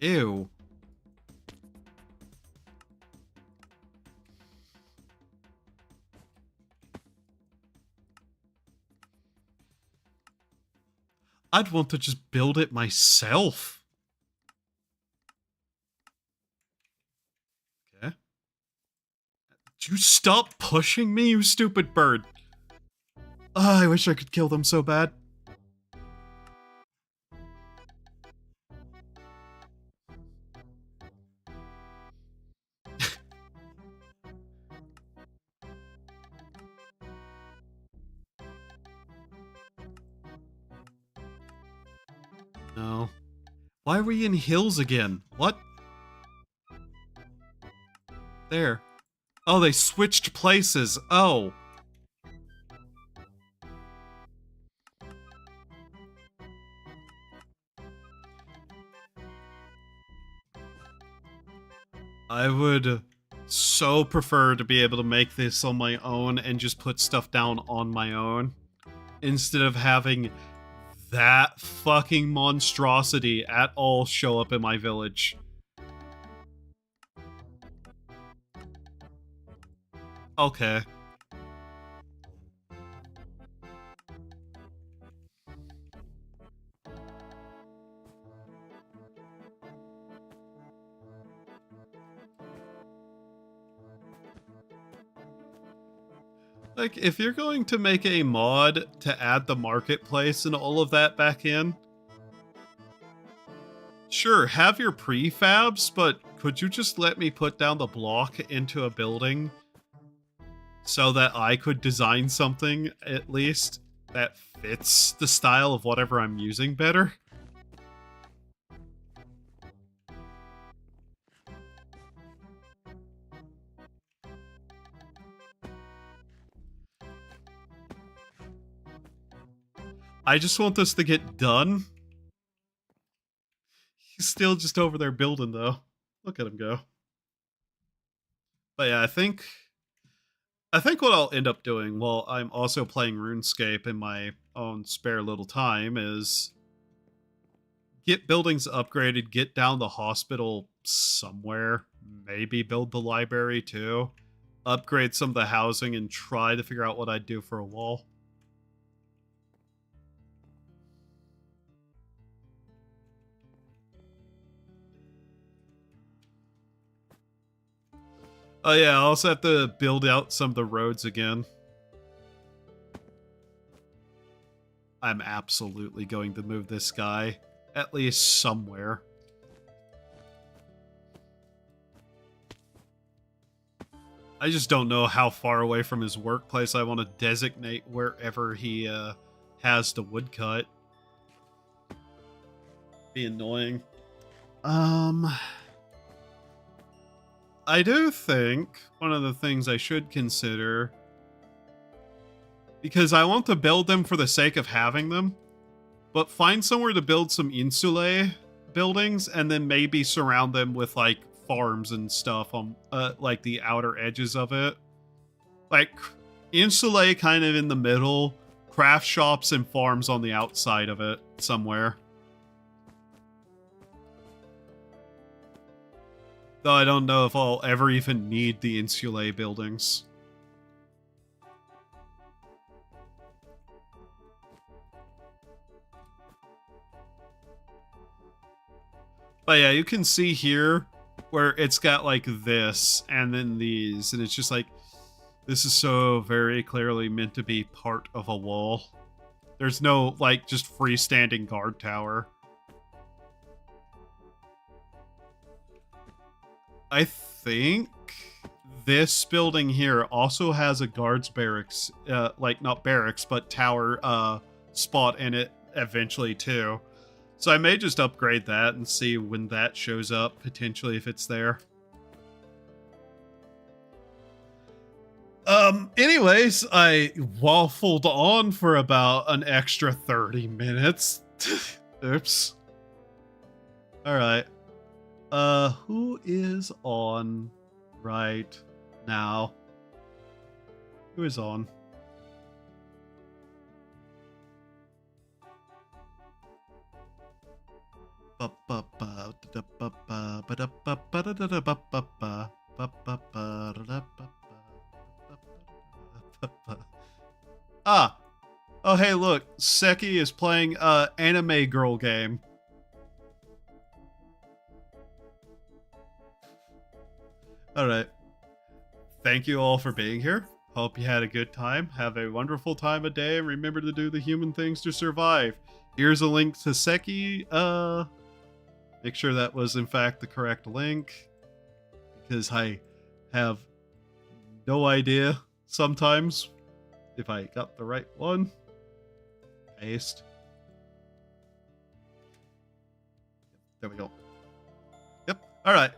Ew. I'd want to just build it myself. Okay. Did you stop pushing me, you stupid bird? Oh, I wish I could kill them so bad. No. Why are we in hills again? What? There. Oh, they switched places. Oh. I would so prefer to be able to make this on my own and just put stuff down on my own instead of having that fucking monstrosity at all show up in my village. Okay. Like, if you're going to make a mod to add the marketplace and all of that back in, sure, have your prefabs, but could you just let me put down the block into a building so that I could design something, at least, that fits the style of whatever I'm using better? I just want this to get done. He's still just over there building, though. Look at him go. But yeah, I think what I'll end up doing while I'm also playing RuneScape in my own spare little time is get buildings upgraded, get down the hospital somewhere, maybe build the library too, upgrade some of the housing, and try to figure out what I'd do for a wall. Oh yeah, I also have to build out some of the roads again. I'm absolutely going to move this guy, at least somewhere. I just don't know how far away from his workplace I want to designate wherever he has the woodcut. Be annoying. I do think one of the things I should consider, because I want to build them for the sake of having them, but find somewhere to build some insulae buildings and then maybe surround them with like farms and stuff on like the outer edges of it. Like insulae kind of in the middle, craft shops and farms on the outside of it somewhere. Though I don't know if I'll ever even need the insulae buildings. But yeah, you can see here where it's got like this and then these, and it's just like, this is so very clearly meant to be part of a wall. There's no like just freestanding guard tower. I think this building here also has a guards barracks, like not barracks, but tower spot in it eventually too. So I may just upgrade that and see when that shows up, potentially if it's there. Anyways, I waffled on for about an extra 30 minutes. Oops. Alright. Who is on right now? Who is on? Ah, Oh, hey, look. Seki is playing anime girl game. Alright. Thank you all for being here. Hope you had a good time. Have a wonderful time of day, and remember to do the human things to survive. Here's a link to Seki. Make sure that was in fact the correct link, because I have no idea sometimes if I got the right one. Paste. There we go. Yep. All right.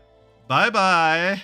Bye-bye.